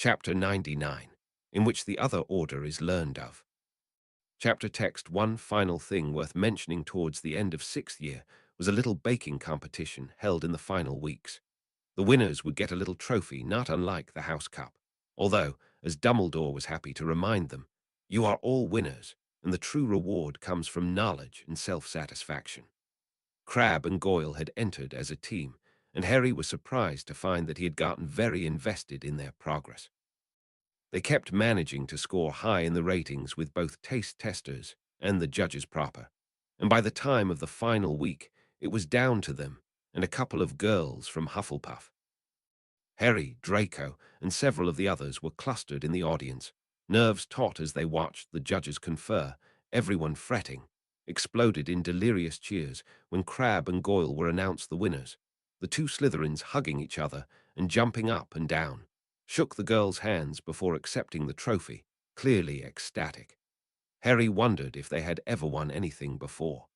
Chapter 99, in which the other order is learned of. Chapter text. One final thing worth mentioning towards the end of sixth year was a little baking competition held in the final weeks. The winners would get a little trophy not unlike the house cup, although, as Dumbledore was happy to remind them, you are all winners, and the true reward comes from knowledge and self-satisfaction. Crabbe and Goyle had entered as a team, and Harry was surprised to find that he had gotten very invested in their progress. They kept managing to score high in the ratings with both taste testers and the judges proper, and by the time of the final week, it was down to them and a couple of girls from Hufflepuff. Harry, Draco, and several of the others were clustered in the audience, nerves taut as they watched the judges confer, everyone fretting, exploded in delirious cheers when Crabbe and Goyle were announced the winners, the two Slytherins hugging each other and jumping up and down, shook the girls' hands before accepting the trophy, clearly ecstatic. Harry wondered if they had ever won anything before.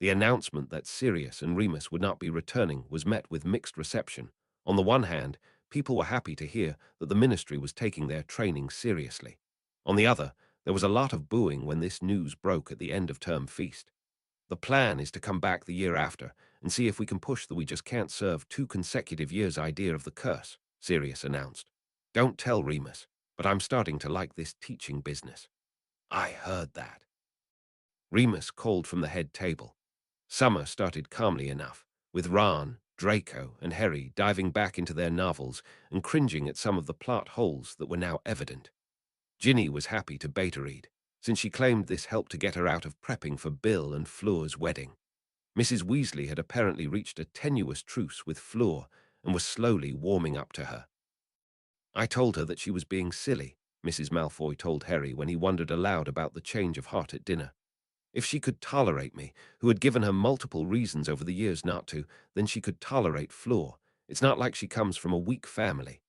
The announcement that Sirius and Remus would not be returning was met with mixed reception. On the one hand, people were happy to hear that the ministry was taking their training seriously. On the other, there was a lot of booing when this news broke at the end of term feast. The plan is to come back the year after and see if we can push the we just can't serve 2 consecutive years idea of the curse, Sirius announced. Don't tell Remus, but I'm starting to like this teaching business. I heard that. Remus called from the head table. Summer started calmly enough, with Ron, Draco, and Harry diving back into their novels and cringing at some of the plot holes that were now evident. Ginny was happy to beta read, since she claimed this helped to get her out of prepping for Bill and Fleur's wedding. Mrs. Weasley had apparently reached a tenuous truce with Fleur and was slowly warming up to her. I told her that she was being silly, Mrs. Malfoy told Harry when he wondered aloud about the change of heart at dinner. If she could tolerate me, who had given her multiple reasons over the years not to, then she could tolerate Fleur. It's not like she comes from a weak family.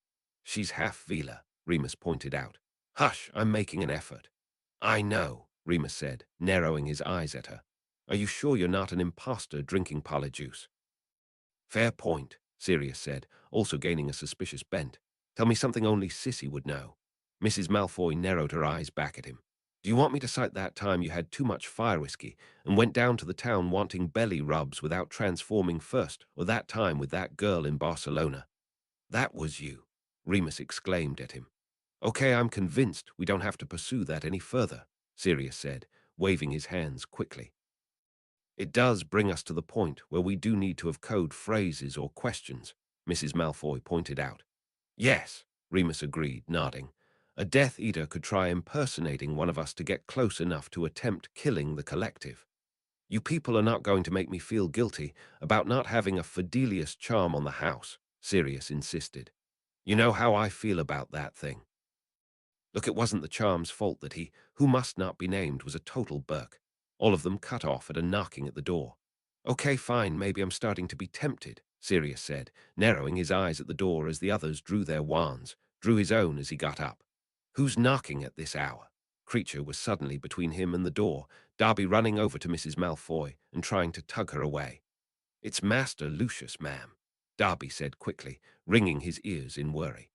She's half Vila, Remus pointed out. Hush, I'm making an effort. I know, Remus said, narrowing his eyes at her. Are you sure you're not an impostor drinking polyjuice? Fair point, Sirius said, also gaining a suspicious bent. Tell me something only Sissy would know. Mrs. Malfoy narrowed her eyes back at him. Do you want me to cite that time you had too much fire whiskey and went down to the town wanting belly rubs without transforming first, or that time with that girl in Barcelona? That was you, Remus exclaimed at him. Okay, I'm convinced we don't have to pursue that any further, Sirius said, waving his hands quickly. It does bring us to the point where we do need to have code phrases or questions, Mrs. Malfoy pointed out. Yes, Remus agreed, nodding. A Death Eater could try impersonating one of us to get close enough to attempt killing the collective. You people are not going to make me feel guilty about not having a Fidelius charm on the house, Sirius insisted. You know how I feel about that thing. Look, it wasn't the charm's fault that he, who must not be named, was a total Burke. All of them cut off at a knocking at the door. Okay, fine, maybe I'm starting to be tempted, Sirius said, narrowing his eyes at the door as the others drew their wands, drew his own as he got up. Who's knocking at this hour? Creature was suddenly between him and the door, Darby running over to Mrs. Malfoy and trying to tug her away. It's Master Lucius, ma'am, Darby said quickly, wringing his ears in worry.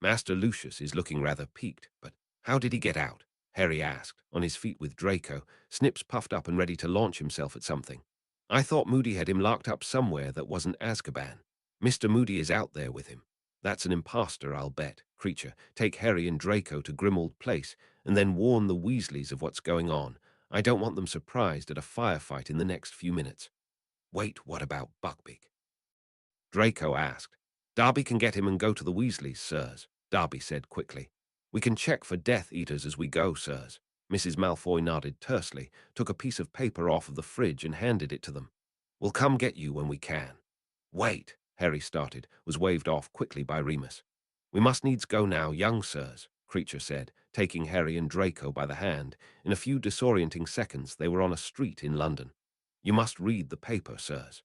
Master Lucius is looking rather peaked, but how did he get out? Harry asked, on his feet with Draco, Snips puffed up and ready to launch himself at something. I thought Moody had him locked up somewhere that wasn't Azkaban. Mr. Moody is out there with him. That's an impostor, I'll bet. Creature, take Harry and Draco to Grimmauld Place, and then warn the Weasleys of what's going on. I don't want them surprised at a firefight in the next few minutes. Wait, what about Buckbeak? Draco asked. Darby can get him and go to the Weasleys, sirs, Darby said quickly. We can check for Death Eaters as we go, sirs. Mrs. Malfoy nodded tersely, took a piece of paper off of the fridge and handed it to them. We'll come get you when we can. Wait, Harry started, was waved off quickly by Remus. We must needs go now, young sirs, Creature said, taking Harry and Draco by the hand. In a few disorienting seconds they were on a street in London. You must read the paper, sirs.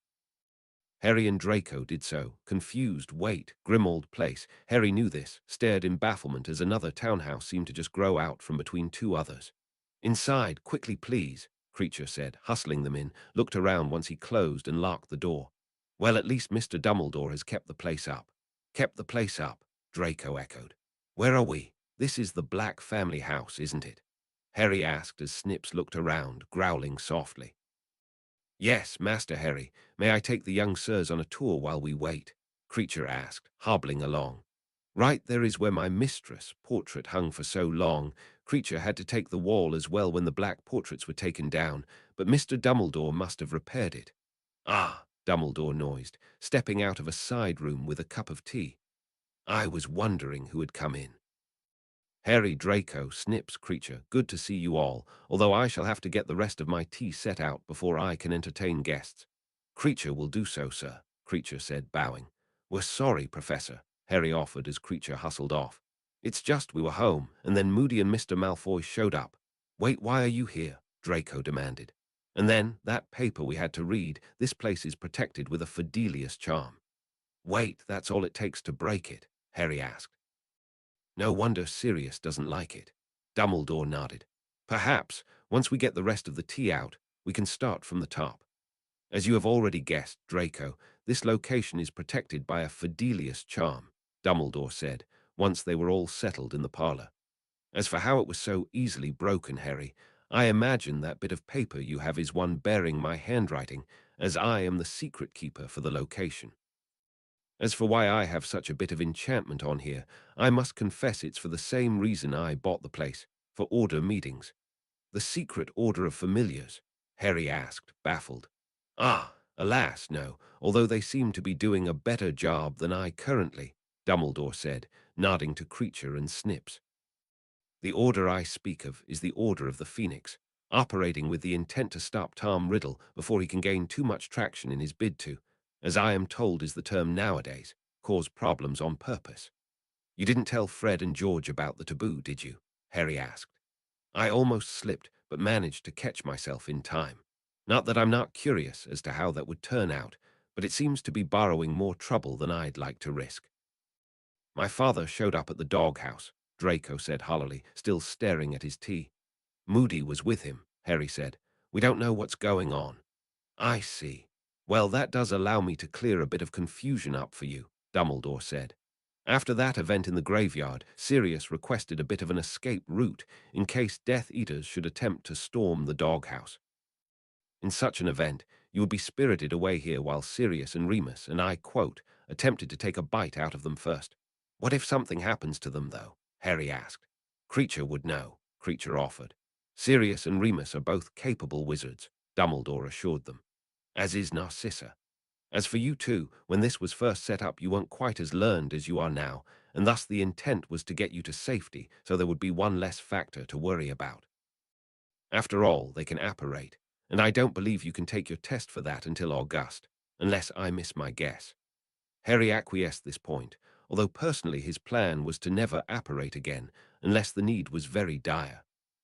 Harry and Draco did so, confused. Wait, Grimmauld Place. Harry knew this, stared in bafflement as another townhouse seemed to just grow out from between two others. Inside, quickly please, Creature said, hustling them in, looked around once he closed and locked the door. Well, at least Mr. Dumbledore has kept the place up. Kept the place up, Draco echoed. Where are we? This is the Black family house, isn't it? Harry asked as Snips looked around, growling softly. Yes, Master Harry. May I take the young sirs on a tour while we wait? Creature asked, hobbling along. Right there is where my mistress' portrait hung for so long. Creature had to take the wall as well when the black portraits were taken down, but Mr. Dumbledore must have repaired it. Ah, Dumbledore noised, stepping out of a side room with a cup of tea. I was wondering who had come in. Harry, Draco, Snips, Creature, good to see you all, although I shall have to get the rest of my tea set out before I can entertain guests. Creature will do so, sir, Creature said, bowing. We're sorry, Professor, Harry offered as Creature hustled off. It's just we were home, and then Moody and Mr. Malfoy showed up. Wait, why are you here? Draco demanded. And then, that paper we had to read, this place is protected with a Fidelius charm. Wait, that's all it takes to break it, Harry asked. No wonder Sirius doesn't like it. Dumbledore nodded. Perhaps, once we get the rest of the tea out, we can start from the top. As you have already guessed, Draco, this location is protected by a Fidelius charm, Dumbledore said, once they were all settled in the parlor. As for how it was so easily broken, Harry, I imagine that bit of paper you have is one bearing my handwriting, as I am the secret keeper for the location. As for why I have such a bit of enchantment on here, I must confess it's for the same reason I bought the place, for order meetings. The secret order of familiars? Harry asked, baffled. Ah, alas, no, although they seem to be doing a better job than I currently, Dumbledore said, nodding to Creature and Snips. The order I speak of is the Order of the Phoenix, operating with the intent to stop Tom Riddle before he can gain too much traction in his bid to, as I am told is the term nowadays, cause problems on purpose. You didn't tell Fred and George about the taboo, did you? Harry asked. I almost slipped, but managed to catch myself in time. Not that I'm not curious as to how that would turn out, but it seems to be borrowing more trouble than I'd like to risk. My father showed up at the doghouse, Draco said hollowly, still staring at his tea. Moody was with him, Harry said. We don't know what's going on. I see. Well, that does allow me to clear a bit of confusion up for you, Dumbledore said. After that event in the graveyard, Sirius requested a bit of an escape route in case Death Eaters should attempt to storm the doghouse. In such an event, you would be spirited away here while Sirius and Remus, and I quote, attempted to take a bite out of them first. What if something happens to them, though? Harry asked. Creature would know, Creature offered. Sirius and Remus are both capable wizards, Dumbledore assured them, as is Narcissa. As for you two, when this was first set up, you weren't quite as learned as you are now, and thus the intent was to get you to safety, so there would be one less factor to worry about. After all, they can apparate, and I don't believe you can take your test for that until August, unless I miss my guess. Harry acquiesced this point, although personally his plan was to never apparate again, unless the need was very dire.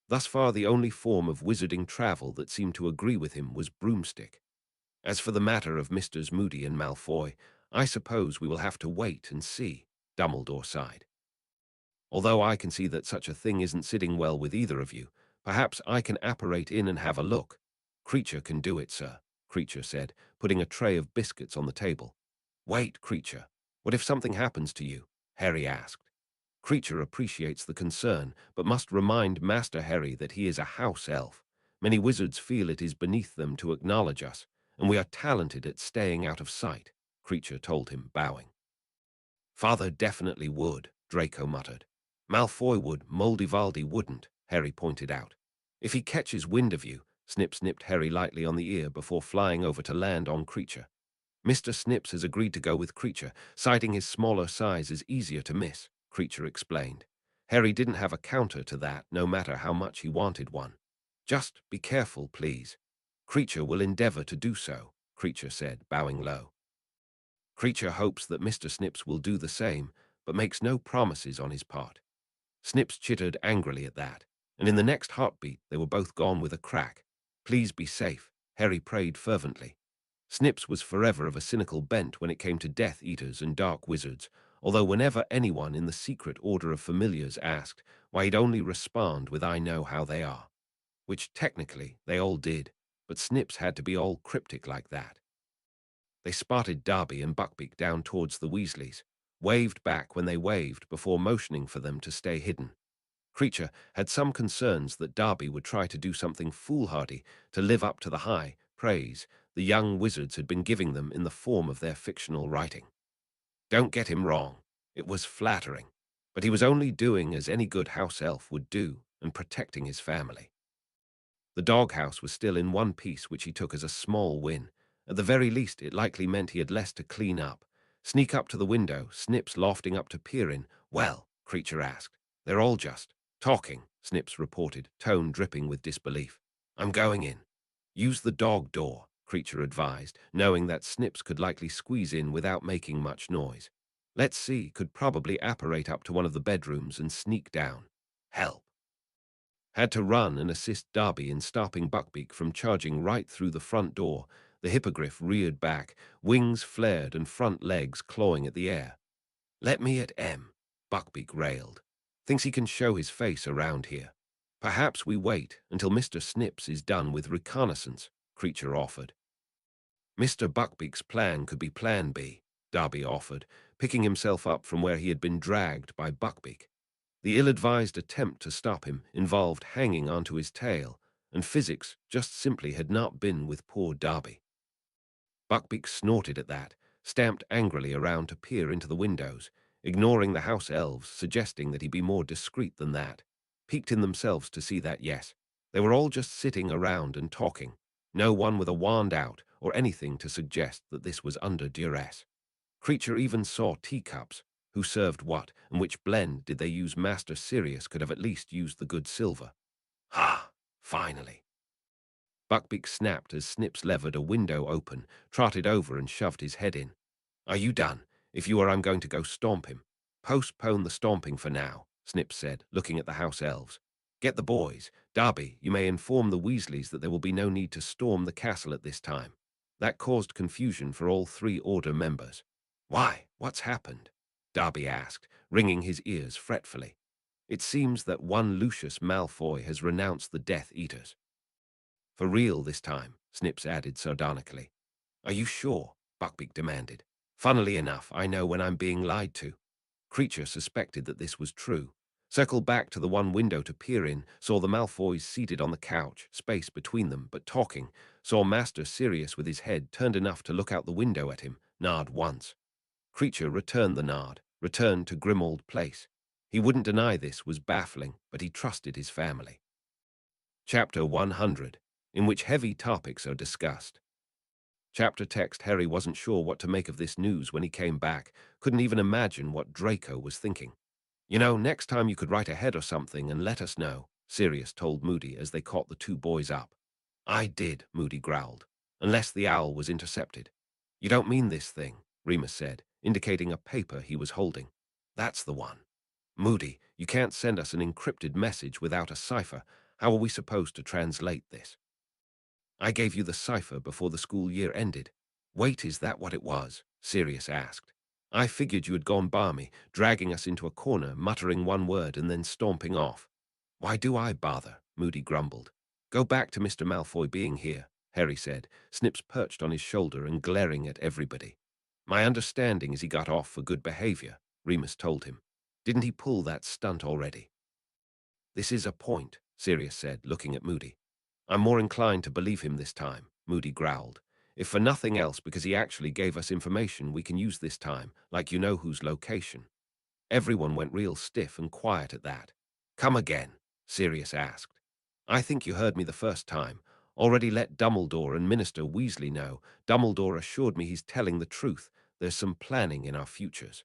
Thus far the only form of wizarding travel that seemed to agree with him was broomstick. As for the matter of Misters Moody and Malfoy, I suppose we will have to wait and see, Dumbledore sighed. Although I can see that such a thing isn't sitting well with either of you, perhaps I can apparate in and have a look. Creature can do it, sir, Creature said, putting a tray of biscuits on the table. Wait, Creature. What if something happens to you? Harry asked. Creature appreciates the concern, but must remind Master Harry that he is a house elf. Many wizards feel it is beneath them to acknowledge us, and we are talented at staying out of sight, Creature told him, bowing. Father definitely would, Draco muttered. Malfoy would, Moldivaldi wouldn't, Harry pointed out. If he catches wind of you, Snip snipped Harry lightly on the ear before flying over to land on Creature. Mr. Snips has agreed to go with Creature, citing his smaller size as easier to miss, Creature explained. Harry didn't have a counter to that, no matter how much he wanted one. Just be careful, please. Creature will endeavor to do so, Creature said, bowing low. Creature hopes that Mr. Snips will do the same, but makes no promises on his part. Snips chittered angrily at that, and in the next heartbeat they were both gone with a crack. Please be safe, Harry prayed fervently. Snips was forever of a cynical bent when it came to Death Eaters and dark wizards, although whenever anyone in the secret order of familiars asked, why he'd only respond with I know how they are. Which technically they all did, but Snips had to be all cryptic like that. They spotted Darby and Buckbeak down towards the Weasleys. waved back when they waved before motioning for them to stay hidden. Creature had some concerns that Darby would try to do something foolhardy to live up to the high praise the young wizards had been giving them in the form of their fictional writing. Don't get him wrong, it was flattering, but he was only doing as any good house elf would do and protecting his family. The doghouse was still in one piece, which he took as a small win. At the very least, it likely meant he had less to clean up. Sneak up to the window, Snips lofting up to peer in. Well, Creature asked. They're all just talking, Snips reported, tone dripping with disbelief. I'm going in. Use the dog door, Creature advised, knowing that Snips could likely squeeze in without making much noise. Let's see, could probably apparate up to one of the bedrooms and sneak down. Help. Had to run and assist Darby in stopping Buckbeak from charging right through the front door. The hippogriff reared back, wings flared and front legs clawing at the air. Let me at M, Buckbeak railed. Thinks he can show his face around here. Perhaps we wait until Mr. Snips is done with reconnaissance, Creature offered. Mr. Buckbeak's plan could be Plan B, Darby offered, picking himself up from where he had been dragged by Buckbeak. The ill-advised attempt to stop him involved hanging onto his tail, and physics just simply had not been with poor Darby. Buckbeak snorted at that, stamped angrily around to peer into the windows, ignoring the house elves, suggesting that he be more discreet than that. Piqued in themselves to see that, yes, they were all just sitting around and talking, no one with a wand out or anything to suggest that this was under duress. Creature even saw teacups. Who served what, and which blend did they use? Master Sirius could have at least used the good silver. Ah, finally. Buckbeak snapped as Snips levered a window open, trotted over and shoved his head in. Are you done? If you are, I'm going to go stomp him. Postpone the stomping for now, Snips said, looking at the house elves. Get the boys. Darby, you may inform the Weasleys that there will be no need to storm the castle at this time. That caused confusion for all three Order members. Why? What's happened? Darby asked, wringing his ears fretfully. It seems that one Lucius Malfoy has renounced the Death Eaters. For real this time, Snips added sardonically. Are you sure? Buckbeak demanded. Funnily enough, I know when I'm being lied to. Creature suspected that this was true. Circled back to the one window to peer in, saw the Malfoys seated on the couch, space between them, but talking, saw Master Sirius with his head turned enough to look out the window at him, nod once. Creature returned the nod, returned to Grimmauld Place. He wouldn't deny this was baffling, but he trusted his family. Chapter 100, in which heavy topics are discussed. Chapter text. Harry wasn't sure what to make of this news when he came back, couldn't even imagine what Draco was thinking. You know, next time you could write ahead or something and let us know, Sirius told Moody as they caught the two boys up. I did, Moody growled, unless the owl was intercepted. You don't mean this thing, Remus said, indicating a paper he was holding. That's the one. Moody, you can't send us an encrypted message without a cipher. How are we supposed to translate this? I gave you the cipher before the school year ended. Wait, is that what it was? Sirius asked. I figured you had gone balmy, dragging us into a corner, muttering one word and then stomping off. Why do I bother? Moody grumbled. Go back to Mr. Malfoy being here, Harry said, Snips perched on his shoulder and glaring at everybody. My understanding is he got off for good behavior, Remus told him. Didn't he pull that stunt already? This is a point, Sirius said, looking at Moody. I'm more inclined to believe him this time, Moody growled. If for nothing else, because he actually gave us information we can use this time, like you know whose location. Everyone went real stiff and quiet at that. Come again, Sirius asked. I think you heard me the first time. Already let Dumbledore and Minister Weasley know. Dumbledore assured me he's telling the truth. There's some planning in our futures.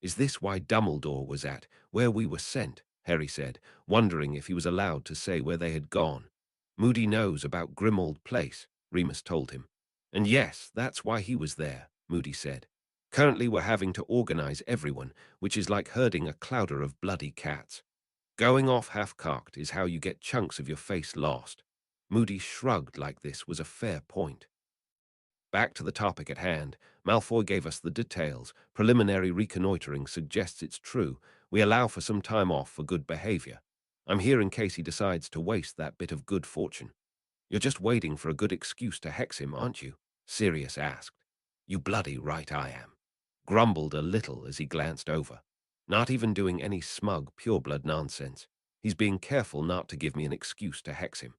Is this why Dumbledore was at where we were sent? Harry said, wondering if he was allowed to say where they had gone. Moody knows about Grimmauld Place, Remus told him. And yes, that's why he was there, Moody said. Currently we're having to organize everyone, which is like herding a clouder of bloody cats. Going off half-cocked is how you get chunks of your face lost. Moody shrugged like this was a fair point. Back to the topic at hand, Malfoy gave us the details. Preliminary reconnoitering suggests it's true. We allow for some time off for good behavior. I'm here in case he decides to waste that bit of good fortune. You're just waiting for a good excuse to hex him, aren't you? Sirius asked. You bloody right I am. grumbled a little as he glanced over. Not even doing any smug, pureblood nonsense. He's being careful not to give me an excuse to hex him.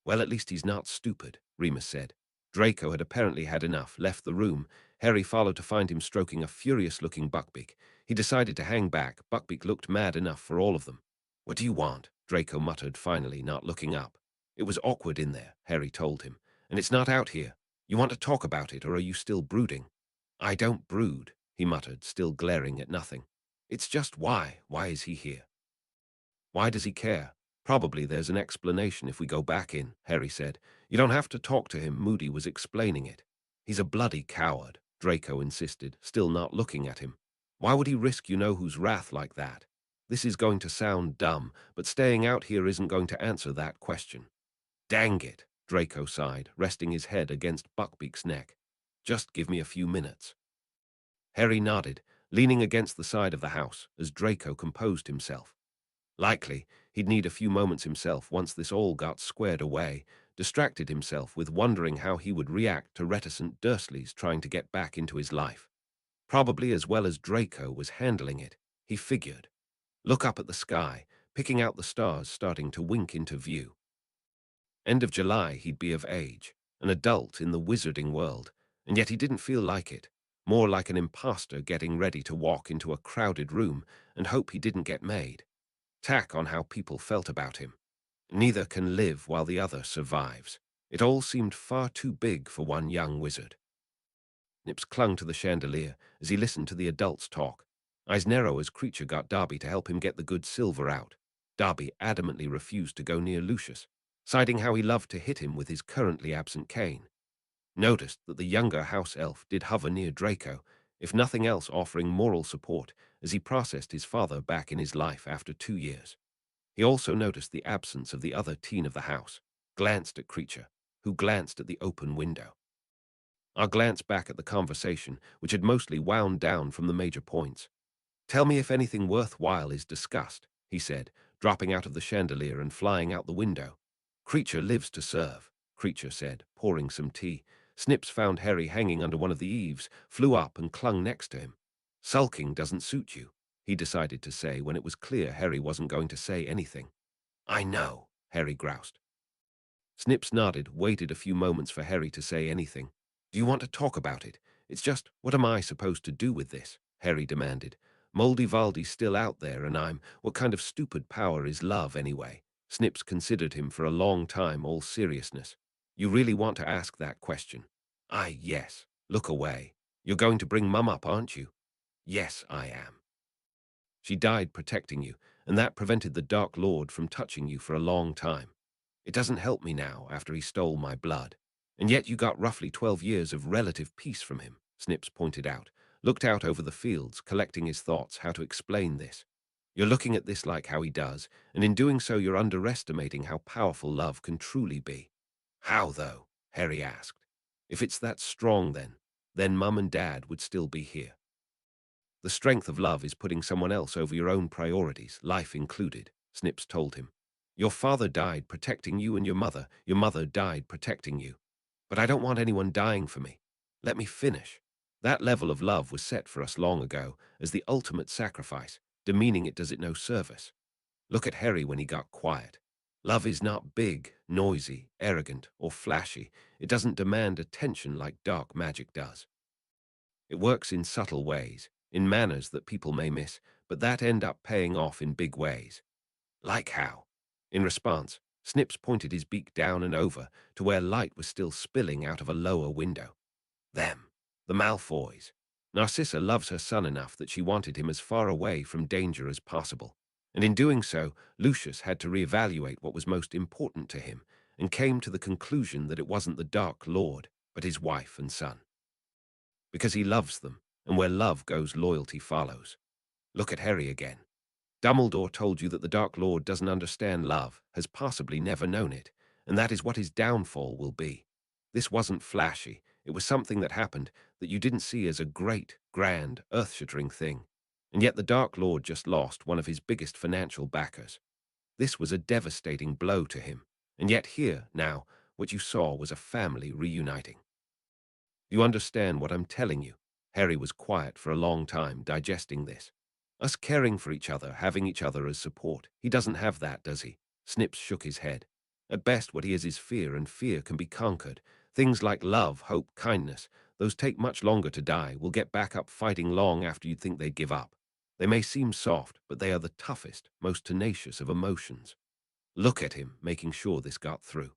Well, at least he's not stupid, Remus said. Draco had apparently had enough, left the room. Harry followed to find him stroking a furious-looking Buckbeak. He decided to hang back. Buckbeak looked mad enough for all of them. "What do you want?" Draco muttered finally, not looking up. "It was awkward in there," Harry told him, "and it's not out here. You want to talk about it, or are you still brooding?" "I don't brood," he muttered, still glaring at nothing. "It's just why. Why is he here?" "Why does he care? Probably there's an explanation if we go back in," Harry said. "You don't have to talk to him." Moody was explaining it. "He's a bloody coward," Draco insisted, still not looking at him. "Why would he risk you-know-whose wrath like that? This is going to sound dumb, but staying out here isn't going to answer that question." "Dang it," Draco sighed, resting his head against Buckbeak's neck. "Just give me a few minutes." Harry nodded, leaning against the side of the house as Draco composed himself. Likely, he'd need a few moments himself once this all got squared away, distracted himself with wondering how he would react to reticent Dursleys trying to get back into his life. Probably as well as Draco was handling it, he figured. Look up at the sky, picking out the stars starting to wink into view. End of July, he'd be of age, an adult in the wizarding world, and yet he didn't feel like it, more like an imposter getting ready to walk into a crowded room and hope he didn't get made. Tack on how people felt about him. Neither can live while the other survives. It all seemed far too big for one young wizard. Snips clung to the chandelier as he listened to the adults talk. Eyes narrow as Creature got Darby to help him get the good silver out. Darby adamantly refused to go near Lucius, citing how he loved to hit him with his currently absent cane. Noticed that the younger house elf did hover near Draco, if nothing else offering moral support as he processed his father back in his life after 2 years. He also noticed the absence of the other teen of the house, glanced at Creature, who glanced at the open window. I glanced back at the conversation, which had mostly wound down from the major points. "Tell me if anything worthwhile is discussed," he said, dropping out of the chandelier and flying out the window. "Creature lives to serve," Creature said, pouring some tea. Snips found Harry hanging under one of the eaves, flew up and clung next to him. "Sulking doesn't suit you," he decided to say when it was clear Harry wasn't going to say anything. "I know," Harry groused. Snips nodded, waited a few moments for Harry to say anything. "Do you want to talk about it? It's just, what am I supposed to do with this?" Harry demanded. "Moldy Valdi's still out there, and what kind of stupid power is love, anyway?" Snips considered him for a long time, all seriousness. "You really want to ask that question?" Yes. Look away. You're going to bring Mum up, aren't you?" "Yes, I am." "She died protecting you, and that prevented the Dark Lord from touching you for a long time. It doesn't help me now after he stole my blood. And yet you got roughly 12 years of relative peace from him," Snips pointed out, looked out over the fields, collecting his thoughts how to explain this. "You're looking at this like how he does, and in doing so you're underestimating how powerful love can truly be." "How, though?" Harry asked. "If it's that strong then Mum and Dad would still be here. The strength of love is putting someone else over your own priorities, life included," Snips told him. "Your father died protecting you and your mother died protecting you. But I don't want anyone dying for me. Let me finish. That level of love was set for us long ago as the ultimate sacrifice, demeaning it does it no service. Look at Harry when he got quiet. Love is not big, noisy, arrogant, or flashy. It doesn't demand attention like dark magic does. It works in subtle ways, in manners that people may miss, but that end up paying off in big ways." "Like how?" In response, Snips pointed his beak down and over to where light was still spilling out of a lower window. "Them. The Malfoys. Narcissa loves her son enough that she wanted him as far away from danger as possible. And in doing so, Lucius had to reevaluate what was most important to him and came to the conclusion that it wasn't the Dark Lord, but his wife and son. Because he loves them, and where love goes, loyalty follows. Look at Harry again. Dumbledore told you that the Dark Lord doesn't understand love, has possibly never known it, and that is what his downfall will be. This wasn't flashy. It was something that happened that you didn't see as a great, grand, earth-shattering thing. And yet the Dark Lord just lost one of his biggest financial backers. This was a devastating blow to him. And yet here, now, what you saw was a family reuniting. You understand what I'm telling you?" Harry was quiet for a long time, digesting this. Us caring for each other, having each other as support. He doesn't have that, does he? Snips shook his head. At best, what he is fear, and fear can be conquered. Things like love, hope, kindness, those take much longer to die, will get back up fighting long after you'd think they'd give up. They may seem soft, but they are the toughest, most tenacious of emotions. Look at him, making sure this got through.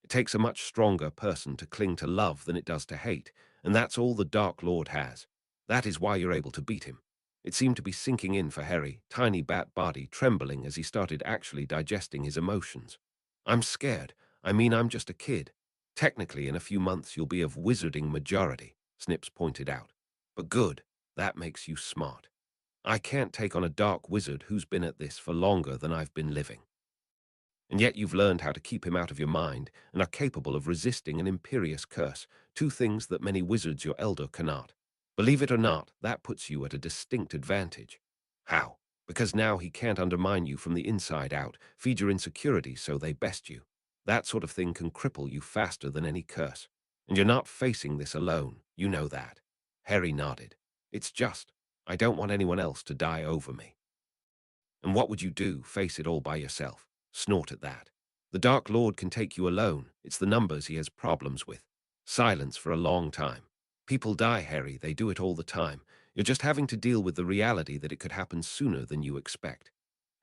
It takes a much stronger person to cling to love than it does to hate, and that's all the Dark Lord has. That is why you're able to beat him. It seemed to be sinking in for Harry, tiny bat body trembling as he started actually digesting his emotions. I'm scared. I mean, I'm just a kid. Technically, in a few months you'll be of wizarding majority, Snips pointed out. But good, that makes you smart. I can't take on a dark wizard who's been at this for longer than I've been living. And yet you've learned how to keep him out of your mind and are capable of resisting an imperious curse, two things that many wizards your elder cannot. Believe it or not, that puts you at a distinct advantage. How? Because now he can't undermine you from the inside out, feed your insecurities so they best you. That sort of thing can cripple you faster than any curse. And you're not facing this alone, you know that. Harry nodded. It's just, I don't want anyone else to die over me. And what would you do, face it all by yourself? Snort at that. The Dark Lord can take you alone. It's the numbers he has problems with. Silence for a long time. People die, Harry. They do it all the time. You're just having to deal with the reality that it could happen sooner than you expect.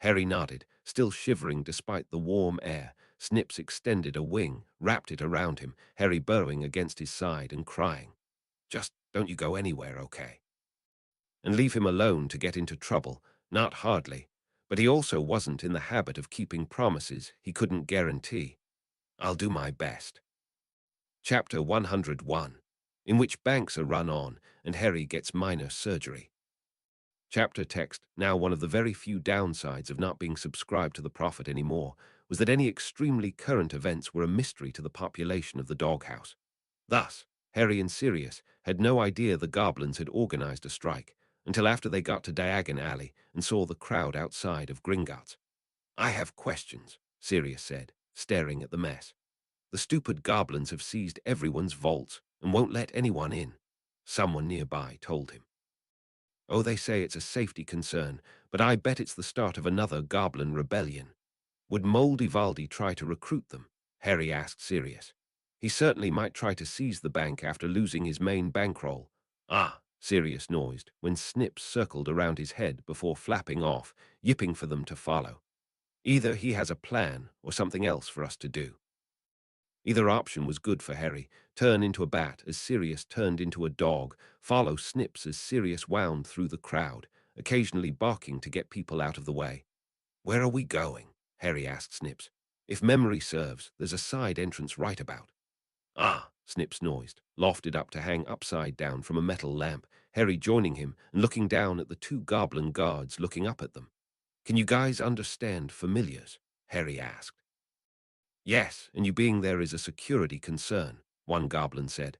Harry nodded, still shivering despite the warm air. Snips extended a wing, wrapped it around him, Harry burrowing against his side and crying. Just don't you go anywhere, okay? And leave him alone to get into trouble. Not hardly. But he also wasn't in the habit of keeping promises he couldn't guarantee. I'll do my best. Chapter 101, in which banks are run on and Harry gets minor surgery. Chapter text. Now, one of the very few downsides of not being subscribed to the Prophet anymore was that any extremely current events were a mystery to the population of the doghouse. Thus, Harry and Sirius had no idea the goblins had organized a strike until after they got to Diagon Alley and saw the crowd outside of Gringotts. I have questions, Sirius said, staring at the mess. The stupid goblins have seized everyone's vaults and won't let anyone in, someone nearby told him. Oh, they say it's a safety concern, but I bet it's the start of another goblin rebellion. Would Moldivaldi try to recruit them? Harry asked Sirius. He certainly might try to seize the bank after losing his main bankroll. Ah, Sirius noised, when Snips circled around his head before flapping off, yipping for them to follow. Either he has a plan or something else for us to do. Either option was good for Harry. Turn into a bat as Sirius turned into a dog, follow Snips as Sirius wound through the crowd, occasionally barking to get people out of the way. Where are we going? Harry asked Snips. If memory serves, there's a side entrance right about. Ah, Snips noised, lofted up to hang upside down from a metal lamp, Harry joining him and looking down at the two goblin guards looking up at them. Can you guys understand familiars? Harry asked. Yes, and you being there is a security concern, one goblin said.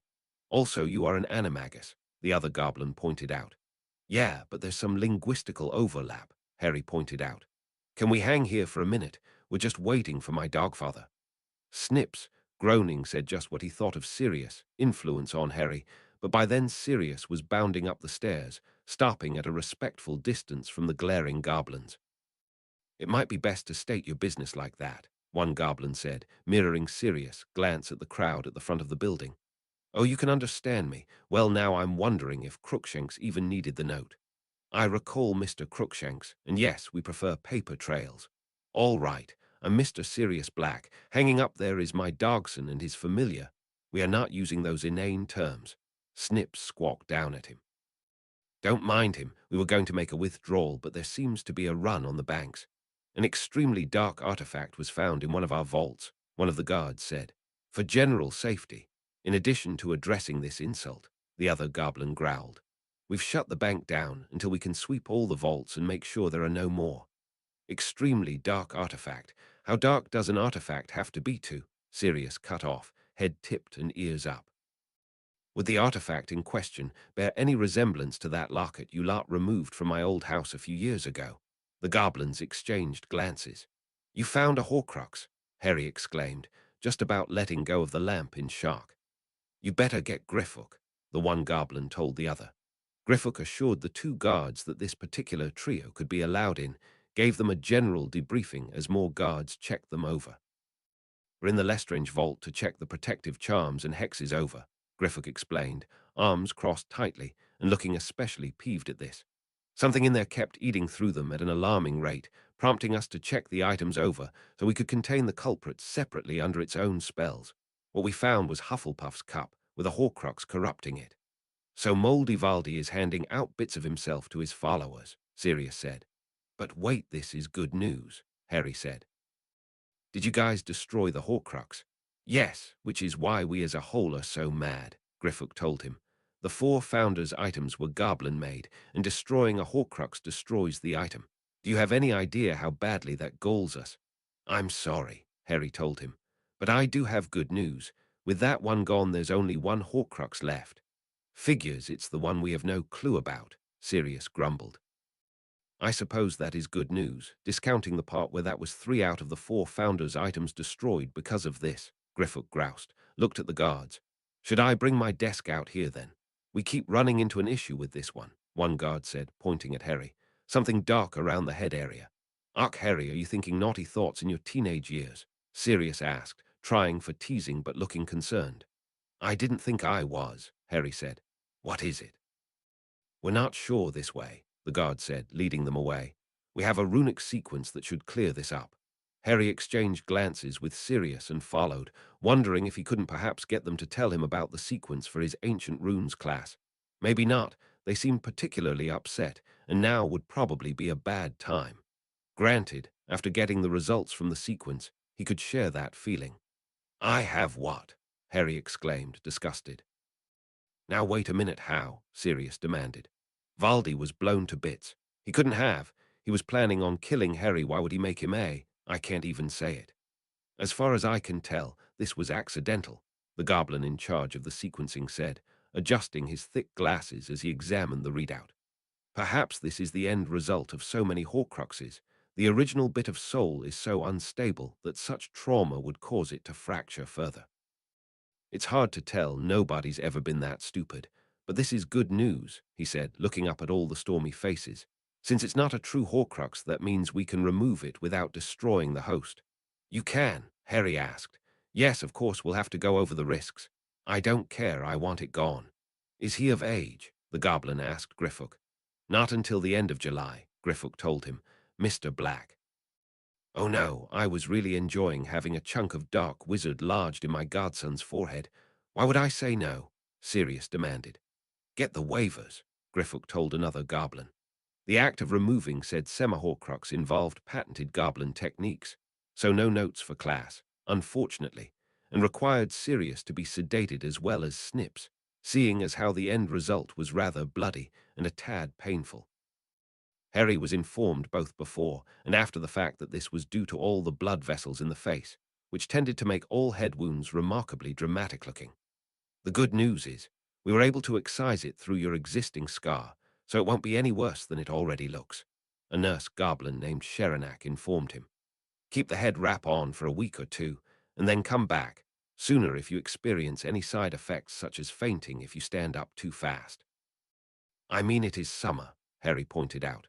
Also, you are an animagus, the other goblin pointed out. Yeah, but there's some linguistical overlap, Harry pointed out. Can we hang here for a minute? We're just waiting for my dogfather. Snips, groaning, said just what he thought of Sirius' influence on Harry, but by then Sirius was bounding up the stairs, stopping at a respectful distance from the glaring goblins. It might be best to state your business like that, one goblin said, mirroring Sirius' glance at the crowd at the front of the building. Oh, you can understand me. Well, now I'm wondering if Crookshanks even needed the note. I recall Mr. Crookshanks, and yes, we prefer paper trails. All right, I'm Mr. Sirius Black. Hanging up there is my dogson and his familiar. We are not using those inane terms. Snips squawked down at him. Don't mind him. We were going to make a withdrawal, but there seems to be a run on the banks. An extremely dark artifact was found in one of our vaults, one of the guards said. For general safety, in addition to addressing this insult, the other goblin growled. We've shut the bank down until we can sweep all the vaults and make sure there are no more. Extremely dark artifact. How dark does an artifact have to be to? Sirius cut off, head tipped and ears up. Would the artifact in question bear any resemblance to that locket you lot removed from my old house a few years ago? The goblins exchanged glances. You found a Horcrux, Harry exclaimed, just about letting go of the lamp in shock. You better get Grifhook. the one goblin told the other. Griffook assured the two guards that this particular trio could be allowed in, gave them a general debriefing as more guards checked them over. "We're in the Lestrange vault to check the protective charms and hexes over," Griffook explained, arms crossed tightly and looking especially peeved at this. "Something in there kept eating through them at an alarming rate, prompting us to check the items over so we could contain the culprits separately under its own spells. What we found was Hufflepuff's cup, with a Horcrux corrupting it." "So Moldy Valdi is handing out bits of himself to his followers," Sirius said. "But wait, this is good news," Harry said. "Did you guys destroy the Horcrux?" "Yes, which is why we as a whole are so mad," Griffook told him. "The four founders' items were goblin-made, and destroying a Horcrux destroys the item. Do you have any idea how badly that galls us?" "I'm sorry," Harry told him, "but I do have good news. With that one gone, there's only one Horcrux left." "Figures it's the one we have no clue about," Sirius grumbled. "I suppose that is good news, discounting the part where that was 3 out of the 4 founders' items destroyed because of this," Griffook groused, looked at the guards. "Should I bring my desk out here then? We keep running into an issue with this one guard said, pointing at Harry. "Something dark around the head area." "Ugh, Harry, are you thinking naughty thoughts in your teenage years?" Sirius asked, trying for teasing but looking concerned. "I didn't think I was," Harry said. "What is it?" "We're not sure this way," the guard said, leading them away. "We have a runic sequence that should clear this up." Harry exchanged glances with Sirius and followed, wondering if he couldn't perhaps get them to tell him about the sequence for his Ancient Runes class. Maybe not. They seemed particularly upset, and now would probably be a bad time. Granted, after getting the results from the sequence, he could share that feeling. "I have what?" Harry exclaimed, disgusted. "Now wait a minute, how?" Sirius demanded. Valdi was blown to bits. He couldn't have. He was planning on killing Harry. Why would he make him I can't even say it. "As far as I can tell, this was accidental," the goblin in charge of the sequencing said, adjusting his thick glasses as he examined the readout. "Perhaps this is the end result of so many Horcruxes. The original bit of soul is so unstable that such trauma would cause it to fracture further. It's hard to tell, nobody's ever been that stupid. But this is good news," he said, looking up at all the stormy faces. "Since it's not a true Horcrux, that means we can remove it without destroying the host." "You can?" Harry asked. "Yes, of course we'll have to go over the risks." "I don't care, I want it gone." "Is he of age?" the goblin asked Griffook. "Not until the end of July," Griffook told him. "Mr. Black." "Oh no, I was really enjoying having a chunk of dark wizard lodged in my godson's forehead. Why would I say no?" Sirius demanded. "Get the waivers," Griffook told another goblin. The act of removing said semi-Horcrux involved patented goblin techniques, so no notes for class, unfortunately, and required Sirius to be sedated as well as Snips, seeing as how the end result was rather bloody and a tad painful. Harry was informed both before and after the fact that this was due to all the blood vessels in the face, which tended to make all head wounds remarkably dramatic-looking. "The good news is, we were able to excise it through your existing scar, so it won't be any worse than it already looks," a nurse goblin named Sherenak informed him. "Keep the head wrap on for a week or 2, and then come back, sooner if you experience any side effects such as fainting if you stand up too fast." "I mean, it is summer," Harry pointed out.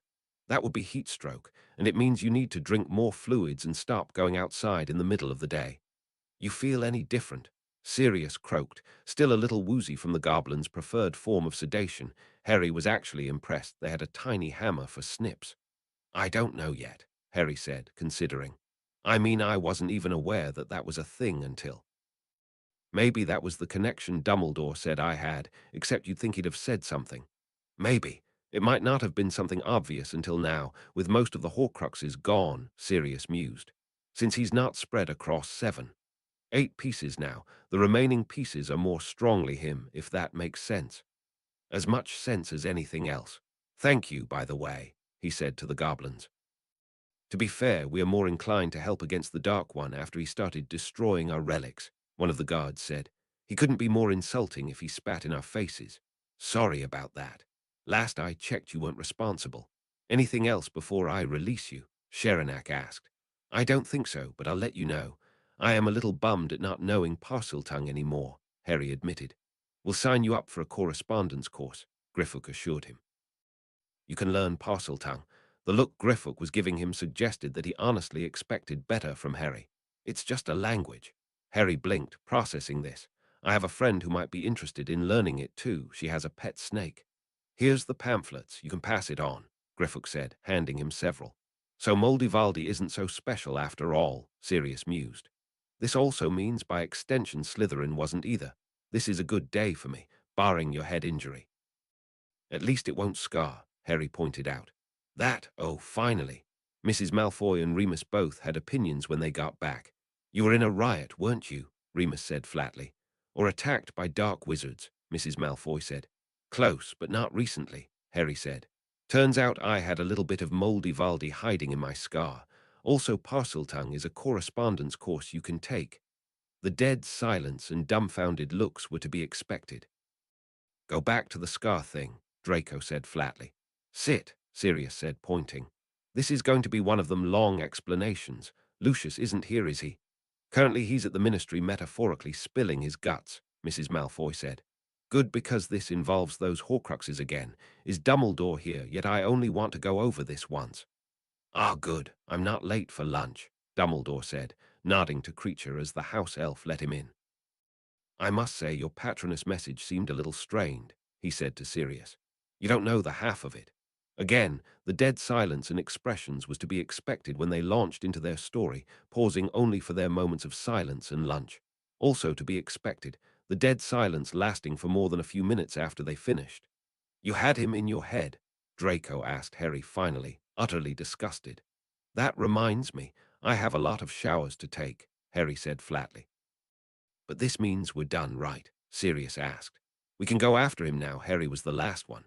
"That would be heat stroke, and it means you need to drink more fluids and stop going outside in the middle of the day." "You feel any different?" Sirius croaked, still a little woozy from the goblin's preferred form of sedation. Harry was actually impressed they had a tiny hammer for Snips. "I don't know yet," Harry said, considering. "I mean, I wasn't even aware that that was a thing until—" "Maybe that was the connection Dumbledore said I had, except you'd think he'd have said something." "Maybe. It might not have been something obvious until now, with most of the Horcruxes gone," Sirius mused. "Since he's not spread across 7, 8 pieces now, the remaining pieces are more strongly him, if that makes sense. As much sense as anything else. Thank you, by the way," he said to the goblins. "To be fair, we are more inclined to help against the Dark One after he started destroying our relics," one of the guards said. "He couldn't be more insulting if he spat in our faces. Sorry about that. Last I checked, you weren't responsible. Anything else before I release you?" Sherenak asked. "I don't think so, but I'll let you know. I am a little bummed at not knowing Parseltongue anymore," Harry admitted. We'll sign you up for a correspondence course, Griffook assured him. You can learn Parseltongue. The look Griffook was giving him suggested that he honestly expected better from Harry. It's just a language. Harry blinked, processing this. I have a friend who might be interested in learning it too. She has a pet snake. Here's the pamphlets. You can pass it on, Griffook said, handing him several. So Moldivaldi isn't so special after all, Sirius mused. This also means by extension Slytherin wasn't either. This is a good day for me, barring your head injury. At least it won't scar, Harry pointed out. Oh, finally. Mrs. Malfoy and Remus both had opinions when they got back. You were in a riot, weren't you? Remus said flatly. Or attacked by dark wizards, Mrs. Malfoy said. Close, but not recently, Harry said. Turns out I had a little bit of Moldivaldi hiding in my scar. Also, Parseltongue is a correspondence course you can take. The dead silence and dumbfounded looks were to be expected. Go back to the scar thing, Draco said flatly. Sit, Sirius said, pointing. This is going to be one of them long explanations. Lucius isn't here, is he? Currently he's at the ministry metaphorically spilling his guts, Mrs. Malfoy said. Good, because this involves those Horcruxes again. Is Dumbledore here, yet I only want to go over this once. Ah, good. I'm not late for lunch, Dumbledore said, nodding to Creature as the house elf let him in. I must say your patroness message seemed a little strained, he said to Sirius. You don't know the half of it. Again, the dead silence and expressions was to be expected when they launched into their story, pausing only for their moments of silence and lunch. Also to be expected, the dead silence lasting for more than a few minutes after they finished. You had him in your head? Draco asked Harry finally, utterly disgusted. That reminds me, I have a lot of showers to take, Harry said flatly. But this means we're done, right? Sirius asked. We can go after him now. Harry was the last one.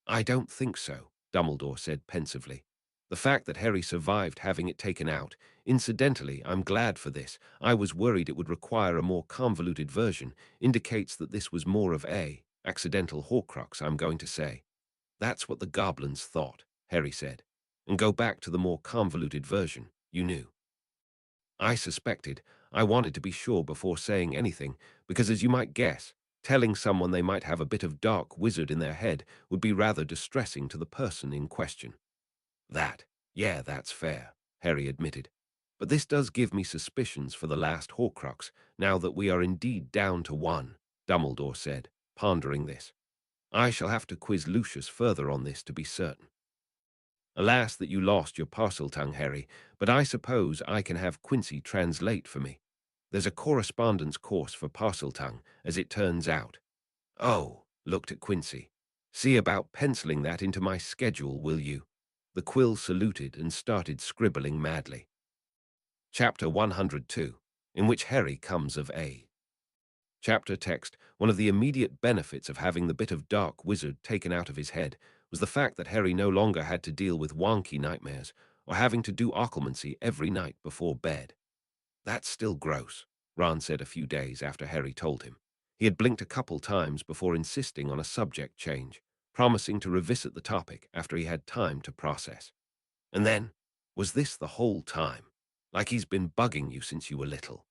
I don't think so, Dumbledore said pensively. The fact that Harry survived having it taken out, incidentally, I'm glad for this. I was worried it would require a more convoluted version, indicates that this was more of a accidental Horcrux, I'm going to say. That's what the goblins thought, Harry said. And go back to the more convoluted version, you knew. I suspected. I wanted to be sure before saying anything, because as you might guess, telling someone they might have a bit of dark wizard in their head would be rather distressing to the person in question. Yeah, that's fair, Harry admitted. But this does give me suspicions for the last Horcrux, now that we are indeed down to one, Dumbledore said, pondering this. I shall have to quiz Lucius further on this to be certain. Alas that you lost your Parseltongue, Harry, but I suppose I can have Quincy translate for me. There's a correspondence course for Parseltongue, as it turns out. Oh, looked at Quincy. See about penciling that into my schedule, will you? The quill saluted and started scribbling madly. Chapter 102, in which Harry comes of age. Chapter text. One of the immediate benefits of having the bit of dark wizard taken out of his head was the fact that Harry no longer had to deal with wonky nightmares or having to do occlumency every night before bed. That's still gross, Ron said a few days after Harry told him. He had blinked a couple times before insisting on a subject change, promising to revisit the topic after he had time to process. And then, was this the whole time? Like he's been bugging you since you were little?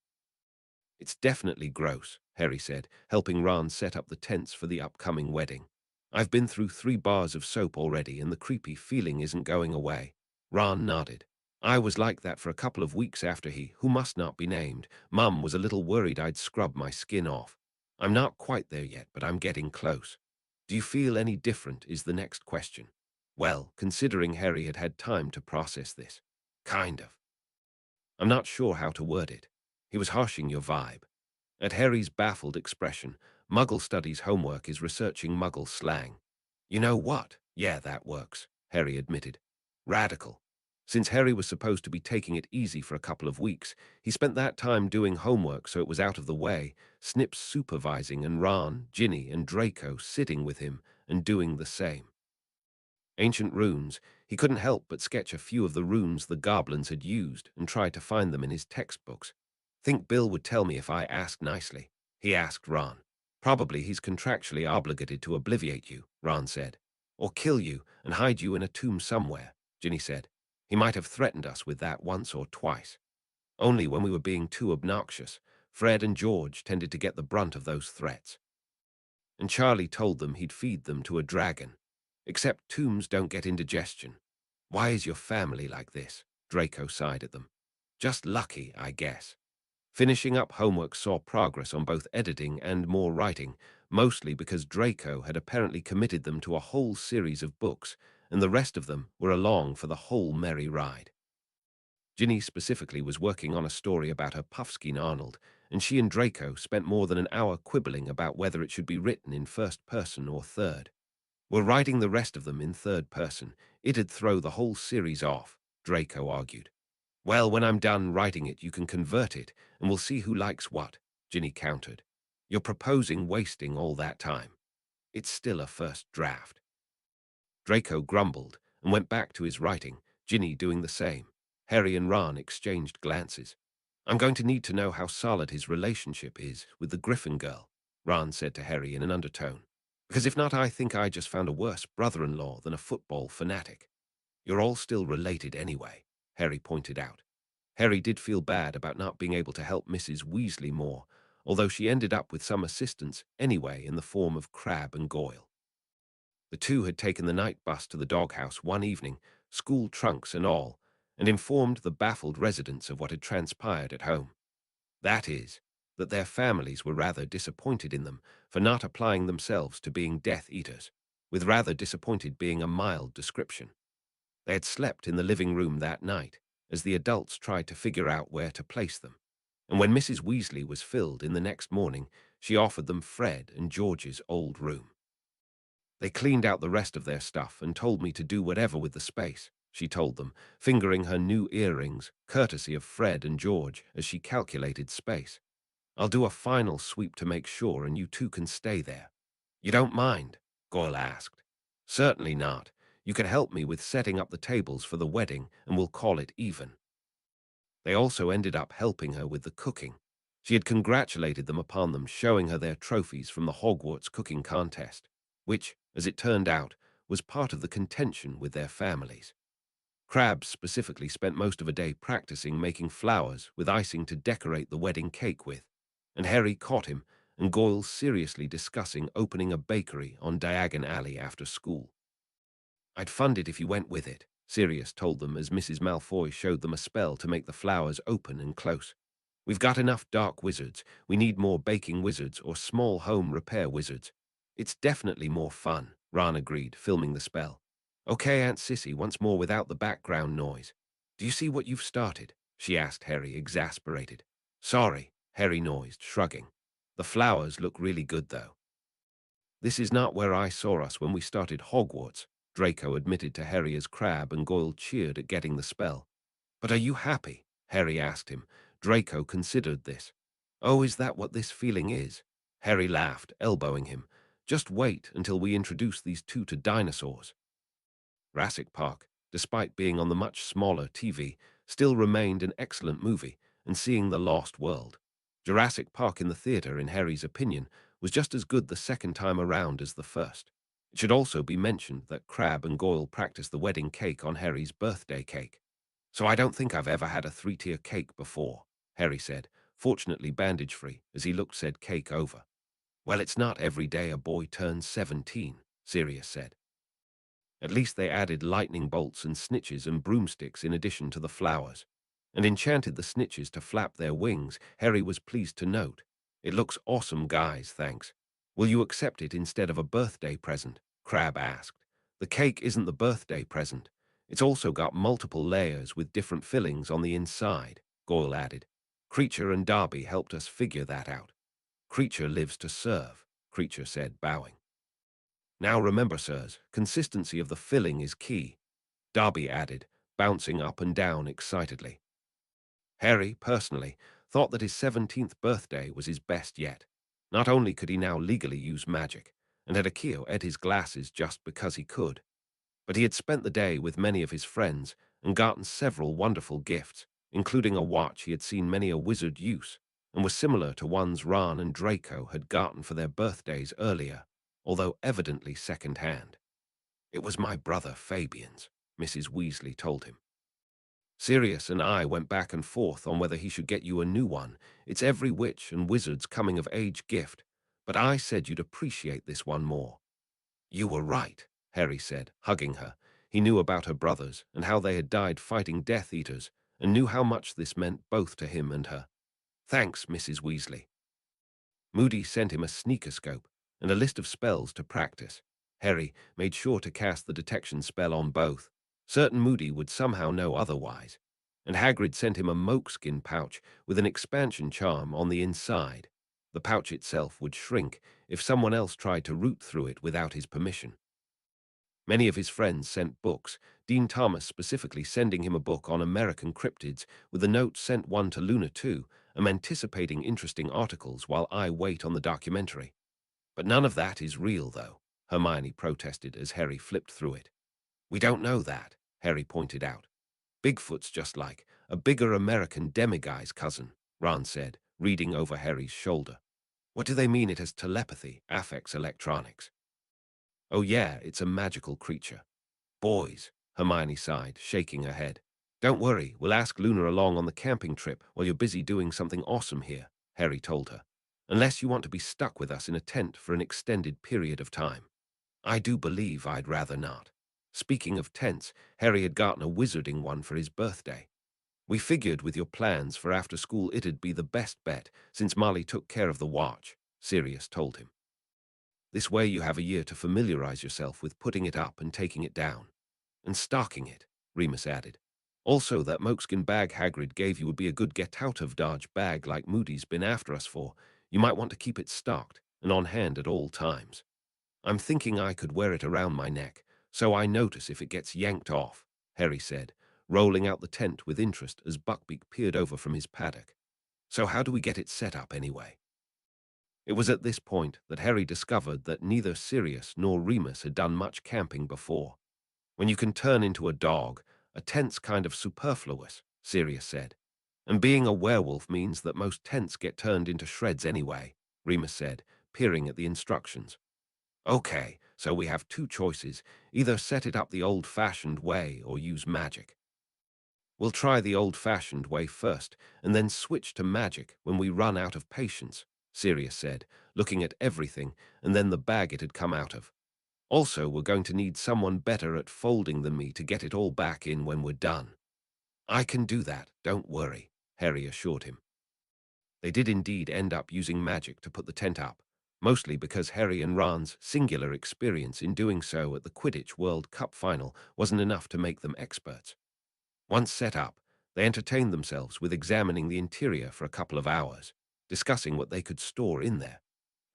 It's definitely gross, Harry said, helping Ron set up the tents for the upcoming wedding. I've been through 3 bars of soap already and the creepy feeling isn't going away. Ron nodded. I was like that for a couple of weeks after who must not be named, Mum was a little worried I'd scrub my skin off. I'm not quite there yet, but I'm getting close. Do you feel any different is the next question. Well, considering Harry had had time to process this. Kind of. I'm not sure how to word it. He was harshing your vibe. At Harry's baffled expression, Muggle Studies homework is researching Muggle slang. You know what? Yeah, that works, Harry admitted. Radical. Since Harry was supposed to be taking it easy for a couple of weeks, he spent that time doing homework so it was out of the way, Snips supervising and Ron, Ginny, and Draco sitting with him and doing the same. Ancient runes, he couldn't help but sketch a few of the runes the goblins had used and try to find them in his textbooks. Think Bill would tell me if I asked nicely, he asked Ron. Probably he's contractually obligated to obliviate you, Ron said. Or kill you and hide you in a tomb somewhere, Ginny said. He might have threatened us with that once or twice. Only when we were being too obnoxious. Fred and George tended to get the brunt of those threats. and Charlie told them he'd feed them to a dragon. Except tombs don't get indigestion. Why is your family like this? Draco sighed at them. Just lucky, I guess. Finishing up homework saw progress on both editing and more writing, mostly because Draco had apparently committed them to a whole series of books, and the rest of them were along for the whole merry ride. Ginny specifically was working on a story about her Puffskein Arnold, and she and Draco spent more than an hour quibbling about whether it should be written in first person or third. Were writing the rest of them in third person, it'd throw the whole series off, Draco argued. Well, when I'm done writing it, you can convert it, and we'll see who likes what, Ginny countered. You're proposing wasting all that time. It's still a first draft. Draco grumbled and went back to his writing, Ginny doing the same. Harry and Ron exchanged glances. I'm going to need to know how solid his relationship is with the Griffin girl, Ron said to Harry in an undertone. Because if not, I think I just found a worse brother-in-law than a football fanatic. You're all still related anyway, Harry pointed out. Harry did feel bad about not being able to help Mrs. Weasley more, although she ended up with some assistance anyway in the form of Crabbe and Goyle. The two had taken the night bus to the doghouse one evening, school trunks and all, and informed the baffled residents of what had transpired at home. That is, that their families were rather disappointed in them for not applying themselves to being Death Eaters, with rather disappointed being a mild description. They had slept in the living room that night, as the adults tried to figure out where to place them, and when Mrs. Weasley was filled in the next morning, she offered them Fred and George's old room. They cleaned out the rest of their stuff and told me to do whatever with the space, she told them, fingering her new earrings, courtesy of Fred and George, as she calculated space. I'll do a final sweep to make sure, and you two can stay there. You don't mind? Goyle asked. Certainly not. You can help me with setting up the tables for the wedding, and we'll call it even. They also ended up helping her with the cooking. She had congratulated them upon them, showing her their trophies from the Hogwarts cooking contest, which, as it turned out, was part of the contention with their families. Crabbe specifically spent most of a day practicing making flowers with icing to decorate the wedding cake with, and Harry caught him and Goyle seriously discussing opening a bakery on Diagon Alley after school. I'd fund it if you went with it, Sirius told them as Mrs. Malfoy showed them a spell to make the flowers open and close. We've got enough dark wizards. We need more baking wizards or small home repair wizards. It's definitely more fun, Ron agreed, filming the spell. Okay, Aunt Sissy, once more without the background noise. Do you see what you've started? She asked Harry, exasperated. Sorry, Harry noised, shrugging. The flowers look really good, though. This is not where I saw us when we started Hogwarts, Draco admitted to Harry as Crabbe and Goyle cheered at getting the spell. But are you happy? Harry asked him. Draco considered this. Oh, is that what this feeling is? Harry laughed, elbowing him. Just wait until we introduce these two to dinosaurs. Jurassic Park, despite being on the much smaller TV, still remained an excellent movie, and seeing The Lost World. Jurassic Park in the theater, in Harry's opinion, was just as good the second time around as the first. It should also be mentioned that Crabbe and Goyle practiced the wedding cake on Harry's birthday cake. So I don't think I've ever had a three-tier cake before, Harry said, fortunately bandage-free, as he looked said cake over. Well, it's not every day a boy turns 17, Sirius said. At least they added lightning bolts and snitches and broomsticks in addition to the flowers, and enchanted the snitches to flap their wings, Harry was pleased to note. It looks awesome, guys, thanks. Will you accept it instead of a birthday present? Crabbe asked. The cake isn't the birthday present. It's also got multiple layers with different fillings on the inside, Goyle added. Creature and Darby helped us figure that out. Creature lives to serve, Creature said, bowing. Now remember, sirs, consistency of the filling is key, Darby added, bouncing up and down excitedly. Harry, personally, thought that his 17th birthday was his best yet. Not only could he now legally use magic, and had Akio ed his glasses just because he could, but he had spent the day with many of his friends and gotten several wonderful gifts, including a watch he had seen many a wizard use, and was similar to ones Ron and Draco had gotten for their birthdays earlier, although evidently second-hand. It was my brother Fabian's, Mrs. Weasley told him. Sirius and I went back and forth on whether he should get you a new one. It's every witch and wizard's coming-of-age gift, But I said you'd appreciate this one more. You were right, Harry said, hugging her. He knew about her brothers and how they had died fighting Death Eaters, and knew how much this meant both to him and her. Thanks, Mrs. Weasley. Moody sent him a sneakoscope and a list of spells to practice. Harry made sure to cast the detection spell on both, certain Moody would somehow know otherwise. And Hagrid sent him a moleskin pouch with an expansion charm on the inside. The pouch itself would shrink if someone else tried to root through it without his permission. Many of his friends sent books, Dean Thomas specifically sending him a book on American cryptids, with a note sent one to Luna too. I'm anticipating interesting articles while I wait on the documentary. But none of that is real, though, Hermione protested as Harry flipped through it. We don't know that, Harry pointed out. Bigfoot's just like a bigger American demiguy's cousin, Ron said, reading over Harry's shoulder. What do they mean it has telepathy, affects electronics? Oh yeah, it's a magical creature. Boys, Hermione sighed, shaking her head. Don't worry, we'll ask Luna along on the camping trip while you're busy doing something awesome here, Harry told her. Unless you want to be stuck with us in a tent for an extended period of time. I do believe I'd rather not. Speaking of tents, Harry had gotten a wizarding one for his birthday. We figured with your plans for after school it'd be the best bet since Molly took care of the watch, Sirius told him. This way you have a year to familiarize yourself with putting it up and taking it down. And stocking it, Remus added. Also, that moleskin bag Hagrid gave you would be a good get-out-of-Dodge bag like Moody's been after us for. You might want to keep it stocked and on hand at all times. I'm thinking I could wear it around my neck, so I notice if it gets yanked off, Harry said, rolling out the tent with interest as Buckbeak peered over from his paddock. So how do we get it set up anyway? It was at this point that Harry discovered that neither Sirius nor Remus had done much camping before. When you can turn into a dog, a tent's kind of superfluous, Sirius said. And being a werewolf means that most tents get turned into shreds anyway, Remus said, peering at the instructions. Okay, so we have two choices. Either set it up the old-fashioned way or use magic. We'll try the old-fashioned way first, and then switch to magic when we run out of patience, Sirius said, looking at everything and then the bag it had come out of. Also, we're going to need someone better at folding than me to get it all back in when we're done. I can do that, don't worry, Harry assured him. They did indeed end up using magic to put the tent up, mostly because Harry and Ron's singular experience in doing so at the Quidditch World Cup final wasn't enough to make them experts. Once set up, they entertained themselves with examining the interior for a couple of hours, discussing what they could store in there,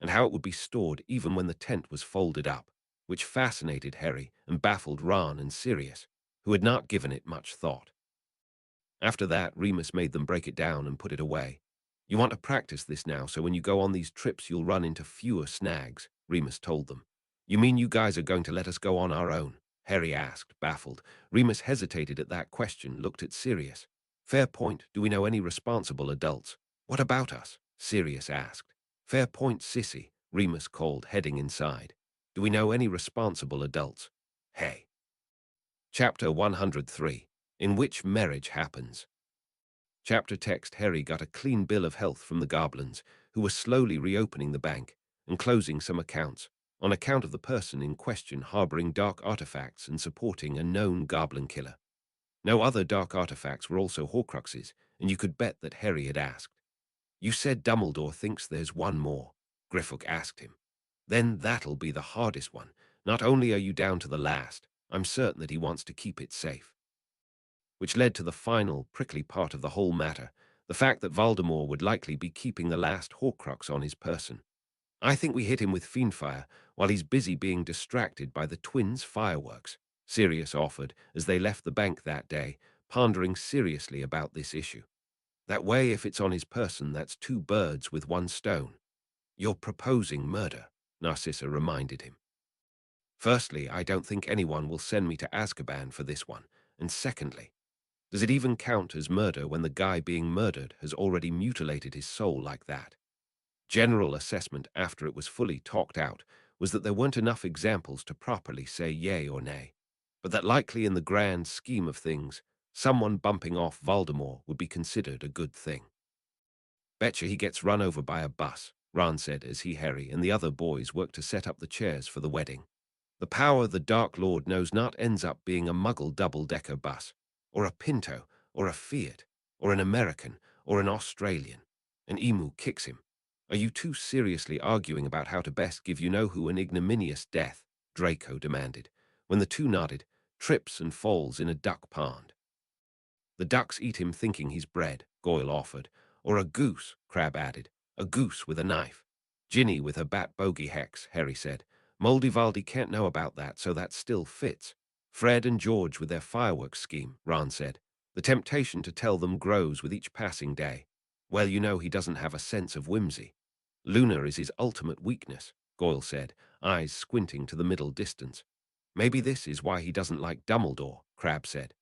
and how it would be stored even when the tent was folded up, which fascinated Harry and baffled Ron and Sirius, who had not given it much thought. After that, Remus made them break it down and put it away. You want to practice this now, so when you go on these trips you'll run into fewer snags, Remus told them. You mean you guys are going to let us go on our own? Harry asked, baffled. Remus hesitated at that question, looked at Sirius. Fair point. Do we know any responsible adults? What about us? Sirius asked. Fair point, sissy, Remus called, heading inside. Do we know any responsible adults? Hey. Chapter 103. In which marriage happens. Chapter text. Harry got a clean bill of health from the goblins, who were slowly reopening the bank and closing some accounts, on account of the person in question harboring dark artifacts and supporting a known goblin killer. No other dark artifacts were also Horcruxes, and you could bet that Harry had asked. You said Dumbledore thinks there's one more, Griffook asked him. Then that'll be the hardest one. Not only are you down to the last, I'm certain that he wants to keep it safe. Which led to the final, prickly part of the whole matter, the fact that Voldemort would likely be keeping the last Horcrux on his person. I think we hit him with fiendfire while he's busy being distracted by the twins' fireworks, Sirius offered as they left the bank that day, pondering seriously about this issue. That way, if it's on his person, that's two birds with one stone. You're proposing murder, Narcissa reminded him. Firstly, I don't think anyone will send me to Azkaban for this one, and secondly, does it even count as murder when the guy being murdered has already mutilated his soul like that? General assessment after it was fully talked out was that there weren't enough examples to properly say yay or nay, but that likely in the grand scheme of things, someone bumping off Voldemort would be considered a good thing. Betcha he gets run over by a bus, Ron said as Harry, and the other boys worked to set up the chairs for the wedding. The power the Dark Lord knows not ends up being a Muggle double-decker bus, or a Pinto, or a Fiat, or an American, or an Australian. An emu kicks him. Are you two seriously arguing about how to best give you-know-who an ignominious death? Draco demanded. When the two nodded, trips and falls in a duck pond. The ducks eat him thinking he's bread, Goyle offered. Or a goose, Crab added. A goose with a knife. Ginny with her bat bogey hex, Harry said. Moldyvaldi can't know about that, so that still fits. Fred and George with their fireworks scheme, Ron said. The temptation to tell them grows with each passing day. Well, you know he doesn't have a sense of whimsy. Luna is his ultimate weakness, Goyle said, eyes squinting to the middle distance. Maybe this is why he doesn't like Dumbledore, Crab said.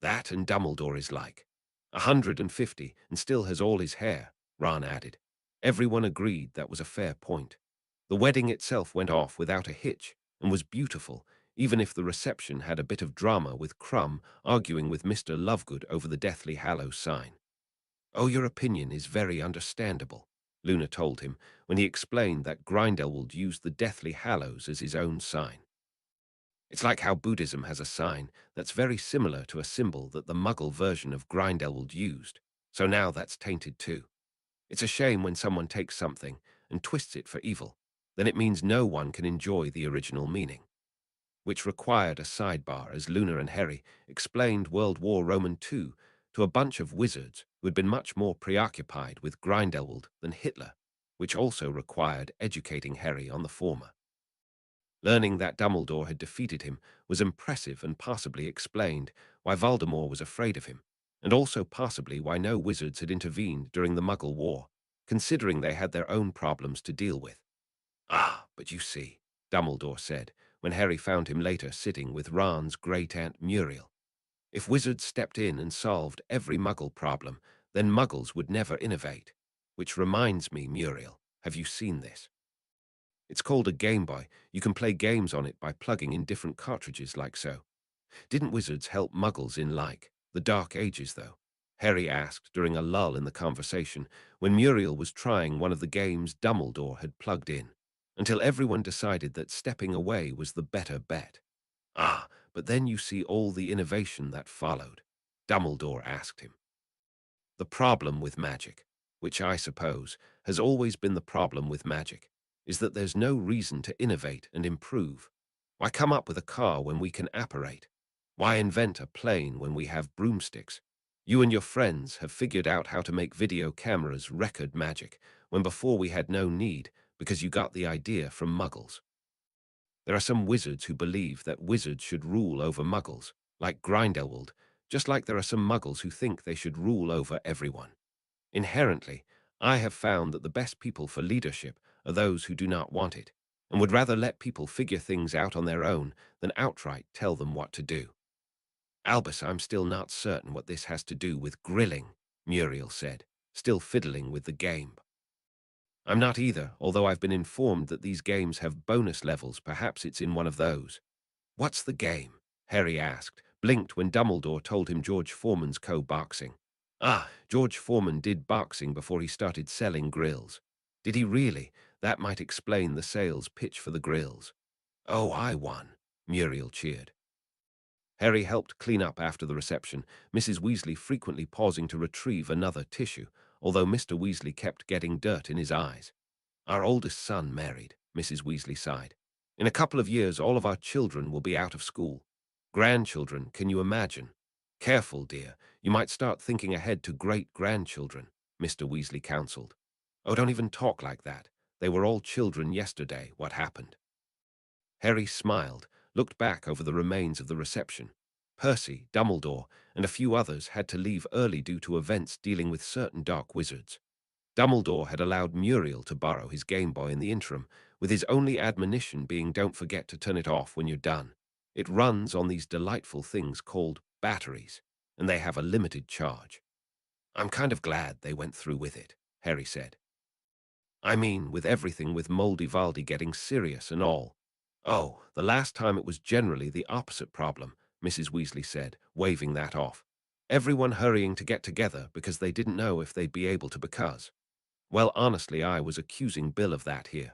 That and Dumbledore is like 150 and still has all his hair, Ron added. Everyone agreed that was a fair point. The wedding itself went off without a hitch and was beautiful, even if the reception had a bit of drama with Crumb arguing with Mr. Lovegood over the Deathly Hallows sign. Oh, your opinion is very understandable, Luna told him when he explained that Grindelwald used the Deathly Hallows as his own sign. It's like how Buddhism has a sign that's very similar to a symbol that the Muggle version of Grindelwald used, so now that's tainted too. It's a shame when someone takes something and twists it for evil, then it means no one can enjoy the original meaning. Which required a sidebar as Luna and Harry explained World War Roman II to a bunch of wizards who had been much more preoccupied with Grindelwald than Hitler, which also required educating Harry on the former. Learning that Dumbledore had defeated him was impressive and possibly explained why Voldemort was afraid of him, and also possibly why no wizards had intervened during the Muggle War, considering they had their own problems to deal with. Ah, but you see, Dumbledore said, when Harry found him later sitting with Ron's great-aunt Muriel. If wizards stepped in and solved every Muggle problem, then Muggles would never innovate. Which reminds me, Muriel, have you seen this? It's called a Game Boy. You can play games on it by plugging in different cartridges like so. Didn't wizards help Muggles in, like, the Dark Ages, though? Harry asked during a lull in the conversation when Muriel was trying one of the games Dumbledore had plugged in, until everyone decided that stepping away was the better bet. Ah, but then you see all the innovation that followed, Dumbledore asked him. The problem with magic, which I suppose has always been the problem with magic, is that there's no reason to innovate and improve. Why come up with a car when we can apparate? Why invent a plane when we have broomsticks? You and your friends have figured out how to make video cameras record magic when before we had no need because you got the idea from Muggles. There are some wizards who believe that wizards should rule over Muggles, like Grindelwald, just like there are some Muggles who think they should rule over everyone. Inherently, I have found that the best people for leadership are those who do not want it, and would rather let people figure things out on their own than outright tell them what to do. Albus, I'm still not certain what this has to do with grilling, Muriel said, still fiddling with the game. I'm not either, although I've been informed that these games have bonus levels. Perhaps it's in one of those. What's the game? Harry asked, blinked when Dumbledore told him George Foreman's co-boxing. Ah, George Foreman did boxing before he started selling grills. Did he really? That might explain the sales pitch for the grills. Oh, I won, Muriel cheered. Harry helped clean up after the reception, Mrs. Weasley frequently pausing to retrieve another tissue, although Mr. Weasley kept getting dirt in his eyes. Our oldest son married, Mrs. Weasley sighed. In a couple of years, all of our children will be out of school. Grandchildren, can you imagine? Careful, dear. You might start thinking ahead to great-grandchildren, Mr. Weasley counseled. Oh, don't even talk like that. They were all children yesterday. What happened? Harry smiled, looked back over the remains of the reception. Percy, Dumbledore, and a few others had to leave early due to events dealing with certain dark wizards. Dumbledore had allowed Muriel to borrow his Game Boy in the interim, with his only admonition being don't forget to turn it off when you're done. It runs on these delightful things called batteries, and they have a limited charge. I'm kind of glad they went through with it, Harry said. I mean, with everything with Moldyvaldi getting serious and all. Oh, the last time it was generally the opposite problem, Mrs. Weasley said, waving that off. Everyone hurrying to get together because they didn't know if they'd be able to because. Well, honestly, I was accusing Bill of that here.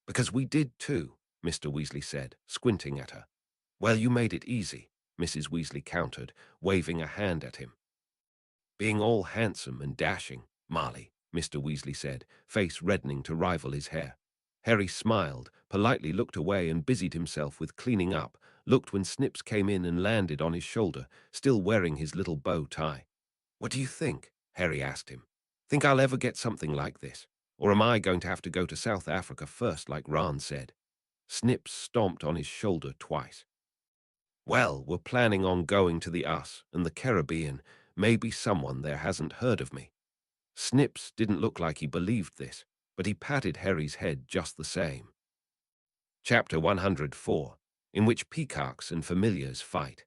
Because we did too, Mr. Weasley said, squinting at her. Well, you made it easy, Mrs. Weasley countered, waving a hand at him. Being all handsome and dashing, Molly, Mr. Weasley said, face reddening to rival his hair. Harry smiled, politely looked away and busied himself with cleaning up, looked when Snips came in and landed on his shoulder, still wearing his little bow tie. What do you think? Harry asked him. Think I'll ever get something like this? Or am I going to have to go to South Africa first, like Ron said? Snips stomped on his shoulder twice. Well, we're planning on going to the US and the Caribbean. Maybe someone there hasn't heard of me. Snips didn't look like he believed this, but he patted Harry's head just the same. Chapter 104, in which peacocks and familiars fight.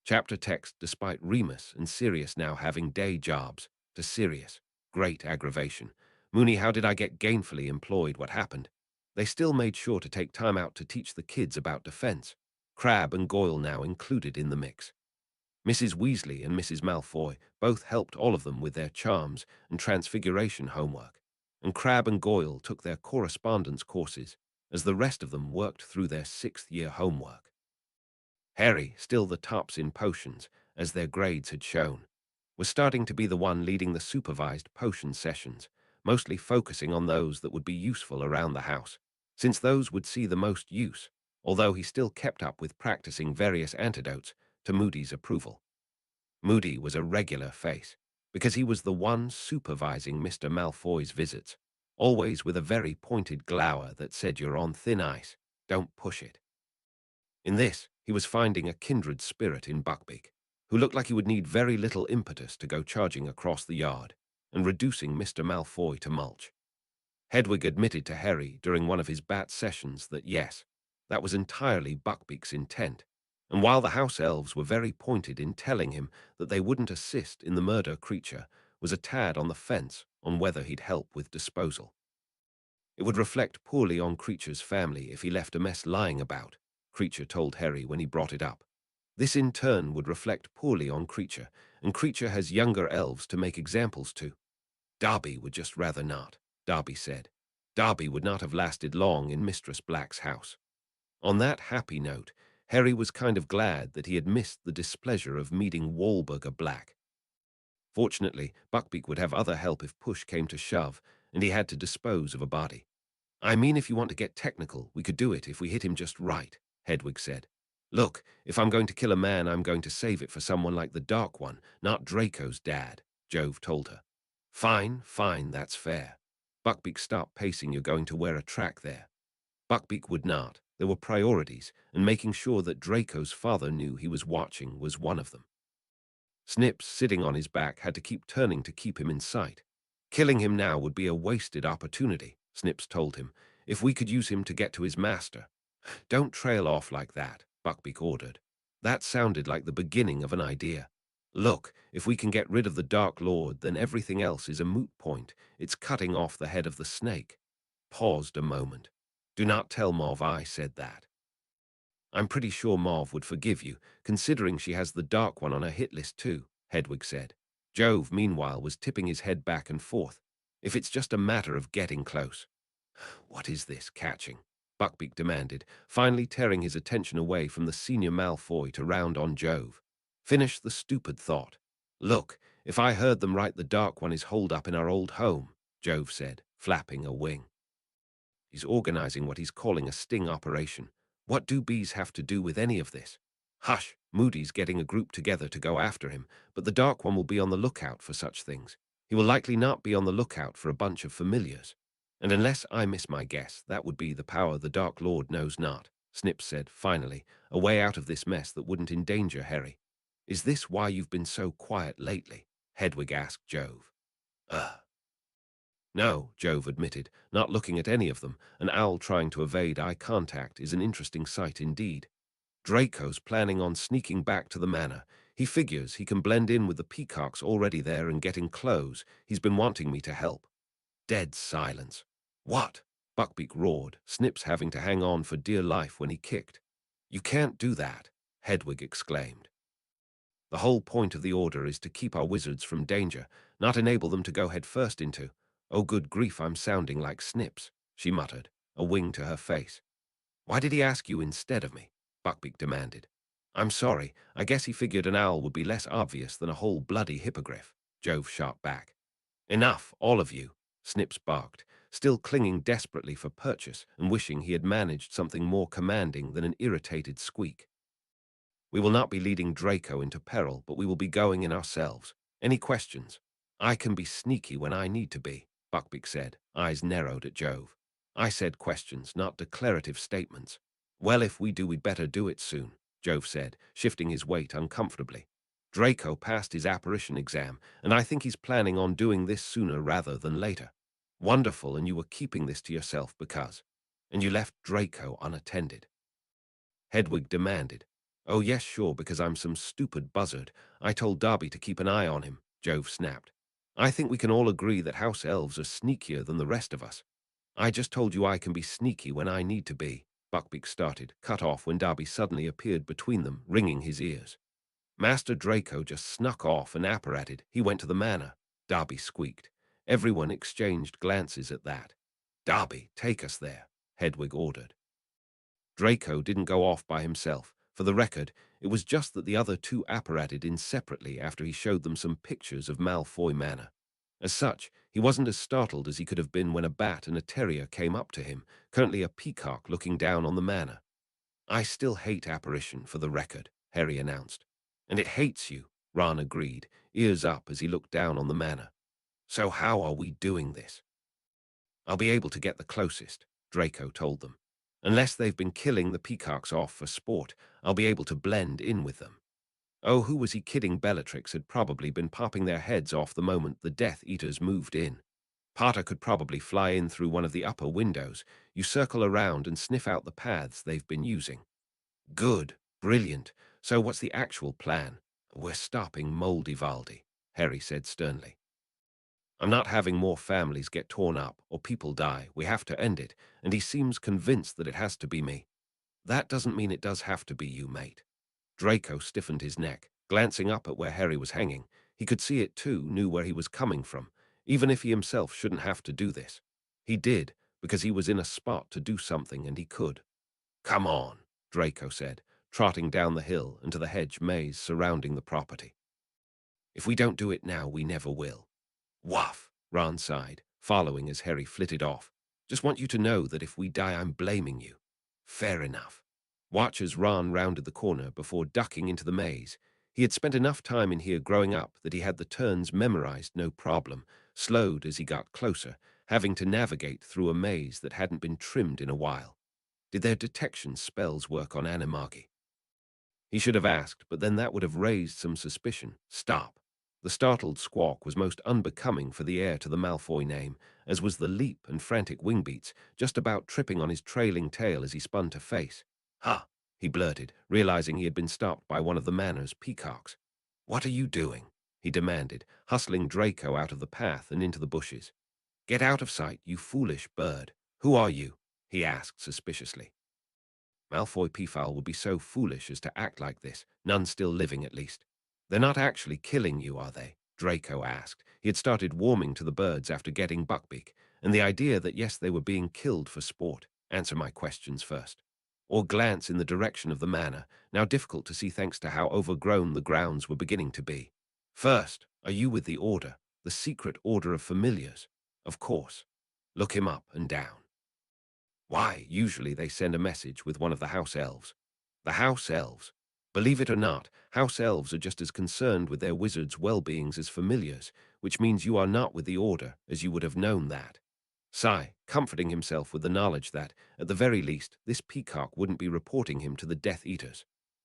Chapter text: despite Remus and Sirius now having day jobs, to Sirius, great aggravation. Mooney, how did I get gainfully employed? What happened? They still made sure to take time out to teach the kids about defense. Crabbe and Goyle now included in the mix. Mrs. Weasley and Mrs. Malfoy both helped all of them with their charms and transfiguration homework, and Crabbe and Goyle took their correspondence courses as the rest of them worked through their sixth-year homework. Harry, still the tops in potions, as their grades had shown, was starting to be the one leading the supervised potion sessions, mostly focusing on those that would be useful around the house, since those would see the most use, although he still kept up with practicing various antidotes to Moody's approval. Moody was a regular face, because he was the one supervising Mr. Malfoy's visits, always with a very pointed glower that said you're on thin ice, don't push it. In this, he was finding a kindred spirit in Buckbeak, who looked like he would need very little impetus to go charging across the yard, and reducing Mr. Malfoy to mulch. Hedwig admitted to Harry during one of his bat sessions that yes, that was entirely Buckbeak's intent, and while the house elves were very pointed in telling him that they wouldn't assist in the murder, Creature was a tad on the fence on whether he'd help with disposal. It would reflect poorly on Creature's family if he left a mess lying about, Creature told Harry when he brought it up. This in turn would reflect poorly on Creature, and Creature has younger elves to make examples to. Darby would just rather not, Darby said. Darby would not have lasted long in Mistress Black's house. On that happy note, Harry was kind of glad that he had missed the displeasure of meeting Wahlburger Black. Fortunately, Buckbeak would have other help if push came to shove, and he had to dispose of a body. I mean, if you want to get technical, we could do it if we hit him just right, Hedwig said. Look, if I'm going to kill a man, I'm going to save it for someone like the Dark One, not Draco's dad, Jove told her. Fine, fine, that's fair. Buckbeak, stop pacing, you're going to wear a track there. Buckbeak would not. There were priorities, and making sure that Draco's father knew he was watching was one of them. Snips, sitting on his back, had to keep turning to keep him in sight. Killing him now would be a wasted opportunity, Snips told him, if we could use him to get to his master. Don't trail off like that, Buckbeak ordered. That sounded like the beginning of an idea. Look, if we can get rid of the Dark Lord, then everything else is a moot point. It's cutting off the head of the snake. Paused a moment. Do not tell Mauve I said that. I'm pretty sure Mauve would forgive you, considering she has the Dark One on her hit list too, Hedwig said. Jove, meanwhile, was tipping his head back and forth. If it's just a matter of getting close. What is this catching? Buckbeak demanded, finally tearing his attention away from the senior Malfoy to round on Jove. Finish the stupid thought. Look, if I heard them right, the Dark One is holed up in our old home, Jove said, flapping a wing. He's organizing what he's calling a sting operation. What do bees have to do with any of this? Hush, Moody's getting a group together to go after him, but the Dark One will be on the lookout for such things. He will likely not be on the lookout for a bunch of familiars. And unless I miss my guess, that would be the power the Dark Lord knows not, Snips said, finally, a way out of this mess that wouldn't endanger Harry. Is this why you've been so quiet lately? Hedwig asked Jove. No, Jove admitted, not looking at any of them. An owl trying to evade eye contact is an interesting sight indeed. Draco's planning on sneaking back to the manor. He figures he can blend in with the peacocks already there and getting clothes. He's been wanting me to help. Dead silence. What? Buckbeak roared, Snips having to hang on for dear life when he kicked. You can't do that, Hedwig exclaimed. The whole point of the order is to keep our wizards from danger, not enable them to go head first into. Oh, good grief, I'm sounding like Snips, she muttered, a wing to her face. Why did he ask you instead of me? Buckbeak demanded. I'm sorry, I guess he figured an owl would be less obvious than a whole bloody hippogriff, Jove shot back. Enough, all of you, Snips barked, still clinging desperately for purchase and wishing he had managed something more commanding than an irritated squeak. We will not be leading Draco into peril, but we will be going in ourselves. Any questions? I can be sneaky when I need to be, Buckbeak said, eyes narrowed at Jove. I said questions, not declarative statements. Well, if we do, we'd better do it soon, Jove said, shifting his weight uncomfortably. Draco passed his apparition exam, and I think he's planning on doing this sooner rather than later. Wonderful, and you were keeping this to yourself because. And you left Draco unattended. Hedwig demanded. Oh yes, sure, because I'm some stupid buzzard. I told Darby to keep an eye on him, Jove snapped. I think we can all agree that house elves are sneakier than the rest of us. I just told you I can be sneaky when I need to be, Buckbeak started, cut off when Darby suddenly appeared between them, ringing his ears. Master Draco just snuck off and apparated. He went to the manor, Darby squeaked. Everyone exchanged glances at that. Darby, take us there, Hedwig ordered. Draco didn't go off by himself. For the record, it was just that the other two apparated in separately after he showed them some pictures of Malfoy Manor. As such, he wasn't as startled as he could have been when a bat and a terrier came up to him, currently a peacock looking down on the manor. I still hate apparition, for the record, Harry announced. And it hates you, Ron agreed, ears up as he looked down on the manor. So how are we doing this? I'll be able to get the closest, Draco told them. Unless they've been killing the peacocks off for sport, I'll be able to blend in with them. Oh, who was he kidding? Bellatrix had probably been popping their heads off the moment the Death Eaters moved in. Potter could probably fly in through one of the upper windows. You circle around and sniff out the paths they've been using. Good, brilliant. So what's the actual plan? We're stopping Moldyvaldi, Harry said sternly. I'm not having more families get torn up or people die. We have to end it, and he seems convinced that it has to be me. That doesn't mean it does have to be you, mate. Draco stiffened his neck, glancing up at where Harry was hanging. He could see it too, knew where he was coming from, even if he himself shouldn't have to do this. He did, because he was in a spot to do something and he could. Come on, Draco said, trotting down the hill into the hedge maze surrounding the property. If we don't do it now, we never will. Woof, Ron sighed, following as Harry flitted off. Just want you to know that if we die, I'm blaming you. Fair enough. Watch as Ron rounded the corner before ducking into the maze. He had spent enough time in here growing up that he had the turns memorized no problem, slowed as he got closer, having to navigate through a maze that hadn't been trimmed in a while. Did their detection spells work on Animagi? He should have asked, but then that would have raised some suspicion. Stop. The startled squawk was most unbecoming for the heir to the Malfoy name, as was the leap and frantic wing beats, just about tripping on his trailing tail as he spun to face. Ha! He blurted, realizing he had been stopped by one of the manor's peacocks. What are you doing? He demanded, hustling Draco out of the path and into the bushes. Get out of sight, you foolish bird. Who are you? He asked suspiciously. Malfoy Peafowl would be so foolish as to act like this, none still living at least. They're not actually killing you, are they? Draco asked. He had started warming to the birds after getting Buckbeak, and the idea that yes, they were being killed for sport. Answer my questions first. Or glance in the direction of the manor, now difficult to see thanks to how overgrown the grounds were beginning to be. First, are you with the Order, the secret Order of Familiars? Of course. Look him up and down. Why, usually they send a message with one of the house elves. The house elves. Believe it or not, house elves are just as concerned with their wizards' well-beings as familiars, which means you are not with the Order, as you would have known that. Sigh, comforting himself with the knowledge that, at the very least, this peacock wouldn't be reporting him to the Death Eaters.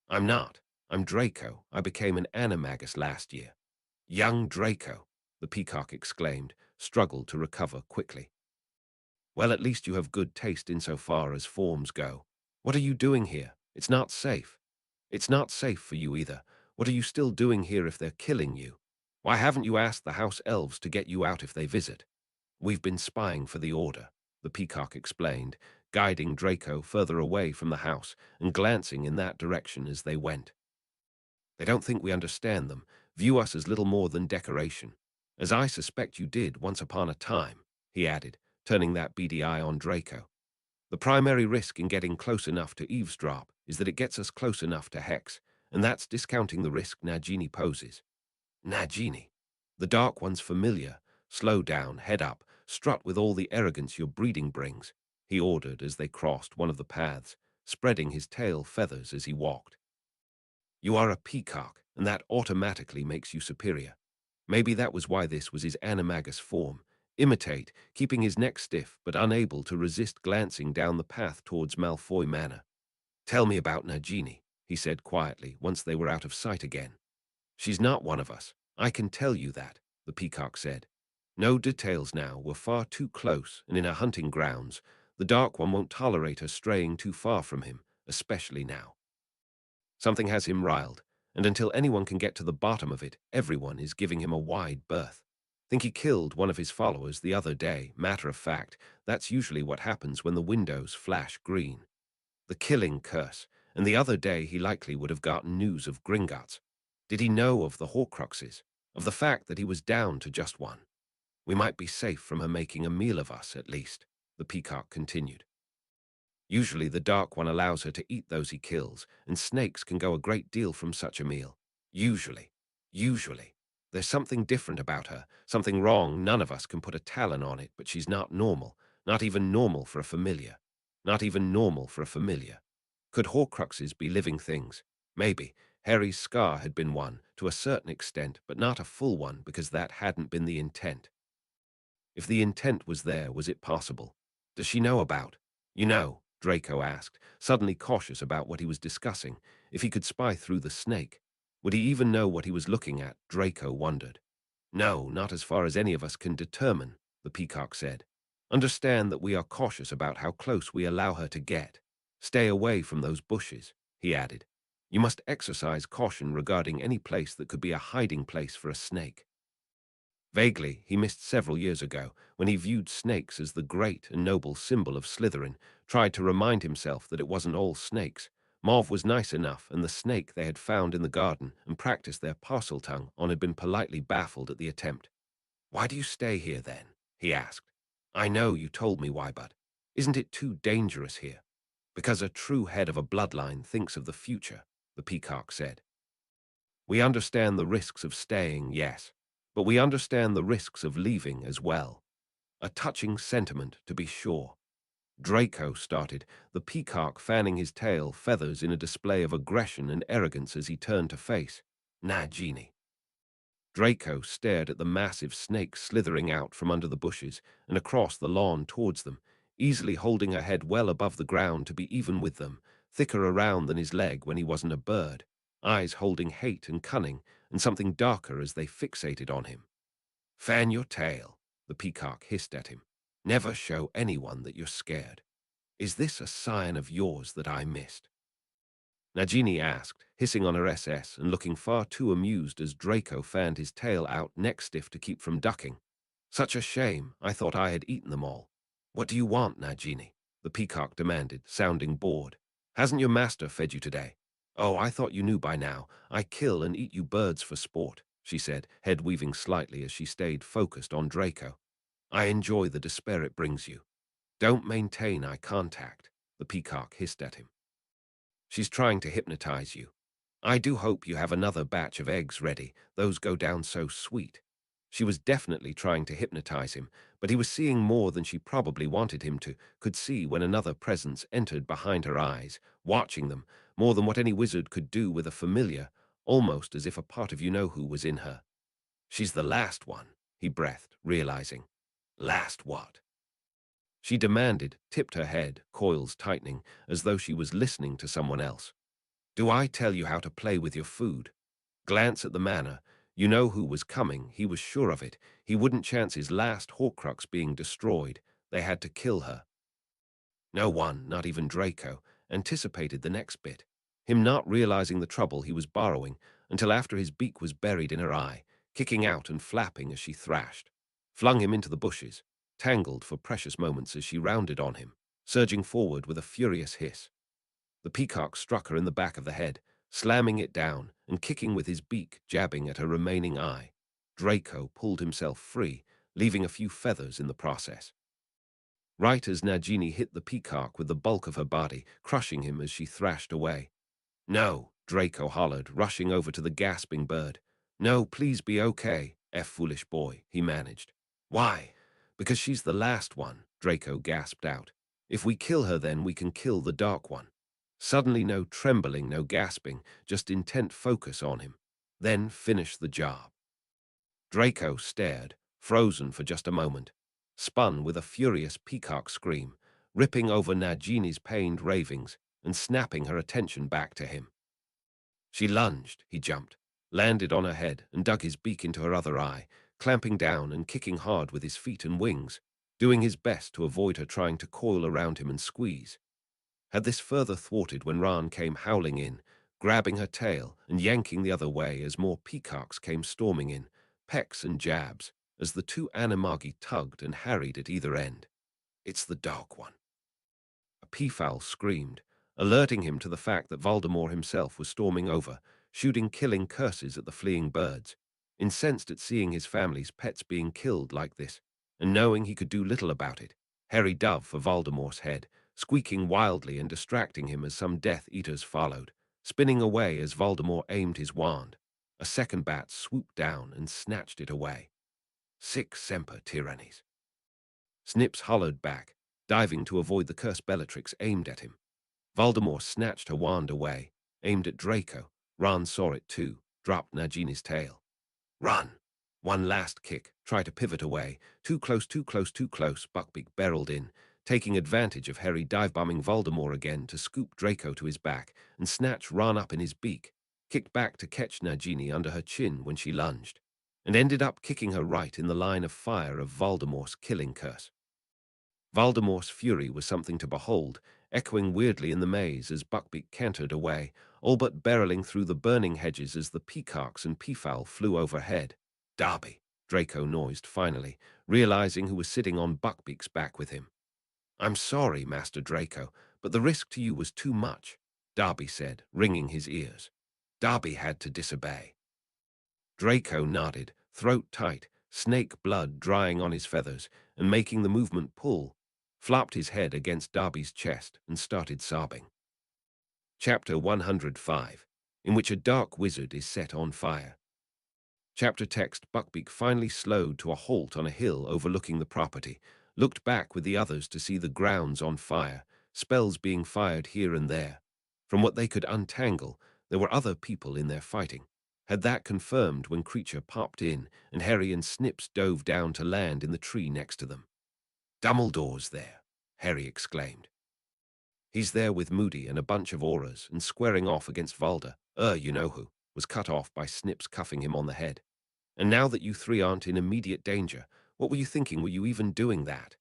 I'm not. I'm Draco. I became an animagus last year. Young Draco, the peacock exclaimed, struggled to recover quickly. Well, at least you have good taste insofar as forms go. What are you doing here? It's not safe. It's not safe for you either. What are you still doing here if they're killing you? Why haven't you asked the house elves to get you out if they visit? We've been spying for the Order, the peacock explained, guiding Draco further away from the house and glancing in that direction as they went. They don't think we understand them, view us as little more than decoration, as I suspect you did once upon a time. he added, turning that beady eye on Draco. The primary risk in getting close enough to eavesdrop is that it gets us close enough to Hex, and that's discounting the risk Nagini poses. Nagini. The Dark One's familiar. Slow down, head up, strut with all the arrogance your breeding brings, he ordered as they crossed one of the paths, spreading his tail feathers as he walked. You are a peacock, and that automatically makes you superior. Maybe that was why this was his animagus form. Imitate, keeping his neck stiff but unable to resist glancing down the path towards Malfoy Manor. Tell me about Nagini, he said quietly once they were out of sight again. She's not one of us. I can tell you that, the peacock said. No details now. We're far too close, and in her hunting grounds, the Dark One won't tolerate her straying too far from him, especially now. Something has him riled, and until anyone can get to the bottom of it, everyone is giving him a wide berth. Think he killed one of his followers the other day. Matter of fact, that's usually what happens when the windows flash green. The killing curse, and the other day he likely would have gotten news of Gringotts. Did he know of the Horcruxes, of the fact that he was down to just one? We might be safe from her making a meal of us, at least, the peacock continued. Usually the Dark One allows her to eat those he kills, and snakes can go a great deal from such a meal. Usually. There's something different about her, something wrong. None of us can put a talon on it, but she's not normal. Not even normal for a familiar. Not even normal for a familiar. Could Horcruxes be living things? Maybe. Harry's scar had been one, to a certain extent, but not a full one because that hadn't been the intent. If the intent was there, was it possible? Does she know about? You know, Draco asked, suddenly cautious about what he was discussing. If he could spy through the snake, would he even know what he was looking at? Draco wondered. No, not as far as any of us can determine, the peacock said. Understand that we are cautious about how close we allow her to get. Stay away from those bushes, he added. You must exercise caution regarding any place that could be a hiding place for a snake. Vaguely, he missed several years ago, when he viewed snakes as the great and noble symbol of Slytherin, tried to remind himself that it wasn't all snakes. Mauve was nice enough, and the snake they had found in the garden and practiced their parcel tongue on had been politely baffled at the attempt. Why do you stay here, then? He asked. I know you told me why, but isn't it too dangerous here? Because a true head of a bloodline thinks of the future, the peacock said. We understand the risks of staying, yes, but we understand the risks of leaving as well. A touching sentiment, to be sure. Draco started, the peacock fanning his tail feathers in a display of aggression and arrogance as he turned to face Nagini. Draco stared at the massive snake slithering out from under the bushes and across the lawn towards them, easily holding her head well above the ground to be even with them, thicker around than his leg when he wasn't a bird, eyes holding hate and cunning and something darker as they fixated on him. Fan your tail, the peacock hissed at him. Never show anyone that you're scared. Is this a sign of yours that I missed? Nagini asked, hissing on her SS and looking far too amused as Draco fanned his tail out neck stiff to keep from ducking. Such a shame, I thought I had eaten them all. What do you want, Nagini? The peacock demanded, sounding bored. Hasn't your master fed you today? Oh, I thought you knew by now. I kill and eat you birds for sport, she said, head weaving slightly as she stayed focused on Draco. I enjoy the despair it brings you. Don't maintain eye contact, the peacock hissed at him. She's trying to hypnotize you. I do hope you have another batch of eggs ready. Those go down so sweet. She was definitely trying to hypnotize him, but he was seeing more than she probably wanted him to, could see when another presence entered behind her eyes, watching them, more than what any wizard could do with a familiar, almost as if a part of you-know-who was in her. She's the last one, he breathed, realizing. Last what? She demanded, tipped her head, coils tightening, as though she was listening to someone else. Do I tell you how to play with your food? Glance at the manor. You know who was coming. He was sure of it. He wouldn't chance his last Horcrux being destroyed. They had to kill her. No one, not even Draco, anticipated the next bit, him not realizing the trouble he was borrowing until after his beak was buried in her eye, kicking out and flapping as she thrashed, flung him into the bushes, tangled for precious moments as she rounded on him, surging forward with a furious hiss. The peacock struck her in the back of the head, slamming it down and kicking with his beak, jabbing at her remaining eye. Draco pulled himself free, leaving a few feathers in the process. Right as Nagini hit the peacock with the bulk of her body, crushing him as she thrashed away. "No," Draco hollered, rushing over to the gasping bird. "No, please be okay, foolish boy," he managed. "Why?" "Because she's the last one," Draco gasped out. "If we kill her, then we can kill the Dark One." Suddenly no trembling, no gasping, just intent focus on him. Then finish the job. Draco stared, frozen for just a moment, spun with a furious peacock scream, ripping over Nagini's pained ravings and snapping her attention back to him. She lunged, he jumped, landed on her head and dug his beak into her other eye, clamping down and kicking hard with his feet and wings, doing his best to avoid her trying to coil around him and squeeze. Had this further thwarted when Ran came howling in, grabbing her tail and yanking the other way as more peacocks came storming in, pecks and jabs, as the two animagi tugged and harried at either end. "It's the Dark One." A peafowl screamed, alerting him to the fact that Voldemort himself was storming over, shooting killing curses at the fleeing birds. Incensed at seeing his family's pets being killed like this, and knowing he could do little about it, Harry dove for Voldemort's head, squeaking wildly and distracting him as some Death Eaters followed, spinning away as Voldemort aimed his wand. A second bat swooped down and snatched it away. "Sic semper tyrannis." Snips hollered back, diving to avoid the cursed Bellatrix aimed at him. Voldemort snatched her wand away, aimed at Draco. Ron saw it too, dropped Nagini's tail. "Run!" One last kick, try to pivot away. Too close, too close, too close. Buckbeak barreled in, taking advantage of Harry dive-bombing Voldemort again to scoop Draco to his back and snatch Ron up in his beak, kicked back to catch Nagini under her chin when she lunged, and ended up kicking her right in the line of fire of Voldemort's killing curse. Voldemort's fury was something to behold, echoing weirdly in the maze as Buckbeak cantered away, all but barreling through the burning hedges as the peacocks and peafowl flew overhead. "Darby," Draco noised finally, realizing who was sitting on Buckbeak's back with him. "I'm sorry, Master Draco, but the risk to you was too much," Darby said, ringing his ears. Darby had to disobey. Draco nodded, throat tight, snake blood drying on his feathers, and making the movement pull, flopped his head against Darby's chest and started sobbing. Chapter 105, in which a dark wizard is set on fire. Chapter text. Buckbeak finally slowed to a halt on a hill overlooking the property, looked back with the others to see the grounds on fire, spells being fired here and there. From what they could untangle, there were other people in there fighting. Had that confirmed when Creature popped in and Harry and Snips dove down to land in the tree next to them. "Dumbledore's there," Harry exclaimed. "He's there with Moody and a bunch of auras and squaring off against Valda, you know who," was cut off by Snips cuffing him on the head. "And now that you three aren't in immediate danger, what were you thinking? Were you even doing that?"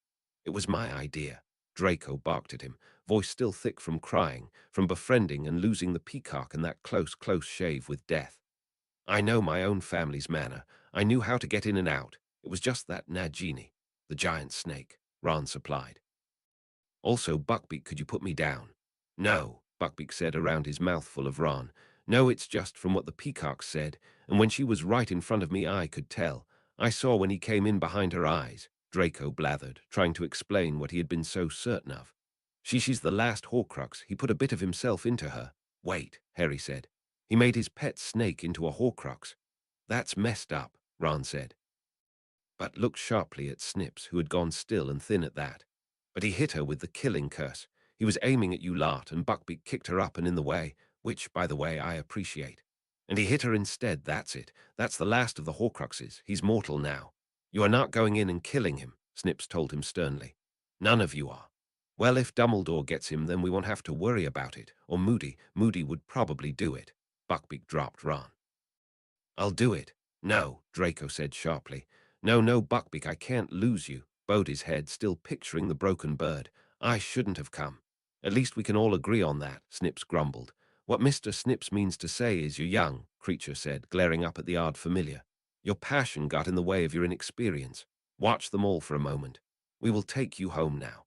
"It was my idea," Draco barked at him, voice still thick from crying, from befriending and losing the peacock and that close shave with death. "I know my own family's manner. I knew how to get in and out. It was just that Nagini, the giant snake," Ron supplied. "Also, Buckbeak, could you put me down?" "No," Buckbeak said around his mouth full of Ron. "No, it's just from what the peacock said, and when she was right in front of me I could tell. I saw when he came in behind her eyes," Draco blathered, trying to explain what he had been so certain of. She's the last Horcrux. He put a bit of himself into her." "Wait," Harry said. "He made his pet snake into a Horcrux." "That's messed up," Ron said, but looked sharply at Snips, who had gone still and thin at that. "But he hit her with the killing curse. He was aiming at you lot, and Buckbeak kicked her up and in the way, which, by the way, I appreciate. And he hit her instead, that's it. That's the last of the Horcruxes. He's mortal now. You are not going in and killing him," Snips told him sternly. "None of you are." "Well, if Dumbledore gets him, then we won't have to worry about it. Or Moody. Moody would probably do it." Buckbeak dropped Ron. "I'll do it." "No," Draco said sharply. "No, no, Buckbeak, I can't lose you," bowed his head, still picturing the broken bird. "I shouldn't have come." "At least we can all agree on that," Snips grumbled. "What Mr. Snips means to say is you're young," Creature said, glaring up at the odd familiar. "Your passion got in the way of your inexperience. Watch them all for a moment. We will take you home now."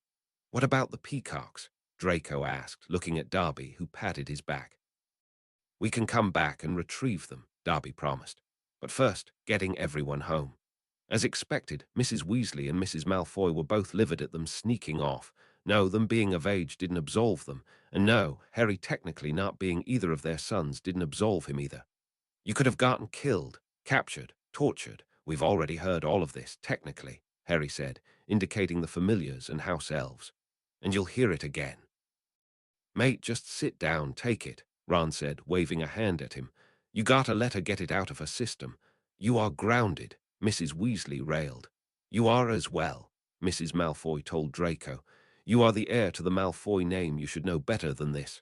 "What about the peacocks?" Draco asked, looking at Darby, who patted his back. "We can come back and retrieve them," Darby promised. "But first, getting everyone home." As expected, Mrs. Weasley and Mrs. Malfoy were both livid at them sneaking off. No, them being of age didn't absolve them, and no, Harry technically not being either of their sons didn't absolve him either. You could have gotten killed, captured, tortured. We've already heard all of this, technically, Harry said, indicating the familiars and house elves. And you'll hear it again. Mate, just sit down, take it, Ron said, waving a hand at him. You gotta let her get it out of her system. You are grounded, Mrs. Weasley railed. You are as well, Mrs. Malfoy told Draco. You are the heir to the Malfoy name. You should know better than this.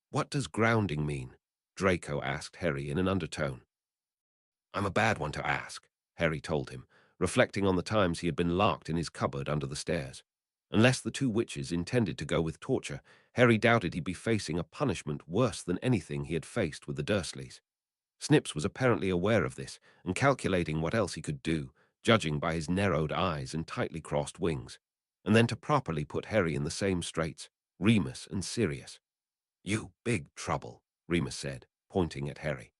What does grounding mean? Draco asked Harry in an undertone. I'm a bad one to ask, Harry told him, reflecting on the times he had been locked in his cupboard under the stairs. Unless the two witches intended to go with torture, Harry doubted he'd be facing a punishment worse than anything he had faced with the Dursleys. Snips was apparently aware of this and calculating what else he could do, judging by his narrowed eyes and tightly crossed wings. And then to properly put Harry in the same straits, Remus and Sirius. You big trouble, Remus said, pointing at Harry.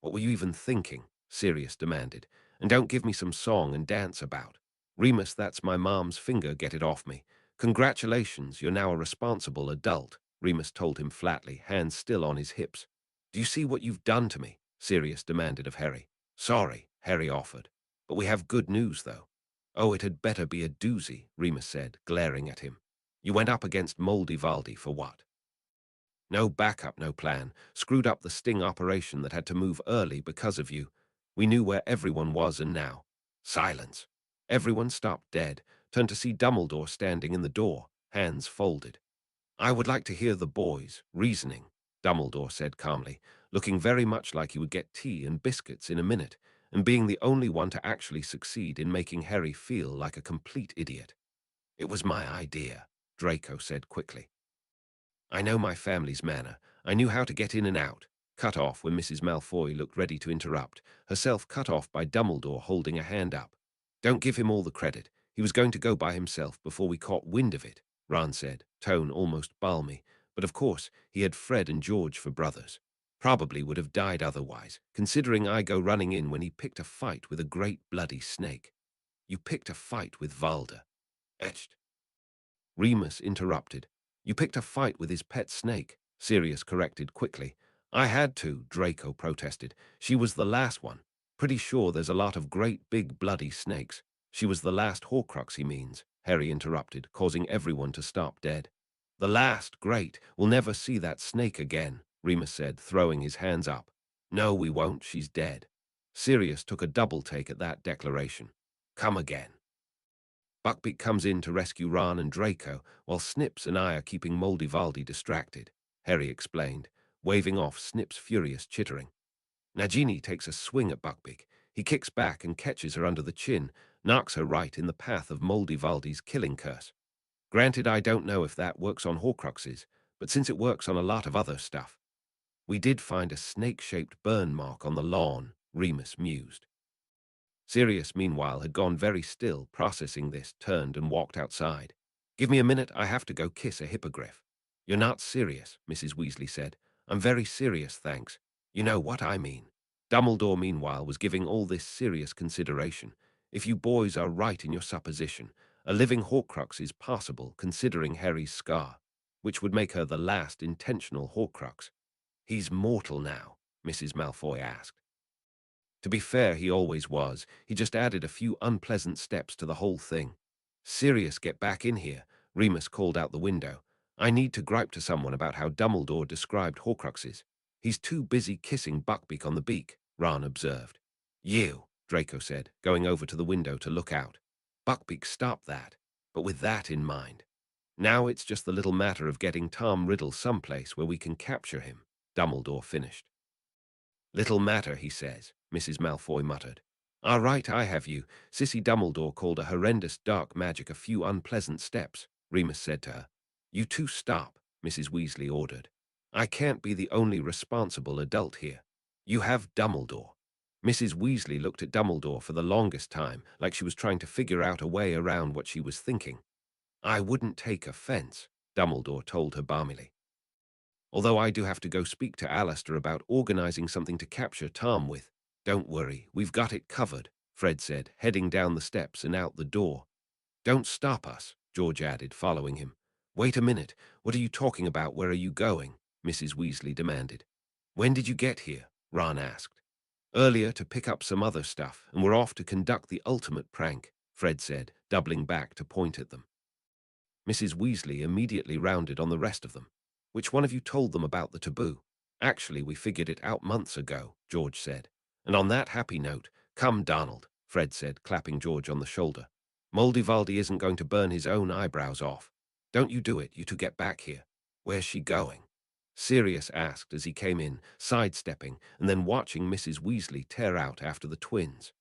What were you even thinking? Sirius demanded. And don't give me some song and dance about. Remus, that's my mom's finger, get it off me. Congratulations, you're now a responsible adult, Remus told him flatly, hands still on his hips. Do you see what you've done to me? Sirius demanded of Harry. Sorry, Harry offered. But we have good news, though. Oh, it had better be a doozy, Remus said, glaring at him. You went up against Moldy-Valdy for what? No backup, no plan. Screwed up the sting operation that had to move early because of you. We knew where everyone was, and now. Silence. Everyone stopped dead, turned to see Dumbledore standing in the door, hands folded. I would like to hear the boys' reasoning, Dumbledore said calmly, looking very much like he would get tea and biscuits in a minute, and being the only one to actually succeed in making Harry feel like a complete idiot. It was my idea, Draco said quickly. I know my family's manner. I knew how to get in and out. Cut off when Mrs. Malfoy looked ready to interrupt, herself cut off by Dumbledore holding a hand up. Don't give him all the credit. He was going to go by himself before we caught wind of it, Ron said, tone almost balmy. But of course, he had Fred and George for brothers. Probably would have died otherwise, considering I go running in when he picked a fight with a great bloody snake. You picked a fight with Valda. Etched. Remus interrupted. You picked a fight with his pet snake, Sirius corrected quickly. I had to, Draco protested. She was the last one. Pretty sure there's a lot of great big bloody snakes. She was the last Horcrux, he means, Harry interrupted, causing everyone to stop dead. The last, great. We'll never see that snake again, Remus said, throwing his hands up. No, we won't. She's dead. Sirius took a double take at that declaration. Come again. Buckbeak comes in to rescue Ron and Draco, while Snips and I are keeping Moldy-Valdy distracted, Harry explained, waving off Snip's furious chittering. Nagini takes a swing at Buckbeak. He kicks back and catches her under the chin, knocks her right in the path of Moldy-Valdy's killing curse. Granted, I don't know if that works on Horcruxes, but since it works on a lot of other stuff. We did find a snake-shaped burn mark on the lawn, Remus mused. Sirius, meanwhile, had gone very still, processing this, turned and walked outside. Give me a minute, I have to go kiss a hippogriff. You're not serious, Mrs. Weasley said. I'm very serious, thanks. You know what I mean. Dumbledore, meanwhile, was giving all this serious consideration. If you boys are right in your supposition, a living Horcrux is possible, considering Harry's scar, which would make her the last intentional Horcrux. He's mortal now, Mrs. Malfoy asked. To be fair, he always was. He just added a few unpleasant steps to the whole thing. Sirius, get back in here, Remus called out the window. I need to gripe to someone about how Dumbledore described Horcruxes. He's too busy kissing Buckbeak on the beak, Ron observed. You, Draco said, going over to the window to look out. Buckbeak stopped that, but with that in mind. Now it's just the little matter of getting Tom Riddle someplace where we can capture him, Dumbledore finished. Little matter, he says, Mrs. Malfoy muttered. All right, I have you. Sissy Dumbledore called a horrendous dark magic a few unpleasant steps, Remus said to her. You two stop, Mrs. Weasley ordered. I can't be the only responsible adult here. You have Dumbledore. Mrs. Weasley looked at Dumbledore for the longest time, like she was trying to figure out a way around what she was thinking. I wouldn't take offense, Dumbledore told her balmily. Although I do have to go speak to Alistair about organizing something to capture Tom with. Don't worry, we've got it covered, Fred said, heading down the steps and out the door. Don't stop us, George added, following him. Wait a minute. What are you talking about? Where are you going? Mrs. Weasley demanded. When did you get here? Ron asked. Earlier to pick up some other stuff, and we're off to conduct the ultimate prank, Fred said, doubling back to point at them. Mrs. Weasley immediately rounded on the rest of them. Which one of you told them about the taboo? Actually, we figured it out months ago, George said. And on that happy note, come, Donald, Fred said, clapping George on the shoulder. Moldivaldi isn't going to burn his own eyebrows off. Don't you do it, you two get back here. Where's she going? Sirius asked as he came in, sidestepping and then watching Mrs. Weasley tear out after the twins.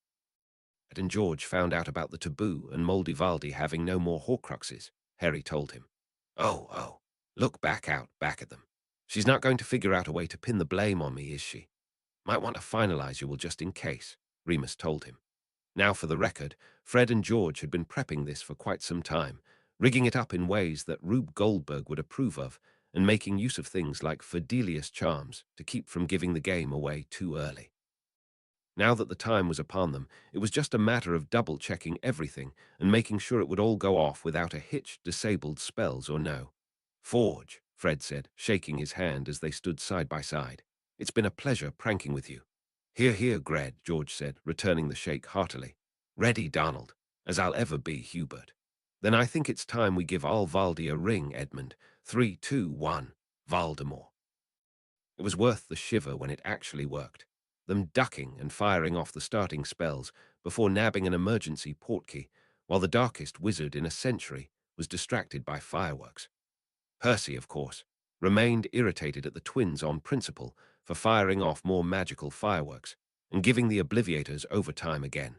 Ed and George found out about the taboo and Moldivaldi having no more Horcruxes, Harry told him. Oh, look back at them. She's not going to figure out a way to pin the blame on me, is she? Might want to finalize you all just in case, Remus told him. Now for the record, Fred and George had been prepping this for quite some time, rigging it up in ways that Rube Goldberg would approve of, and making use of things like Fidelius charms to keep from giving the game away too early. Now that the time was upon them, it was just a matter of double-checking everything and making sure it would all go off without a hitch, disabled spells or no. Forge, Fred said, shaking his hand as they stood side by side. It's been a pleasure pranking with you. Hear, hear, Gred, George said, returning the shake heartily. Ready, Donald, as I'll ever be, Hubert. Then I think it's time we give Valdi a ring, Edmund. 3, 2, 1, Voldemort. It was worth the shiver when it actually worked, them ducking and firing off the starting spells before nabbing an emergency portkey, while the darkest wizard in a century was distracted by fireworks. Percy, of course, remained irritated at the twins on principle for firing off more magical fireworks and giving the Obliviators overtime again.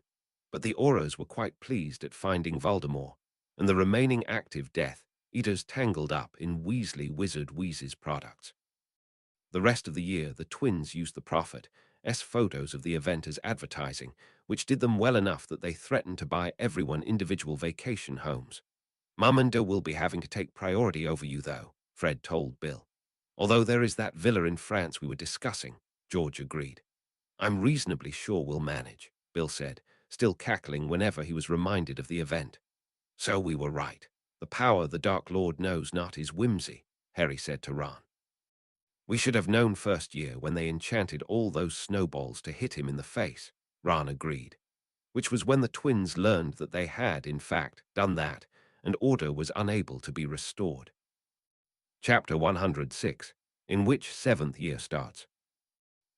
But the Auras were quite pleased at finding Voldemort, and the remaining active Death Eaters tangled up in Weasley Wizard Wheeze's products. The rest of the year, the twins used the Prophet's photos of the event as advertising, which did them well enough that they threatened to buy everyone individual vacation homes. Mum and Dad will be having to take priority over you, though, Fred told Bill. Although there is that villa in France we were discussing, George agreed. I'm reasonably sure we'll manage, Bill said, still cackling whenever he was reminded of the event. So we were right. The power the Dark Lord knows not is whimsy, Harry said to Ron. We should have known first year when they enchanted all those snowballs to hit him in the face, Ron agreed, which was when the twins learned that they had, in fact, done that, and order was unable to be restored. Chapter 106, in which 7th year starts.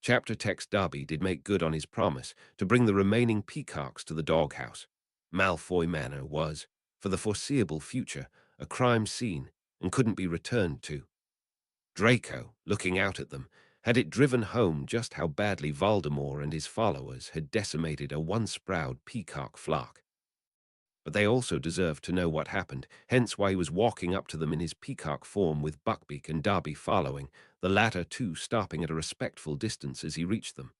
Chapter text Darby did make good on his promise to bring the remaining peacocks to the doghouse. Malfoy Manor was, for the foreseeable future, a crime scene and couldn't be returned to. Draco, looking out at them, had it driven home just how badly Voldemort and his followers had decimated a once-proud peacock flock. But they also deserved to know what happened, hence why he was walking up to them in his peacock form with Buckbeak and Darby following, the latter too stopping at a respectful distance as he reached them.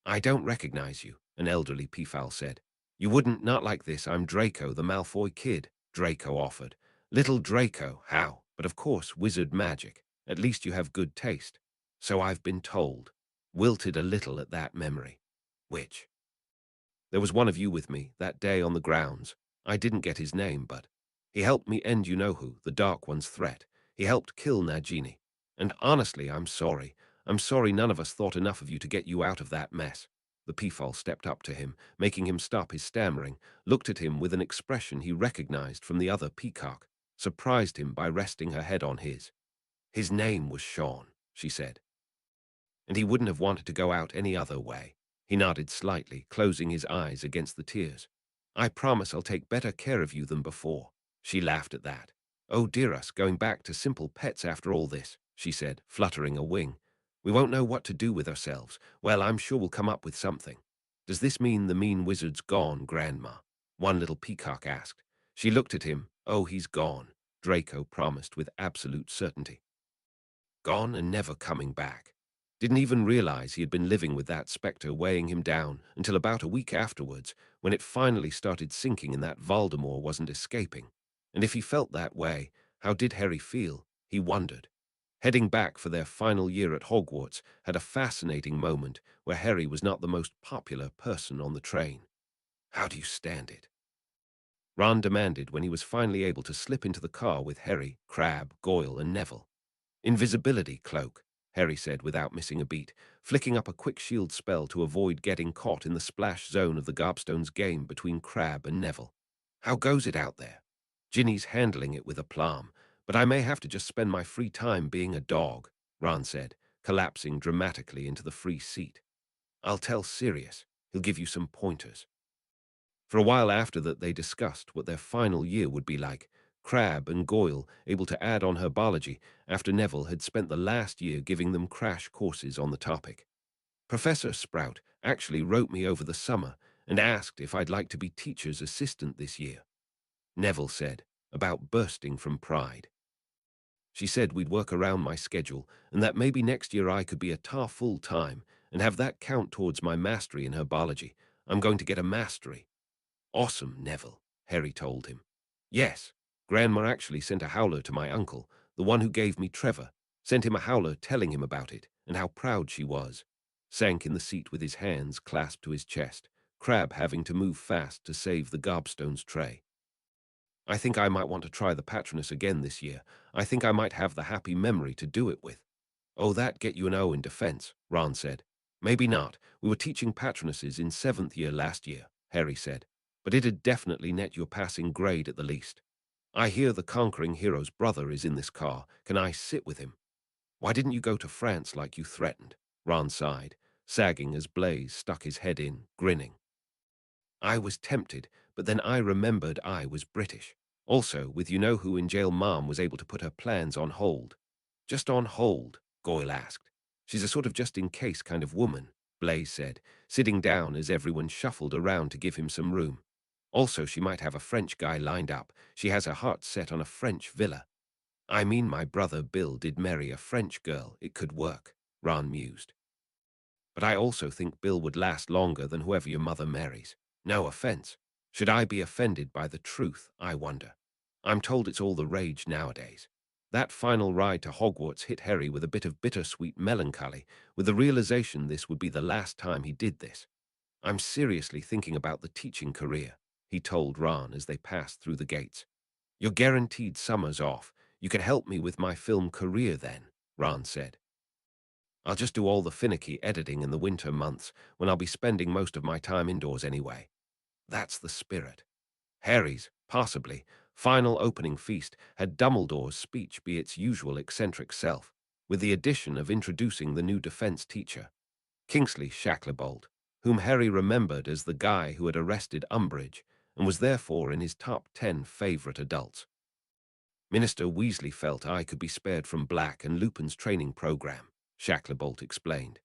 I don't recognize you, an elderly peafowl said. You wouldn't, not like this. I'm Draco, the Malfoy kid, Draco offered. Little Draco, how? But of course, wizard magic. At least you have good taste. So I've been told. Wilted a little at that memory. Which? There was one of you with me, that day on the grounds. I didn't get his name, but he helped me end you-know-who, the Dark One's threat. He helped kill Nagini. And honestly, I'm sorry. I'm sorry none of us thought enough of you to get you out of that mess. The peafowl stepped up to him, making him stop his stammering, looked at him with an expression he recognized from the other peacock, surprised him by resting her head on his. His name was Sean, she said. And he wouldn't have wanted to go out any other way. He nodded slightly, closing his eyes against the tears. I promise I'll take better care of you than before. She laughed at that. Oh dear us, going back to simple pets after all this, she said, fluttering a wing. We won't know what to do with ourselves. Well, I'm sure we'll come up with something. Does this mean the mean wizard's gone, Grandma? One little peacock asked. She looked at him. Oh, he's gone, Draco promised with absolute certainty. Gone and never coming back. Didn't even realize he had been living with that spectre weighing him down until about a week afterwards, when it finally started sinking in that Voldemort wasn't escaping. And if he felt that way, how did Harry feel? He wondered. Heading back for their final year at Hogwarts had a fascinating moment where Harry was not the most popular person on the train. How do you stand it? Ron demanded when he was finally able to slip into the car with Harry, Crabbe, Goyle, and Neville. Invisibility cloak, Harry said without missing a beat, flicking up a quick shield spell to avoid getting caught in the splash zone of the Gobstones game between Crabbe and Neville. How goes it out there? Ginny's handling it with aplomb, but I may have to just spend my free time being a dog, Ron said, collapsing dramatically into the free seat. I'll tell Sirius. He'll give you some pointers. For a while after that, they discussed what their final year would be like, Crabbe and Goyle able to add on herbology after Neville had spent the last year giving them crash courses on the topic. Professor Sprout actually wrote me over the summer and asked if I'd like to be teacher's assistant this year. Neville said, about bursting from pride. She said we'd work around my schedule and that maybe next year I could be a tar full-time and have that count towards my mastery in herbology. I'm going to get a mastery. Awesome, Neville, Harry told him. Yes, Grandma actually sent a howler to my uncle, the one who gave me Trevor, sent him a howler telling him about it and how proud she was. Sank in the seat with his hands clasped to his chest, Crabbe having to move fast to save the Gobstones tray. I think I might want to try the Patronus again this year. I think I might have the happy memory to do it with. Oh, that get you an O in defense, Ron said. Maybe not. We were teaching Patronuses in 7th year last year, Harry said. But it'd definitely net your passing grade at the least. I hear the conquering hero's brother is in this car. Can I sit with him? Why didn't you go to France like you threatened? Ron sighed, sagging as Blaise stuck his head in, grinning. I was tempted, but then I remembered I was British. Also, with you-know-who in jail, Mom was able to put her plans on hold. Just on hold, Goyle asked. She's a sort of just-in-case kind of woman, Blaise said, sitting down as everyone shuffled around to give him some room. Also, she might have a French guy lined up. She has her heart set on a French villa. I mean, my brother Bill did marry a French girl. It could work, Ron mused. But I also think Bill would last longer than whoever your mother marries. No offense. Should I be offended by the truth, I wonder? I'm told it's all the rage nowadays. That final ride to Hogwarts hit Harry with a bit of bittersweet melancholy, with the realization this would be the last time he did this. I'm seriously thinking about the teaching career, he told Ron as they passed through the gates. You're guaranteed summers off. You could help me with my film career then, Ron said. I'll just do all the finicky editing in the winter months when I'll be spending most of my time indoors anyway. That's the spirit. Harry's, possibly, final opening feast had Dumbledore's speech be its usual eccentric self, with the addition of introducing the new defense teacher, Kingsley Shacklebolt, whom Harry remembered as the guy who had arrested Umbridge and was therefore in his top 10 favorite adults. Minister Weasley felt I could be spared from Black and Lupin's training program, Shacklebolt explained,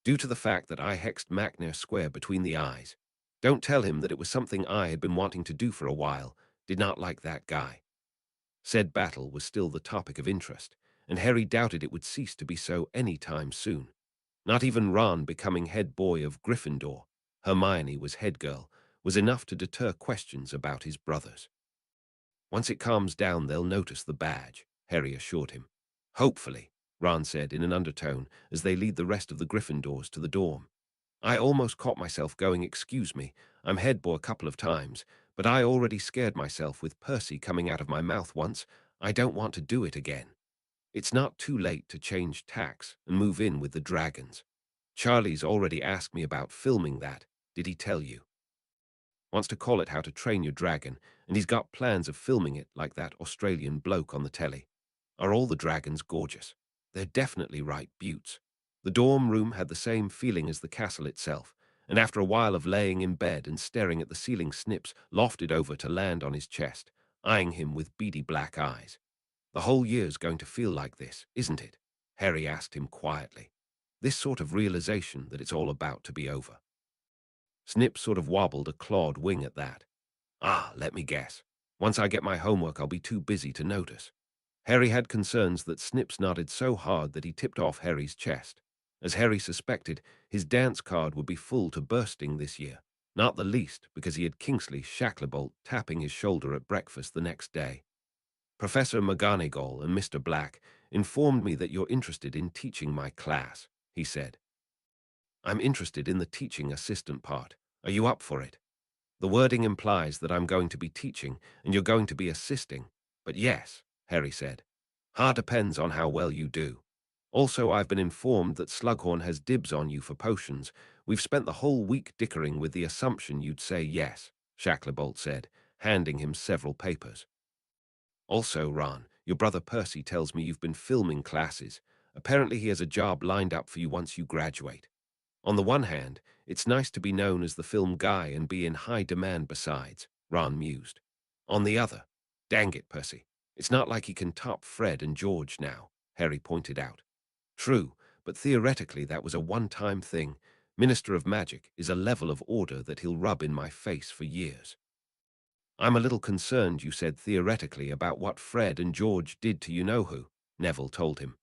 due to the fact that I hexed McNair square between the eyes. Don't tell him that it was something I had been wanting to do for a while. Did not like that guy. Said battle was still the topic of interest, and Harry doubted it would cease to be so any time soon. Not even Ron becoming head boy of Gryffindor, Hermione was head girl, was enough to deter questions about his brothers. Once it calms down, they'll notice the badge, Harry assured him. Hopefully, Ron said in an undertone as they lead the rest of the Gryffindors to the dorm. I almost caught myself going, excuse me, I'm head boy a couple of times, but I already scared myself with Percy coming out of my mouth once. I don't want to do it again. It's not too late to change tacks and move in with the dragons. Charlie's already asked me about filming that. Did he tell you? Wants to call it How to Train Your Dragon, and he's got plans of filming it like that Australian bloke on the telly. Are all the dragons gorgeous? They're definitely right beauts. The dorm room had the same feeling as the castle itself, and after a while of laying in bed and staring at the ceiling, Snips lofted over to land on his chest, eyeing him with beady black eyes. The whole year's going to feel like this, isn't it? Harry asked him quietly. This sort of realization that it's all about to be over. Snip sort of wobbled a clawed wing at that. Let me guess. Once I get my homework, I'll be too busy to notice. Harry had concerns that Snips nodded so hard that he tipped off Harry's chest. As Harry suspected, his dance card would be full to bursting this year, not the least because he had Kingsley Shacklebolt tapping his shoulder at breakfast the next day. Professor McGonagall and Mr. Black informed me that you're interested in teaching my class, he said. I'm interested in the teaching assistant part. Are you up for it? The wording implies that I'm going to be teaching and you're going to be assisting. But yes, Harry said. Depends on how well you do. Also, I've been informed that Slughorn has dibs on you for potions. We've spent the whole week dickering with the assumption you'd say yes, Shacklebolt said, handing him several papers. Also, Ron, your brother Percy tells me you've been filming classes. Apparently he has a job lined up for you once you graduate. On the one hand, it's nice to be known as the film guy and be in high demand besides, Ron mused. On the other, dang it, Percy, it's not like he can top Fred and George now, Harry pointed out. True, but theoretically that was a one-time thing. Minister of Magic is a level of order that he'll rub in my face for years. I'm a little concerned you said theoretically about what Fred and George did to you-know-who, Neville told him.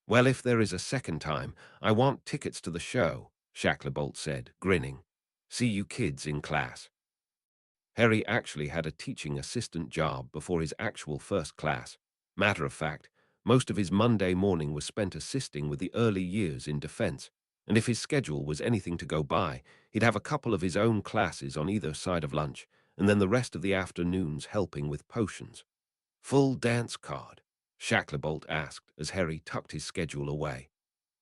Well, if there is a second time, I want tickets to the show, Shacklebolt said, grinning. See you kids in class. Harry actually had a teaching assistant job before his actual first class. Matter of fact, most of his Monday morning was spent assisting with the early years in defense, and if his schedule was anything to go by, he'd have a couple of his own classes on either side of lunch, and then the rest of the afternoons helping with potions. Full dance card? Shacklebolt asked as Harry tucked his schedule away.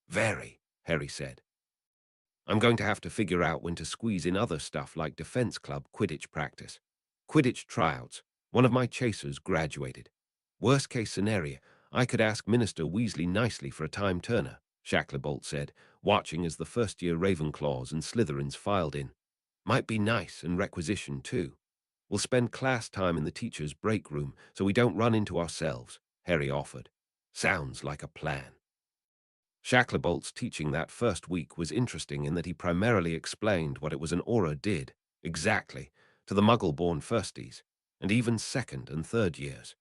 Very, Harry said. I'm going to have to figure out when to squeeze in other stuff like defense club Quidditch practice. Quidditch tryouts. One of my chasers graduated. Worst case scenario, I could ask Minister Weasley nicely for a time turner, Shacklebolt said, watching as the first-year Ravenclaws and Slytherins filed in. Might be nice and requisition too. We'll spend class time in the teacher's break room so we don't run into ourselves, Harry offered. Sounds like a plan. Shacklebolt's teaching that first week was interesting in that he primarily explained what it was an aura did, exactly, to the Muggle-born firsties, and even second and third years.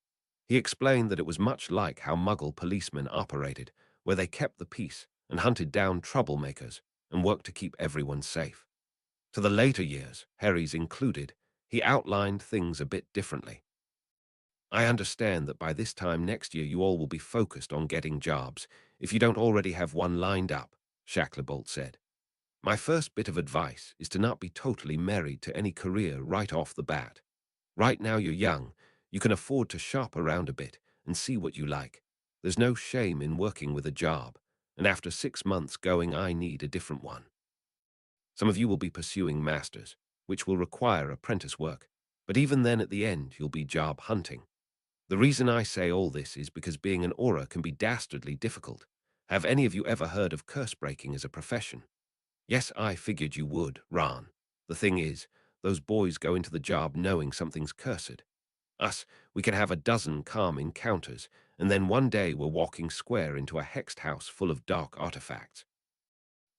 He explained that it was much like how Muggle policemen operated, where they kept the peace and hunted down troublemakers and worked to keep everyone safe. To the later years, Harry's included, he outlined things a bit differently. I understand that by this time next year you all will be focused on getting jobs, if you don't already have one lined up, Shacklebolt said. My first bit of advice is to not be totally married to any career right off the bat. Right now you're young, you can afford to shop around a bit and see what you like. There's no shame in working with a job, and after 6 months going I need a different one. Some of you will be pursuing masters, which will require apprentice work, but even then at the end you'll be job hunting. The reason I say all this is because being an aura can be dastardly difficult. Have any of you ever heard of curse breaking as a profession? Yes, I figured you would, Ron. The thing is, those boys go into the job knowing something's cursed. Us, we can have a dozen calm encounters, and then one day we're walking square into a hexed house full of dark artifacts.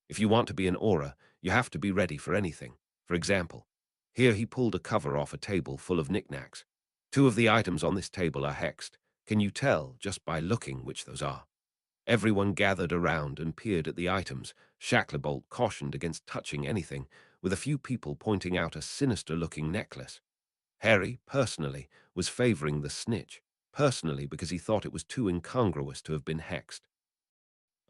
If you want to be an aura, you have to be ready for anything. For example, here he pulled a cover off a table full of knickknacks. 2 of the items on this table are hexed. Can you tell, just by looking, which those are? Everyone gathered around and peered at the items. Shacklebolt cautioned against touching anything, with a few people pointing out a sinister-looking necklace. Harry, personally, was favoring the snitch, personally because he thought it was too incongruous to have been hexed.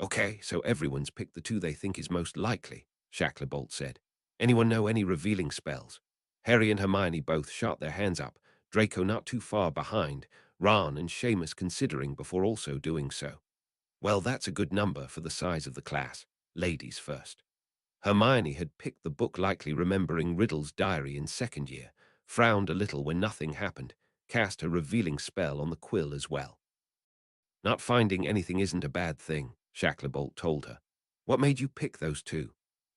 Okay, so everyone's picked the 2 they think is most likely, Shacklebolt said. Anyone know any revealing spells? Harry and Hermione both shot their hands up, Draco not too far behind, Ron and Seamus considering before also doing so. Well, that's a good number for the size of the class. Ladies first. Hermione had picked the book likely remembering Riddle's diary in second year, frowned a little when nothing happened, cast a revealing spell on the quill as well. Not finding anything isn't a bad thing, Shacklebolt told her. What made you pick those 2?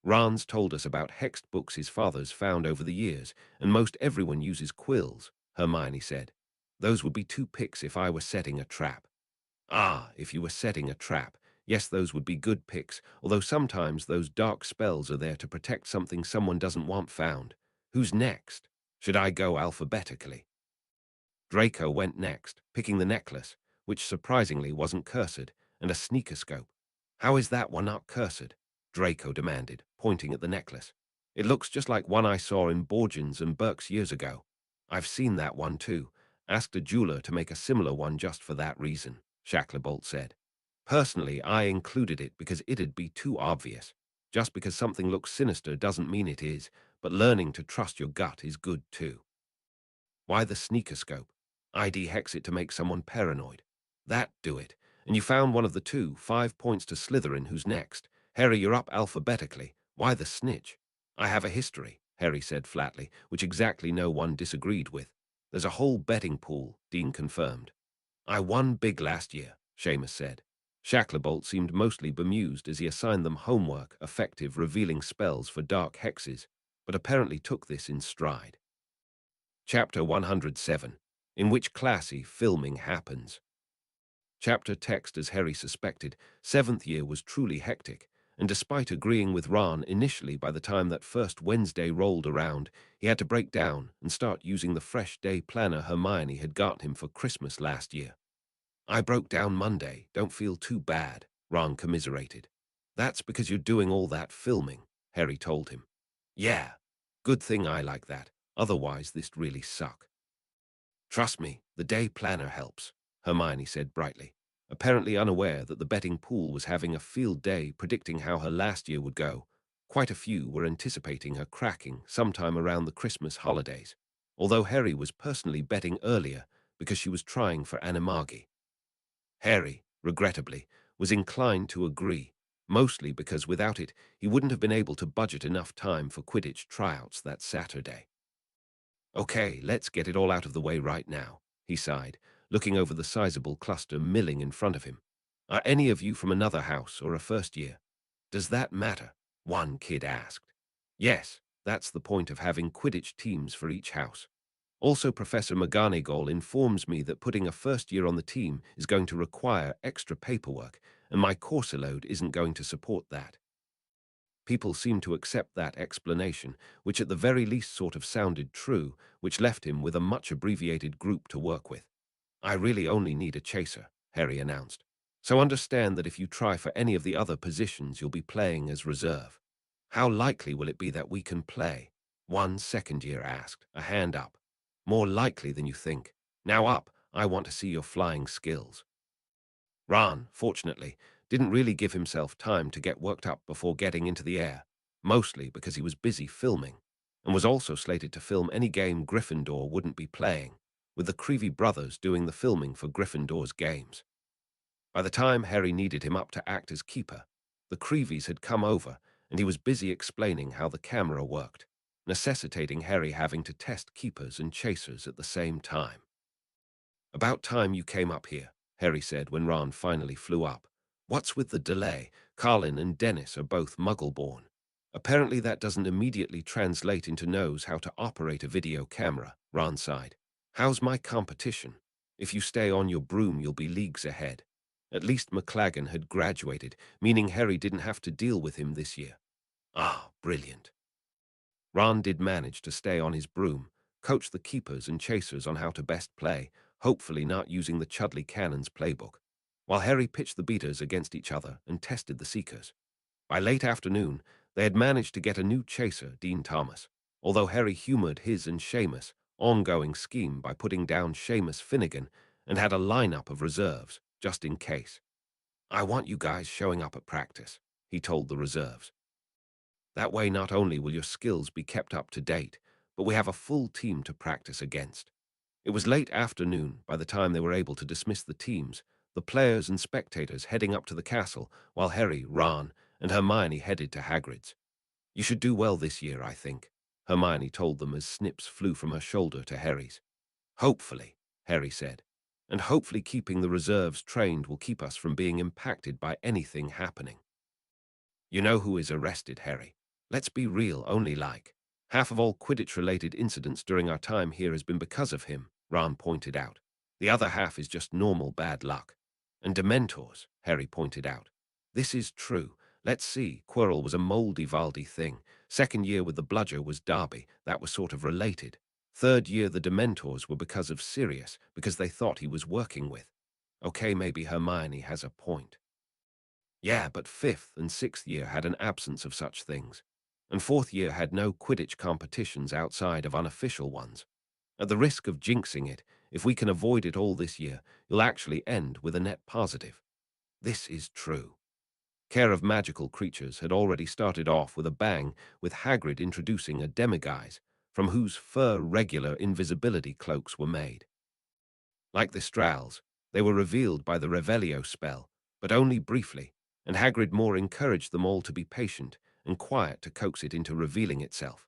Ron's told us about hexed books his father's found over the years, and most everyone uses quills, Hermione said. Those would be 2 picks if I were setting a trap. Ah, if you were setting a trap. Yes, those would be good picks, although sometimes those dark spells are there to protect something someone doesn't want found. Who's next? Should I go alphabetically? Draco went next, picking the necklace, which surprisingly wasn't cursed, and a sneaker scope. How is that one not cursed? Draco demanded, pointing at the necklace. It looks just like one I saw in Borgians and Burke's years ago. I've seen that one too. Asked a jeweler to make a similar one just for that reason, Shacklebolt said. Personally, I included it because it'd be too obvious. Just because something looks sinister doesn't mean it is, but learning to trust your gut is good too. Why the sneaker scope? ID hex it to make someone paranoid. That do it. And you found one of the two, 5 points to Slytherin, who's next. Harry, you're up alphabetically. Why the snitch? I have a history, Harry said flatly, which exactly no one disagreed with. There's a whole betting pool, Dean confirmed. I won big last year, Seamus said. Shacklebolt seemed mostly bemused as he assigned them homework, effective revealing spells for dark hexes, but apparently took this in stride. Chapter 107, in which classy filming happens. Chapter text. As Harry suspected, seventh year was truly hectic, and despite agreeing with Ron initially, by the time that first Wednesday rolled around, he had to break down and start using the fresh day planner Hermione had got him for Christmas last year. I broke down Monday, don't feel too bad, Ron commiserated. That's because you're doing all that filming, Harry told him. Yeah, good thing I like that, otherwise this'd really suck. Trust me, the day planner helps, Hermione said brightly, apparently unaware that the betting pool was having a field day predicting how her last year would go. Quite a few were anticipating her cracking sometime around the Christmas holidays, although Harry was personally betting earlier because she was trying for animagi. Harry, regrettably, was inclined to agree, mostly because without it he wouldn't have been able to budget enough time for Quidditch tryouts that Saturday. Okay, let's get it all out of the way right now, he sighed, looking over the sizable cluster milling in front of him. Are any of you from another house or a first year? Does that matter? One kid asked. Yes, that's the point of having Quidditch teams for each house. Also, Professor McGonagall informs me that putting a first year on the team is going to require extra paperwork, and my course load isn't going to support that. People seemed to accept that explanation, which at the very least sort of sounded true, which left him with a much abbreviated group to work with. I really only need a chaser, Harry announced. So understand that if you try for any of the other positions, you'll be playing as reserve. How likely will it be that we can play? One second year asked, a hand up. More likely than you think. Now up, I want to see your flying skills. Ron, fortunately, didn't really give himself time to get worked up before getting into the air, mostly because he was busy filming, and was also slated to film any game Gryffindor wouldn't be playing, with the Creevy brothers doing the filming for Gryffindor's games. By the time Harry needed him up to act as keeper, the Creevies had come over, and he was busy explaining how the camera worked, necessitating Harry having to test keepers and chasers at the same time. About time you came up here, Harry said when Ron finally flew up. What's with the delay? Carlin and Dennis are both Muggle-born. Apparently that doesn't immediately translate into knows how to operate a video camera, Ron sighed. How's my competition? If you stay on your broom, you'll be leagues ahead. At least McLaggen had graduated, meaning Harry didn't have to deal with him this year. Ah, brilliant. Ron did manage to stay on his broom, coach the keepers and chasers on how to best play, hopefully not using the Chudley Cannon's playbook, while Harry pitched the beaters against each other and tested the seekers. By late afternoon, they had managed to get a new chaser, Dean Thomas, although Harry humoured his and Seamus' ongoing scheme by putting down Seamus Finnegan and had a lineup of reserves, just in case. I want you guys showing up at practice, he told the reserves. That way not only will your skills be kept up to date, but we have a full team to practice against. It was late afternoon by the time they were able to dismiss the teams, the players and spectators heading up to the castle, while Harry, Ron, and Hermione headed to Hagrid's. You should do well this year, I think, Hermione told them as Snips flew from her shoulder to Harry's. Hopefully, Harry said, and hopefully keeping the reserves trained will keep us from being impacted by anything happening. You know who is arrested, Harry? Let's be real, only like. Half of all Quidditch-related incidents during our time here has been because of him, Ron pointed out. The other half is just normal bad luck. And Dementors, Harry pointed out. This is true. Let's see, Quirrell was a moldy-valdy thing. Second year with the bludger was Derby, that was sort of related. Third year the Dementors were because of Sirius, because they thought he was working with. Okay, maybe Hermione has a point. Yeah, but fifth and sixth year had an absence of such things, and fourth year had no Quidditch competitions outside of unofficial ones. At the risk of jinxing it, if we can avoid it all this year, you'll actually end with a net positive. This is true. Care of magical creatures had already started off with a bang, with Hagrid introducing a demiguise, from whose fur regular invisibility cloaks were made. Like the Strals, they were revealed by the Revelio spell, but only briefly, and Hagrid more encouraged them all to be patient and quiet to coax it into revealing itself.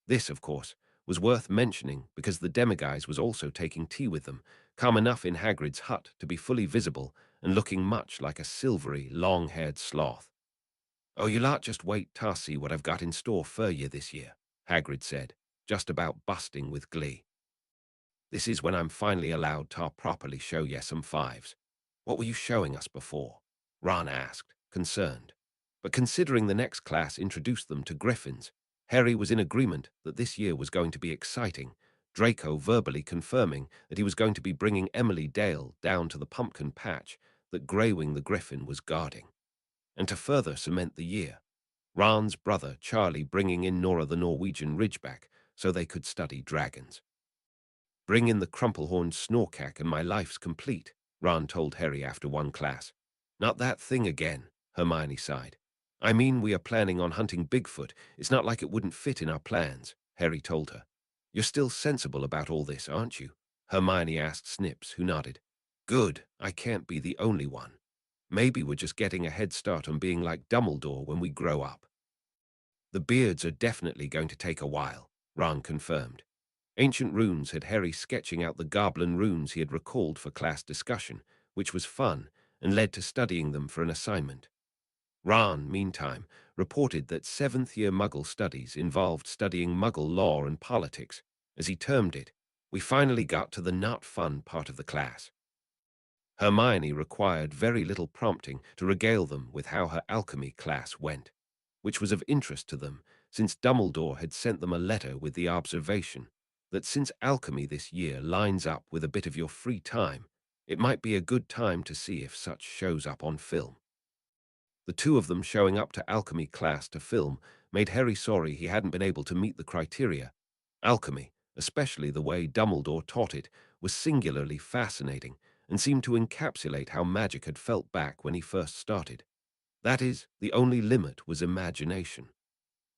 This, of course, was worth mentioning because the demiguise was also taking tea with them, calm enough in Hagrid's hut to be fully visible and looking much like a silvery, long-haired sloth. "Oh, you lot just wait ta see what I've got in store for ye this year," Hagrid said, just about busting with glee. "This is when I'm finally allowed to properly show ye some fives." "What were you showing us before?" Ron asked, concerned. But considering the next class introduced them to griffins, Harry was in agreement that this year was going to be exciting, Draco verbally confirming that he was going to be bringing Emily Dale down to the pumpkin patch that Greywing the Griffin was guarding. And to further cement the year, Ron's brother Charlie bringing in Nora the Norwegian Ridgeback so they could study dragons. "Bring in the crumple-horned snorkack and my life's complete," Ron told Harry after one class. "Not that thing again," Hermione sighed. "I mean, we are planning on hunting Bigfoot. It's not like it wouldn't fit in our plans," Harry told her. "You're still sensible about all this, aren't you?" Hermione asked Snips, who nodded. "Good, I can't be the only one. Maybe we're just getting a head start on being like Dumbledore when we grow up." "The beards are definitely going to take a while," Ron confirmed. Ancient runes had Harry sketching out the goblin runes he had recalled for class discussion, which was fun, and led to studying them for an assignment. Ron, meantime, reported that seventh-year Muggle studies involved studying Muggle law and politics. As he termed it, we finally got to the not fun part of the class. Hermione required very little prompting to regale them with how her alchemy class went, which was of interest to them, since Dumbledore had sent them a letter with the observation that since alchemy this year lines up with a bit of your free time, it might be a good time to see if such shows up on film. The two of them showing up to alchemy class to film made Harry sorry he hadn't been able to meet the criteria. Alchemy, especially the way Dumbledore taught it, was singularly fascinating and seemed to encapsulate how magic had felt back when he first started. That is, the only limit was imagination.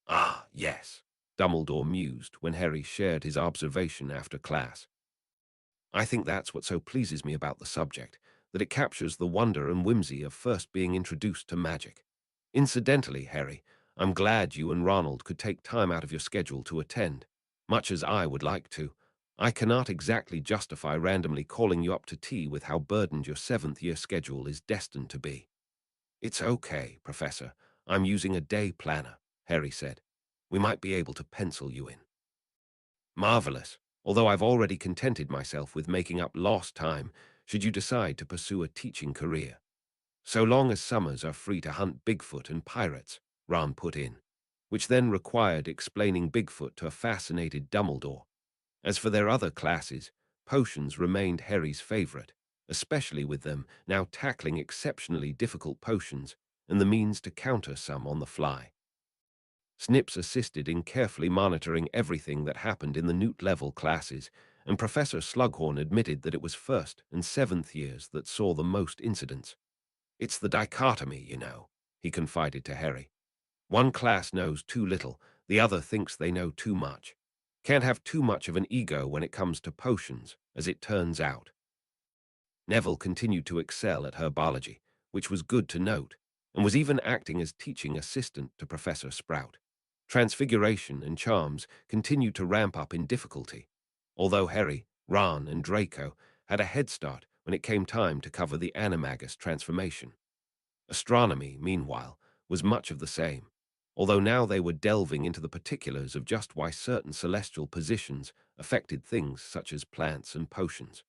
"Ah, yes," Dumbledore mused when Harry shared his observation after class. "I think that's what so pleases me about the subject, that it captures the wonder and whimsy of first being introduced to magic. Incidentally, Harry, I'm glad you and Ronald could take time out of your schedule to attend. Much as I would like to, I cannot exactly justify randomly calling you up to tea with how burdened your seventh-year schedule is destined to be." "It's okay, Professor. I'm using a day planner," Harry said. "We might be able to pencil you in." "Marvelous, although I've already contented myself with making up lost time should you decide to pursue a teaching career. So long as summers are free to hunt Bigfoot and pirates," Ron put in, which then required explaining Bigfoot to a fascinated Dumbledore. As for their other classes, potions remained Harry's favorite, especially with them now tackling exceptionally difficult potions and the means to counter some on the fly. Snips assisted in carefully monitoring everything that happened in the Newt-level classes, and Professor Slughorn admitted that it was first and seventh years that saw the most incidents. "It's the dichotomy, you know," he confided to Harry. "One class knows too little, the other thinks they know too much. Can't have too much of an ego when it comes to potions, as it turns out." Neville continued to excel at herbology, which was good to note, and was even acting as teaching assistant to Professor Sprout. Transfiguration and charms continued to ramp up in difficulty, although Harry, Ron, and Draco had a head start when it came time to cover the animagus transformation. Astronomy, meanwhile, was much of the same, although now they were delving into the particulars of just why certain celestial positions affected things such as plants and potions.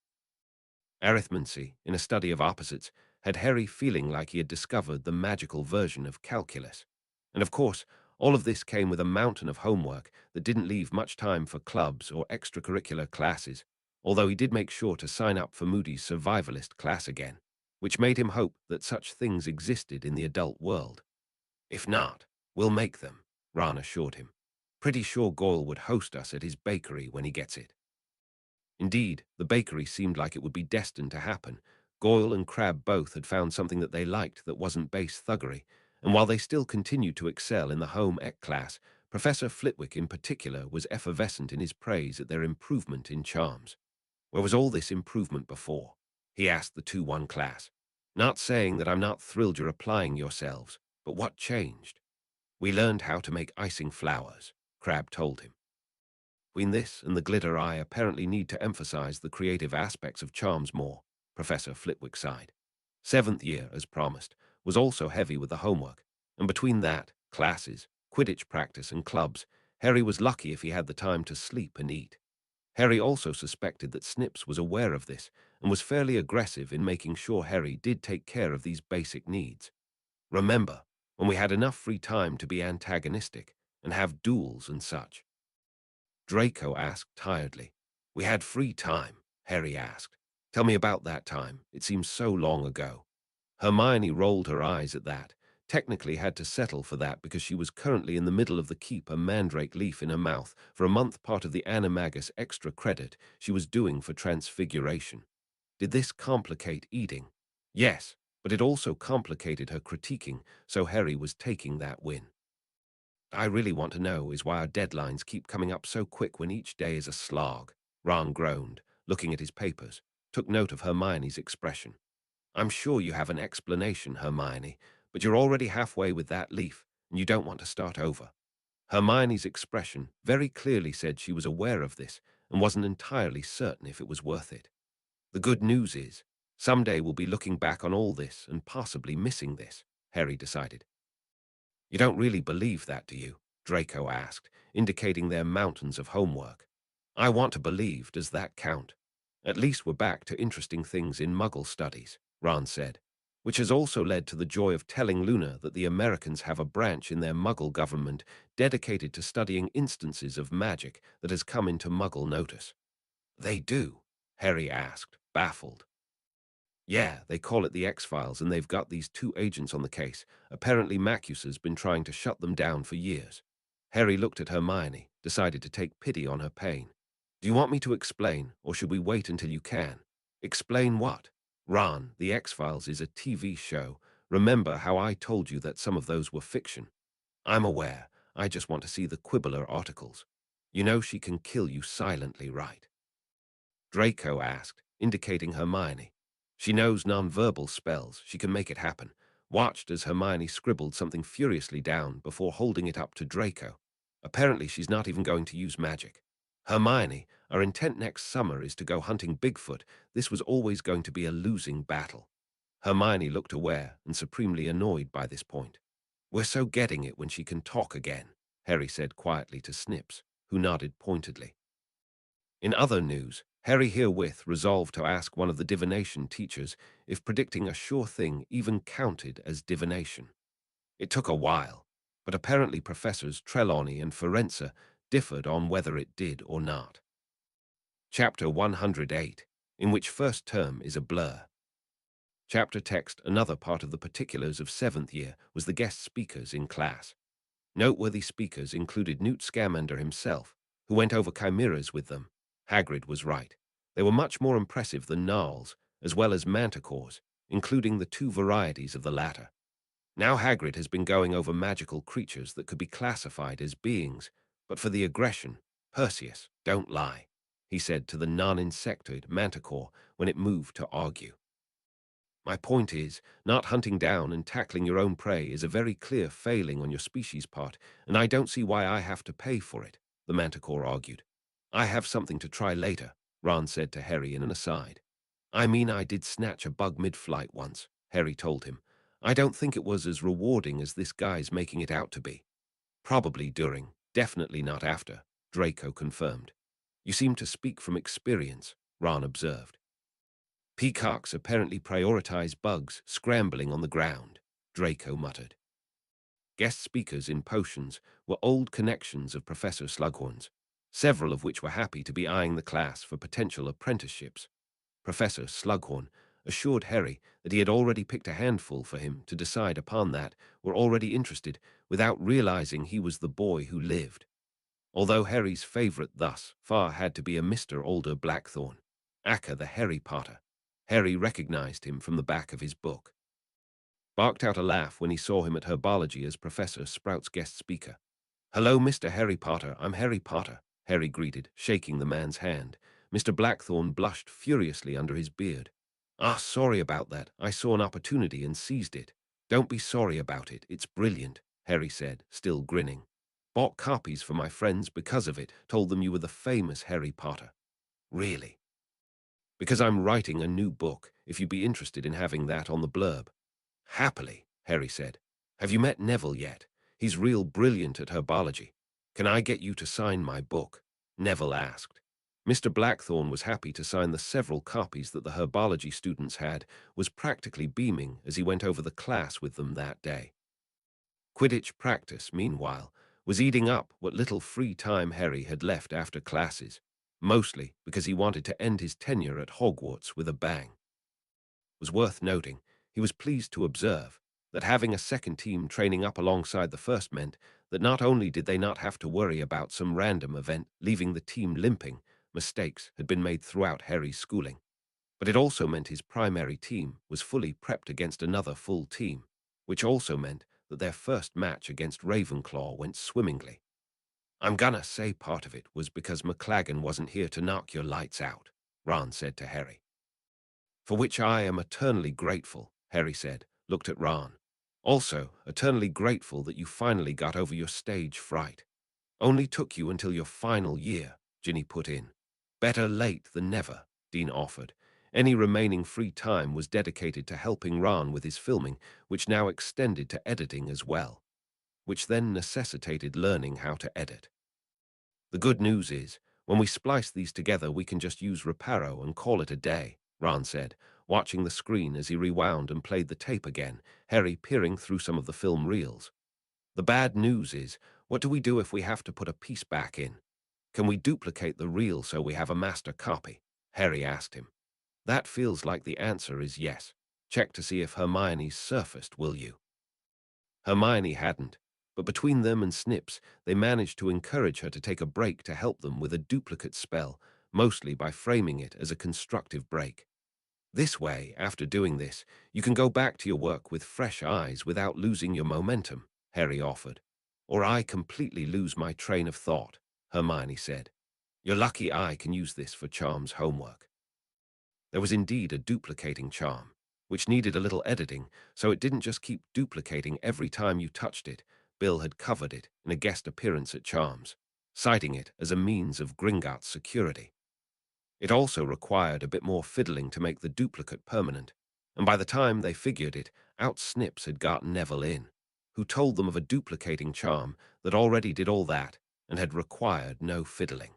Arithmancy, in a study of opposites, had Harry feeling like he had discovered the magical version of calculus. And of course, all of this came with a mountain of homework that didn't leave much time for clubs or extracurricular classes, although he did make sure to sign up for Moody's survivalist class again, which made him hope that such things existed in the adult world. "If not, we'll make them," Ron assured him. "Pretty sure Goyle would host us at his bakery when he gets it." Indeed, the bakery seemed like it would be destined to happen, Goyle and Crabbe both had found something that they liked that wasn't base thuggery, and while they still continued to excel in the home ec class, Professor Flitwick in particular was effervescent in his praise at their improvement in charms. Where was all this improvement before? He asked the 2-1 class. Not saying that I'm not thrilled you're applying yourselves, but what changed? We learned how to make icing flowers, Crabbe told him. Between this and the glitter, I apparently need to emphasize the creative aspects of charms more, Professor Flitwick sighed. 7th year, as promised, was also heavy with the homework, and between that, classes, Quidditch practice and clubs, Harry was lucky if he had the time to sleep and eat. Harry also suspected that Snips was aware of this and was fairly aggressive in making sure Harry did take care of these basic needs. Remember, when we had enough free time to be antagonistic and have duels and such? Draco asked tiredly. We had free time, Harry asked. Tell me about that time. It seems so long ago. Hermione rolled her eyes at that, technically had to settle for that because she was currently in the middle of the keep a mandrake leaf in her mouth for a month, part of the animagus extra credit she was doing for transfiguration. Did this complicate eating? Yes, but it also complicated her critiquing, so Harry was taking that win. I really want to know is why our deadlines keep coming up so quick when each day is a slog. Ron groaned, looking at his papers, took note of Hermione's expression. I'm sure you have an explanation, Hermione, but you're already halfway with that leaf, and you don't want to start over. Hermione's expression very clearly said she was aware of this and wasn't entirely certain if it was worth it. The good news is, someday we'll be looking back on all this and possibly missing this, Harry decided. You don't really believe that, do you? Draco asked, indicating their mountains of homework. I want to believe, does that count? At least we're back to interesting things in Muggle studies, Ron said, which has also led to the joy of telling Luna that the Americans have a branch in their Muggle government dedicated to studying instances of magic that has come into Muggle notice. They do? Harry asked, baffled. Yeah, they call it the X-Files, and they've got these 2 agents on the case. Apparently Macus has been trying to shut them down for years. Harry looked at Hermione, decided to take pity on her pain. Do you want me to explain, or should we wait until you can? Explain what? Ron, the X-Files is a TV show. Remember how I told you that some of those were fiction? I'm aware. I just want to see the Quibbler articles. You know she can kill you silently, right? Draco asked, indicating Hermione. She knows non-verbal spells. She can make it happen. Watched as Hermione scribbled something furiously down before holding it up to Draco. Apparently she's not even going to use magic. Hermione, our intent next summer is to go hunting Bigfoot. This was always going to be a losing battle. Hermione looked aware and supremely annoyed by this point. We're so getting it when she can talk again, Harry said quietly to Snips, who nodded pointedly. In other news, Harry herewith resolved to ask one of the divination teachers if predicting a sure thing even counted as divination. It took a while, but apparently Professors Trelawney and Ferenza differed on whether it did or not. Chapter 108, in which first term is a blur. Chapter text. Another part of the particulars of 7th year was the guest speakers in class. Noteworthy speakers included Newt Scamander himself, who went over chimeras with them. Hagrid was right. They were much more impressive than gnolls, as well as manticores, including the 2 varieties of the latter. Now Hagrid has been going over magical creatures that could be classified as beings, but for the aggression, Perseus, don't lie, he said to the non-insectoid manticore when it moved to argue. My point is, not hunting down and tackling your own prey is a very clear failing on your species' part, and I don't see why I have to pay for it, the manticore argued. I have something to try later, Ron said to Harry in an aside. I mean, I did snatch a bug mid-flight once, Harry told him. I don't think it was as rewarding as this guy's making it out to be. Probably during, definitely not after, Draco confirmed. You seem to speak from experience, Ron observed. Peacocks apparently prioritize bugs scrambling on the ground, Draco muttered. Guest speakers in potions were old connections of Professor Slughorn's, several of which were happy to be eyeing the class for potential apprenticeships. Professor Slughorn assured Harry that he had already picked a handful for him to decide upon that were already interested without realizing he was the boy who lived. Although Harry's favorite thus far had to be a Mr. Alder Blackthorn, aka the Harry Potter. Harry recognized him from the back of his book. Barked out a laugh when he saw him at herbology as Professor Sprout's guest speaker. "Hello, Mr. Harry Potter. I'm Harry Potter," Harry greeted, shaking the man's hand. Mr. Blackthorne blushed furiously under his beard. "Ah, sorry about that. I saw an opportunity and seized it." "Don't be sorry about it. It's brilliant," Harry said, still grinning. "Bought copies for my friends because of it. Told them you were the famous Harry Potter." "Really?" "Because I'm writing a new book, if you'd be interested in having that on the blurb." "Happily," Harry said. "Have you met Neville yet? He's real brilliant at herbology. Can I get you to sign my book?" Neville asked. Mr. Blackthorne was happy to sign the several copies that the herbology students had, was practically beaming as he went over the class with them that day. Quidditch practice, meanwhile, was eating up what little free time Harry had left after classes, mostly because he wanted to end his tenure at Hogwarts with a bang. It was worth noting, he was pleased to observe, that having a second team training up alongside the first meant that not only did they not have to worry about some random event leaving the team limping, mistakes had been made throughout Harry's schooling, but it also meant his primary team was fully prepped against another full team, which also meant that their first match against Ravenclaw went swimmingly. "I'm gonna say part of it was because McLaggen wasn't here to knock your lights out," Ron said to Harry. "For which I am eternally grateful," Harry said, looked at Ron. "Also, eternally grateful that you finally got over your stage fright. Only took you until your final year," Ginny put in. "Better late than never," Dean offered. Any remaining free time was dedicated to helping Ron with his filming, which now extended to editing as well, which then necessitated learning how to edit. "The good news is, when we splice these together, we can just use Reparo and call it a day," Ron said, watching the screen as he rewound and played the tape again, Harry peering through some of the film reels. "The bad news is, what do we do if we have to put a piece back in? Can we duplicate the reel so we have a master copy?" Harry asked him. "That feels like the answer is yes. Check to see if Hermione's surfaced, will you?" Hermione hadn't, but between them and Snips, they managed to encourage her to take a break to help them with a duplicate spell, mostly by framing it as a constructive break. "This way, after doing this, you can go back to your work with fresh eyes without losing your momentum," Harry offered. "Or I completely lose my train of thought," Hermione said. "You're lucky I can use this for Charm's homework." There was indeed a duplicating charm, which needed a little editing, so it didn't just keep duplicating every time you touched it. Bill had covered it in a guest appearance at Charm's, citing it as a means of Gringotts' security. It also required a bit more fiddling to make the duplicate permanent, and by the time they figured it out, Snips had gotten Neville in, who told them of a duplicating charm that already did all that and had required no fiddling.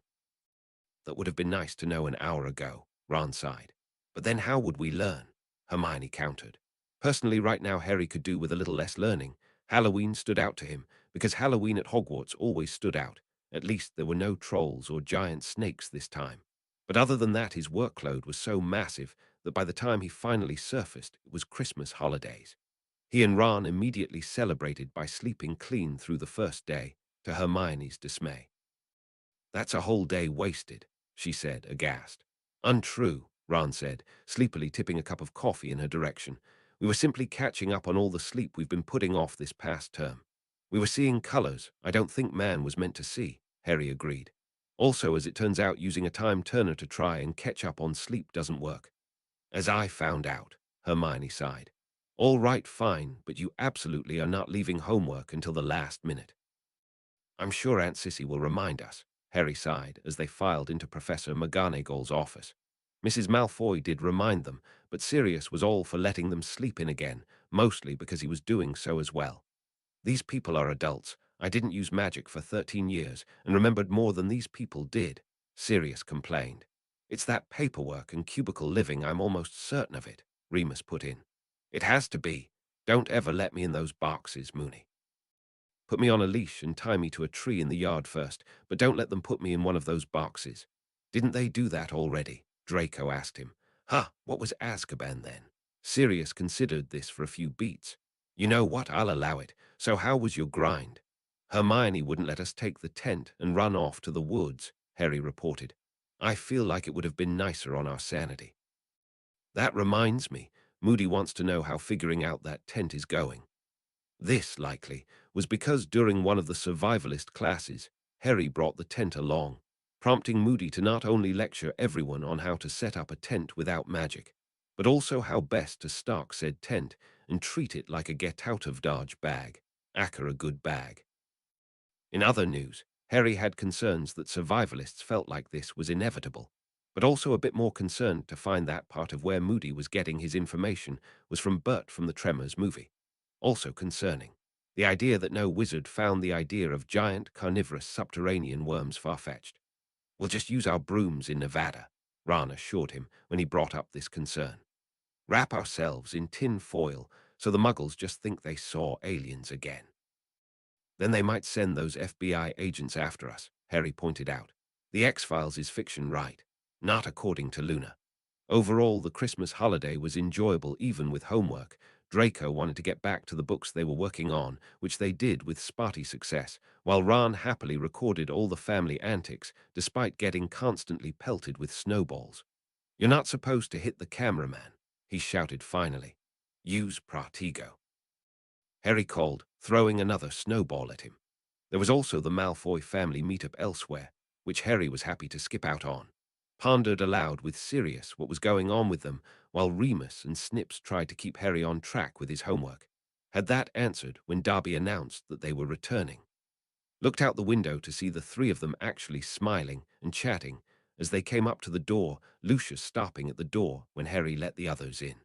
"That would have been nice to know an hour ago," Ron sighed. "But then how would we learn?" Hermione countered. Personally, right now Harry could do with a little less learning. Halloween stood out to him, because Halloween at Hogwarts always stood out. At least there were no trolls or giant snakes this time. But other than that, his workload was so massive that by the time he finally surfaced, it was Christmas holidays. He and Ron immediately celebrated by sleeping clean through the first day, to Hermione's dismay. "That's a whole day wasted," she said, aghast. "Untrue," Ron said, sleepily tipping a cup of coffee in her direction. "We were simply catching up on all the sleep we've been putting off this past term. We were seeing colors I don't think man was meant to see," Harry agreed. "Also, as it turns out, using a time turner to try and catch up on sleep doesn't work." "As I found out," Hermione sighed. "All right, fine, but you absolutely are not leaving homework until the last minute." "I'm sure Aunt Sissy will remind us," Harry sighed as they filed into Professor McGonagall's office. Mrs. Malfoy did remind them, but Sirius was all for letting them sleep in again, mostly because he was doing so as well. "These people are adults. I didn't use magic for 13 years and remembered more than these people did," Sirius complained. "It's that paperwork and cubicle living, I'm almost certain of it," Remus put in. "It has to be. Don't ever let me in those boxes, Moony. Put me on a leash and tie me to a tree in the yard first, but don't let them put me in one of those boxes." "Didn't they do that already?" Draco asked him. "Huh, what was Azkaban then?" Sirius considered this for a few beats. "You know what, I'll allow it. So how was your grind?" "Hermione wouldn't let us take the tent and run off to the woods," Harry reported. "I feel like it would have been nicer on our sanity." That reminds me, Moody wants to know how figuring out that tent is going. This, likely, was because during one of the survivalist classes, Harry brought the tent along, prompting Moody to not only lecture everyone on how to set up a tent without magic, but also how best to stock said tent and treat it like a get-out-of-Dodge bag, aka a good bag. In other news, Harry had concerns that survivalists felt like this was inevitable, but also a bit more concerned to find that part of where Moody was getting his information was from Bert from the Tremors movie. Also concerning, the idea that no wizard found the idea of giant carnivorous subterranean worms far-fetched. We'll just use our brooms in Nevada, Ron assured him when he brought up this concern. Wrap ourselves in tin foil so the muggles just think they saw aliens again. Then they might send those FBI agents after us, Harry pointed out. The X-Files is fiction, right? Not according to Luna. Overall, the Christmas holiday was enjoyable even with homework. Draco wanted to get back to the books they were working on, which they did with sparty success, while Ron happily recorded all the family antics, despite getting constantly pelted with snowballs. You're not supposed to hit the cameraman, he shouted finally. Use Pratigo. Harry called, throwing another snowball at him. There was also the Malfoy family meetup elsewhere, which Harry was happy to skip out on. Pondered aloud with Sirius what was going on with them, while Remus and Snips tried to keep Harry on track with his homework. Had that answered when Darby announced that they were returning. Looked out the window to see the three of them actually smiling and chatting as they came up to the door, Lucius stopping at the door when Harry let the others in.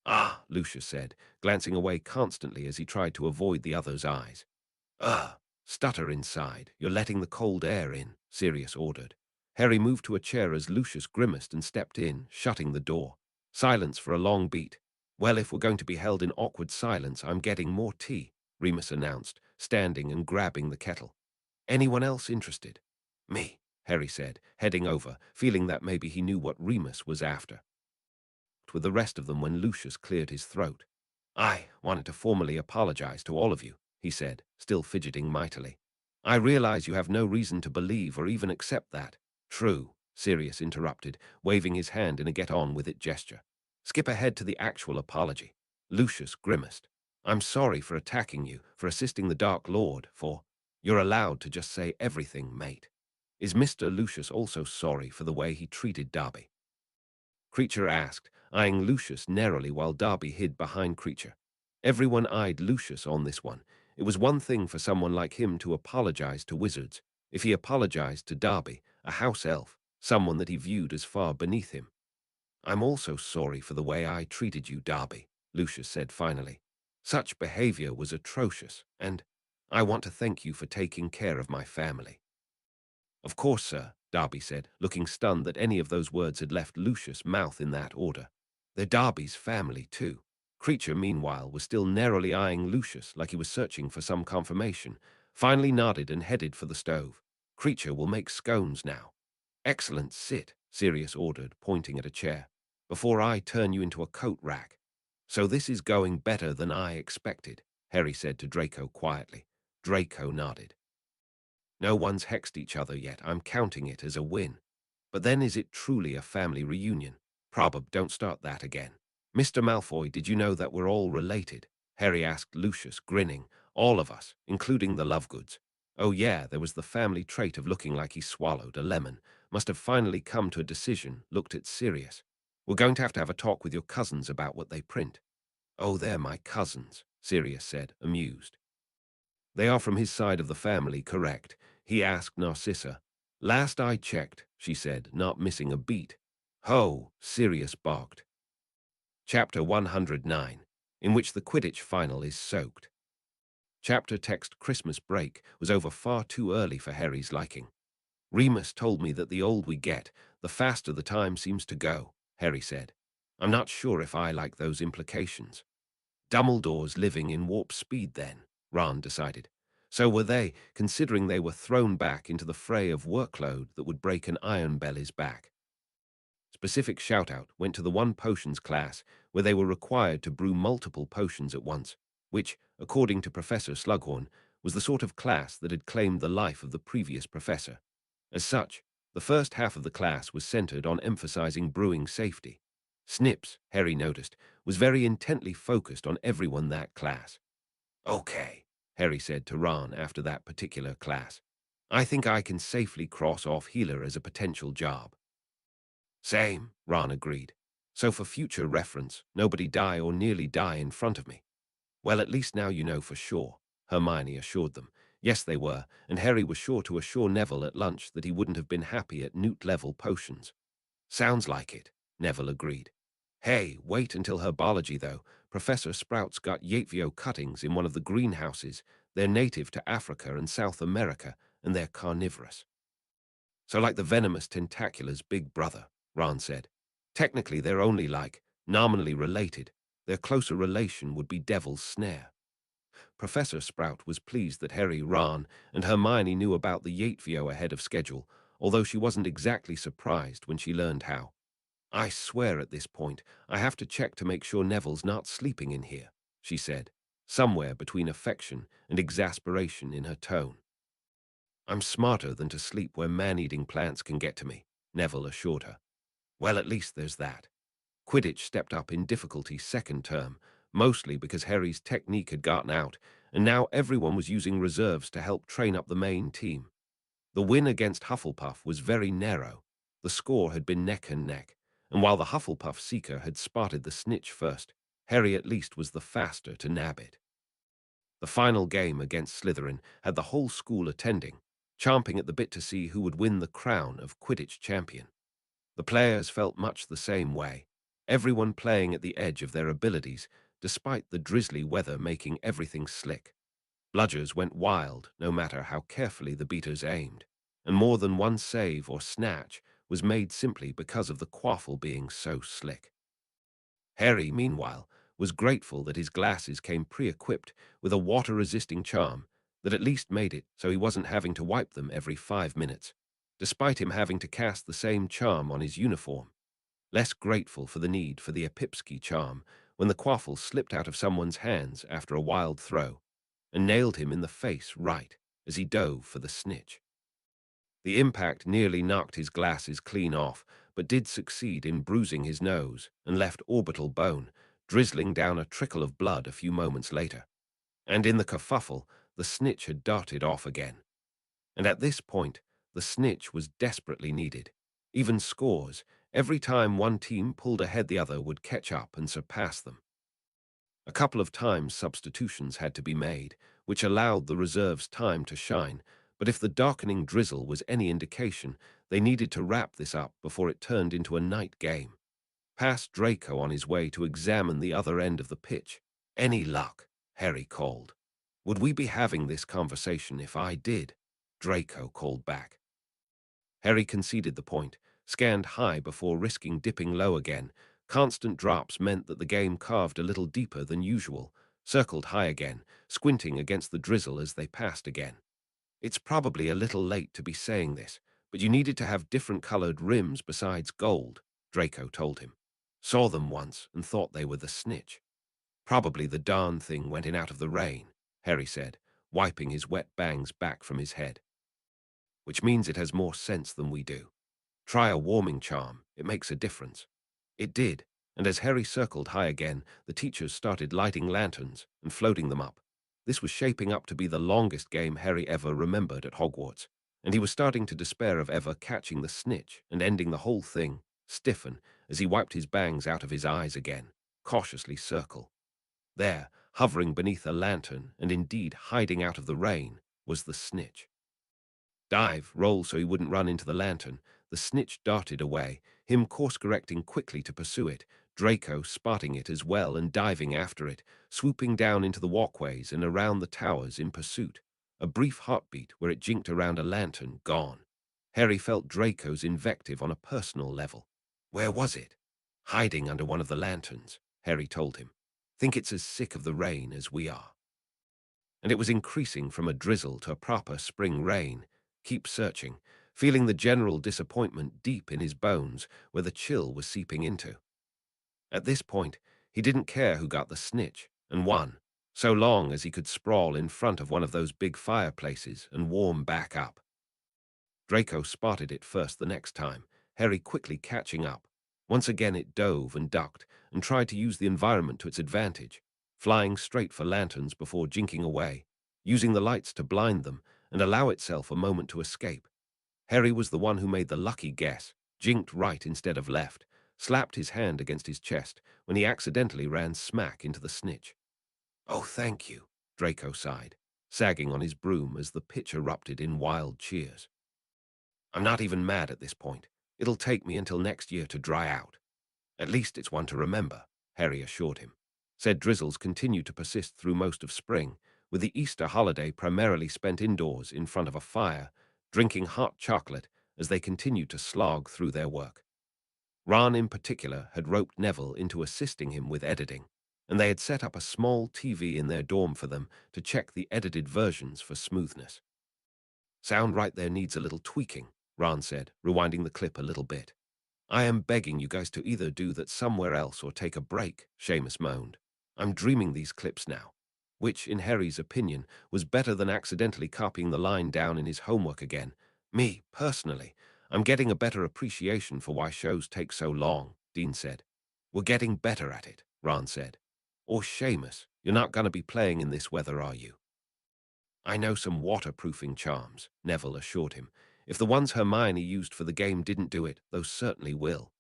Ah, Lucius said, glancing away constantly as he tried to avoid the other's eyes. Ugh, stutter inside. You're letting the cold air in, Sirius ordered. Harry moved to a chair as Lucius grimaced and stepped in, shutting the door. Silence for a long beat. Well, if we're going to be held in awkward silence, I'm getting more tea, Remus announced, standing and grabbing the kettle. Anyone else interested? Me, Harry said, heading over, feeling that maybe he knew what Remus was after. With the rest of them when Lucius cleared his throat. I wanted to formally apologize to all of you, he said, still fidgeting mightily. I realize you have no reason to believe or even accept that. True, Sirius interrupted, waving his hand in a get-on-with-it gesture. Skip ahead to the actual apology. Lucius grimaced. I'm sorry for attacking you, for assisting the Dark Lord, for... You're allowed to just say everything, mate. Is Mr. Lucius also sorry for the way he treated Darby? Creature asked, eyeing Lucius narrowly while Darby hid behind Creature. Everyone eyed Lucius on this one. It was one thing for someone like him to apologize to wizards. If he apologized to Darby, a house elf, someone that he viewed as far beneath him. I'm also sorry for the way I treated you, Darby, Lucius said finally. Such behavior was atrocious, and I want to thank you for taking care of my family. Of course, sir, Darby said, looking stunned that any of those words had left Lucius' mouth in that order. They're Darby's family, too. Creature, meanwhile, was still narrowly eyeing Lucius like he was searching for some confirmation, finally nodded and headed for the stove. Creature will make scones now. Excellent, sit, Sirius ordered, pointing at a chair, before I turn you into a coat rack. So this is going better than I expected, Harry said to Draco quietly. Draco nodded. No one's hexed each other yet. I'm counting it as a win. But then is it truly a family reunion? Probab, don't start that again. Mr. Malfoy, did you know that we're all related? Harry asked Lucius, grinning. All of us, including the Lovegoods. Oh yeah, there was the family trait of looking like he swallowed a lemon. Must have finally come to a decision, looked at Sirius. We're going to have a talk with your cousins about what they print. Oh, they're my cousins, Sirius said, amused. They are from his side of the family, correct? He asked Narcissa. Last I checked, she said, not missing a beat. Ho, Sirius barked. Chapter 109, in which the Quidditch final is soaked. Chapter text Christmas break was over far too early for Harry's liking. Remus told me that the older we get, the faster the time seems to go, Harry said. I'm not sure if I like those implications. Dumbledore's living in warp speed then, Ron decided. So were they, considering they were thrown back into the fray of workload that would break an Iron Belly's back. Specific shout-out went to the one potions class where they were required to brew multiple potions at once, which, according to Professor Slughorn, was the sort of class that had claimed the life of the previous professor. As such, the first half of the class was centered on emphasizing brewing safety. Snips, Harry noticed, was very intently focused on everyone that class. "Okay," Harry said to Ron after that particular class. "I think I can safely cross off healer as a potential job." "Same," Ron agreed. "So for future reference, nobody die or nearly die in front of me." "Well, at least now you know for sure," Hermione assured them. Yes, they were, and Harry was sure to assure Neville at lunch that he wouldn't have been happy at Newt-level potions. "Sounds like it," Neville agreed. "Hey, wait until herbology, though. Professor Sprout's got Yatevio cuttings in one of the greenhouses. They're native to Africa and South America, and they're carnivorous." "So like the venomous tentacular's big brother," Ron said. "Technically, they're only like, nominally related. Their closer relation would be Devil's Snare." Professor Sprout was pleased that Harry, Ron, and Hermione knew about the Yatevio ahead of schedule, although she wasn't exactly surprised when she learned how. "I swear at this point, I have to check to make sure Neville's not sleeping in here," she said, somewhere between affection and exasperation in her tone. "I'm smarter than to sleep where man-eating plants can get to me," Neville assured her. "Well, at least there's that." Quidditch stepped up in difficulty second term, mostly because Harry's technique had gotten out, and now everyone was using reserves to help train up the main team. The win against Hufflepuff was very narrow. The score had been neck and neck, and while the Hufflepuff seeker had spotted the snitch first, Harry at least was the faster to nab it. The final game against Slytherin had the whole school attending, chomping at the bit to see who would win the crown of Quidditch champion. The players felt much the same way, everyone playing at the edge of their abilities, despite the drizzly weather making everything slick. Bludgers went wild no matter how carefully the beaters aimed, and more than one save or snatch was made simply because of the quaffle being so slick. Harry, meanwhile, was grateful that his glasses came pre-equipped with a water-resisting charm that at least made it so he wasn't having to wipe them every 5 minutes, despite him having to cast the same charm on his uniform. Less grateful for the need for the Epipsky charm when the quaffle slipped out of someone's hands after a wild throw and nailed him in the face right as he dove for the snitch. The impact nearly knocked his glasses clean off, but did succeed in bruising his nose and left orbital bone, drizzling down a trickle of blood a few moments later. And in the kerfuffle, the snitch had darted off again. And at this point, the snitch was desperately needed. Even scores, every time one team pulled ahead the other would catch up and surpass them. A couple of times substitutions had to be made, which allowed the reserves time to shine, but if the darkening drizzle was any indication, they needed to wrap this up before it turned into a night game. Past Draco on his way to examine the other end of the pitch. "Any luck?" Harry called. "Would we be having this conversation if I did?" Draco called back. Harry conceded the point, scanned high before risking dipping low again. Constant drops meant that the game carved a little deeper than usual, circled high again, squinting against the drizzle as they passed again. "It's probably a little late to be saying this, but you needed to have different colored rims besides gold," Draco told him. "Saw them once and thought they were the snitch." "Probably the darn thing went in out of the rain," Harry said, wiping his wet bangs back from his head. "Which means it has more sense than we do. Try a warming charm, it makes a difference." It did, and as Harry circled high again, the teachers started lighting lanterns and floating them up. This was shaping up to be the longest game Harry ever remembered at Hogwarts, and he was starting to despair of ever catching the snitch and ending the whole thing, stiffen, as he wiped his bangs out of his eyes again, cautiously circle. There, hovering beneath a lantern and indeed hiding out of the rain, was the snitch. Dive, roll so he wouldn't run into the lantern. The snitch darted away, him course-correcting quickly to pursue it, Draco spotting it as well and diving after it, swooping down into the walkways and around the towers in pursuit. A brief heartbeat where it jinked around a lantern, gone. Harry felt Draco's invective on a personal level. Where was it? Hiding under one of the lanterns, Harry told him. Think it's as sick of the rain as we are. And it was increasing from a drizzle to a proper spring rain. Keep searching, feeling the general disappointment deep in his bones where the chill was seeping into. At this point, he didn't care who got the snitch and won, so long as he could sprawl in front of one of those big fireplaces and warm back up. Draco spotted it first the next time, Harry quickly catching up. Once again it dove and ducked and tried to use the environment to its advantage, flying straight for lanterns before jinking away, using the lights to blind them and allow itself a moment to escape. Harry was the one who made the lucky guess, jinked right instead of left, slapped his hand against his chest when he accidentally ran smack into the snitch. "Oh, thank you," Draco sighed, sagging on his broom as the pitch erupted in wild cheers. "I'm not even mad at this point. It'll take me until next year to dry out. At least it's one to remember," Harry assured him. Said drizzles continued to persist through most of spring, with the Easter holiday primarily spent indoors in front of a fire, drinking hot chocolate as they continued to slog through their work. Ron, in particular, had roped Neville into assisting him with editing, and they had set up a small TV in their dorm for them to check the edited versions for smoothness. "Sound right there needs a little tweaking," Ron said, rewinding the clip a little bit. "I am begging you guys to either do that somewhere else or take a break," Seamus moaned. "I'm dreaming these clips now," which, in Harry's opinion, was better than accidentally copying the line down in his homework again. "Me, personally, I'm getting a better appreciation for why shows take so long," Dean said. "We're getting better at it," Ron said. "Or Seamus, you're not going to be playing in this weather, are you?" "I know some waterproofing charms," Neville assured him. "If the ones Hermione used for the game didn't do it, those certainly will."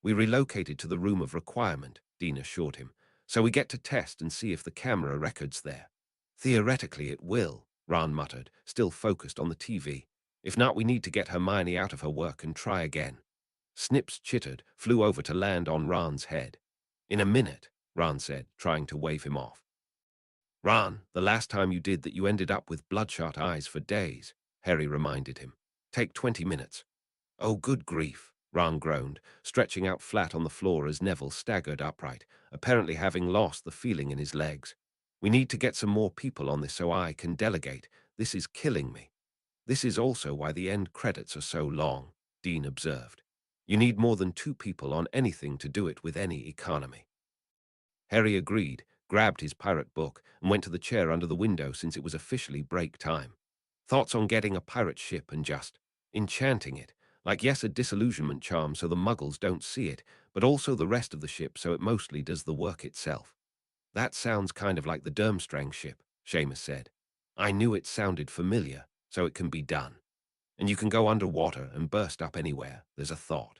"We relocated to the room of requirement," Dean assured him, "so we get to test and see if the camera record's there." "Theoretically it will," Ron muttered, still focused on the TV. "If not, we need to get Hermione out of her work and try again." Snips chittered, flew over to land on Ron's head. "In a minute," Ron said, trying to wave him off. "Ron, the last time you did that you ended up with bloodshot eyes for days," Harry reminded him. "Take 20 minutes. "Oh, good grief," Ron groaned, stretching out flat on the floor as Neville staggered upright, apparently having lost the feeling in his legs. "We need to get some more people on this so I can delegate. This is killing me." "This is also why the end credits are so long," Dean observed. "You need more than 2 people on anything to do it with any economy." Harry agreed, grabbed his pirate book, and went to the chair under the window since it was officially break time. Thoughts on getting a pirate ship and just enchanting it, like yes, a disillusionment charm so the muggles don't see it, but also the rest of the ship so it mostly does the work itself. "That sounds kind of like the Durmstrang ship," Seamus said. "I knew it sounded familiar, so it can be done. And you can go underwater and burst up anywhere, there's a thought."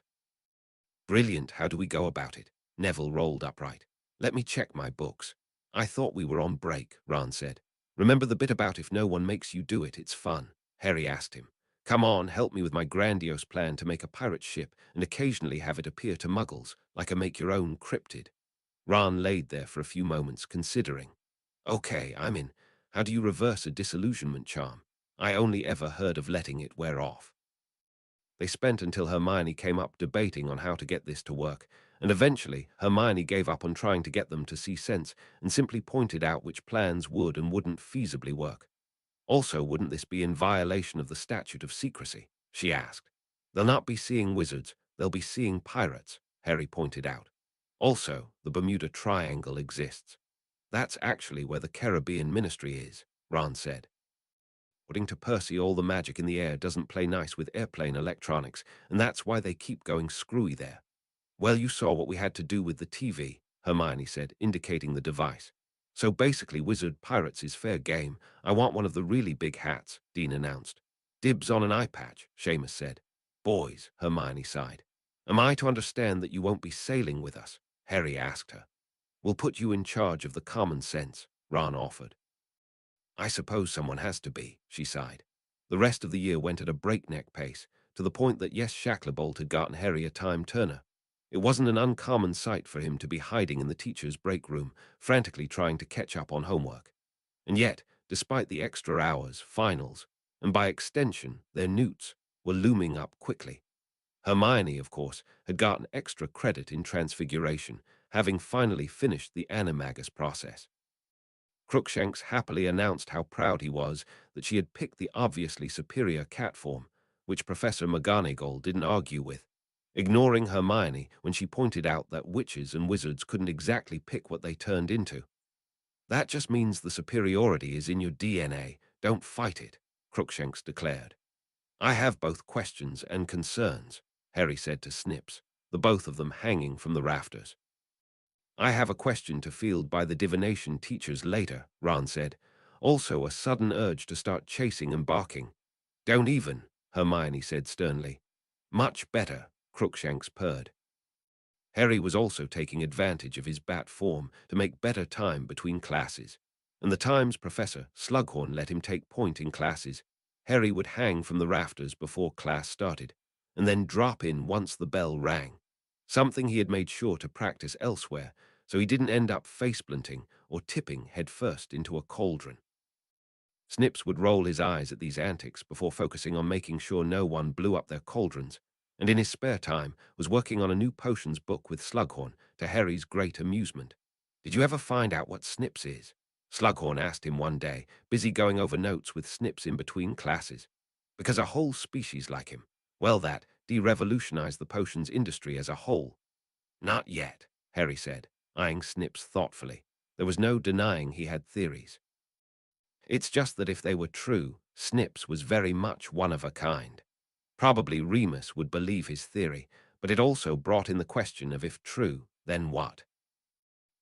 "Brilliant, how do we go about it?" Neville rolled upright. "Let me check my books." "I thought we were on break," Ron said. "Remember the bit about if no one makes you do it, it's fun?" Harry asked him. "Come on, help me with my grandiose plan to make a pirate ship and occasionally have it appear to muggles, like a make-your-own cryptid." Ron laid there for a few moments, considering. "Okay, I'm in. How do you reverse a disillusionment charm? I only ever heard of letting it wear off." They spent until Hermione came up debating on how to get this to work, and eventually Hermione gave up on trying to get them to see sense and simply pointed out which plans would and wouldn't feasibly work. "Also, wouldn't this be in violation of the statute of secrecy?" she asked. "They'll not be seeing wizards, they'll be seeing pirates," Harry pointed out. "Also, the Bermuda Triangle exists. That's actually where the Caribbean Ministry is," Ron said. "According to Percy, all the magic in the air doesn't play nice with airplane electronics, and that's why they keep going screwy there." "Well, you saw what we had to do with the TV," Hermione said, indicating the device. "So basically, Wizard Pirates is fair game. I want one of the really big hats," Dean announced. "Dibs on an eye patch," Seamus said. "Boys," Hermione sighed. "Am I to understand that you won't be sailing with us?" Harry asked her. "We'll put you in charge of the common sense," Ron offered. "I suppose someone has to be," she sighed. The rest of the year went at a breakneck pace, to the point that yes, Shacklebolt had gotten Harry a time-turner. It wasn't an uncommon sight for him to be hiding in the teacher's break room, frantically trying to catch up on homework. And yet, despite the extra hours, finals, and by extension, their newts, were looming up quickly. Hermione, of course, had gotten extra credit in Transfiguration, having finally finished the animagus process. Crookshanks happily announced how proud he was that she had picked the obviously superior cat form, which Professor McGonagall didn't argue with, ignoring Hermione when she pointed out that witches and wizards couldn't exactly pick what they turned into. "That just means the superiority is in your DNA. Don't fight it," Crookshanks declared. "I have both questions and concerns," Harry said to Snips. the both of them hanging from the rafters. I have a question to field by the divination teachers later, Ron said. Also a sudden urge to start chasing and barking. Don't even, Hermione said sternly. Much better, Crookshanks purred. Harry was also taking advantage of his bat form to make better time between classes, and the times Professor Slughorn let him take point in classes, Harry would hang from the rafters before class started, and then drop in once the bell rang, something he had made sure to practice elsewhere so he didn't end up face-planting or tipping headfirst into a cauldron. Snips would roll his eyes at these antics before focusing on making sure no one blew up their cauldrons, and in his spare time was working on a new potions book with Slughorn, to Harry's great amusement. Did you ever find out what Snips is? Slughorn asked him one day, busy going over notes with Snips in between classes. Because a whole species like him, well, that de-revolutionized the potions industry as a whole. Not yet, Harry said, eyeing Snips thoughtfully. There was no denying he had theories. It's just that if they were true, Snips was very much one of a kind. Probably Remus would believe his theory, but it also brought in the question of if true, then what?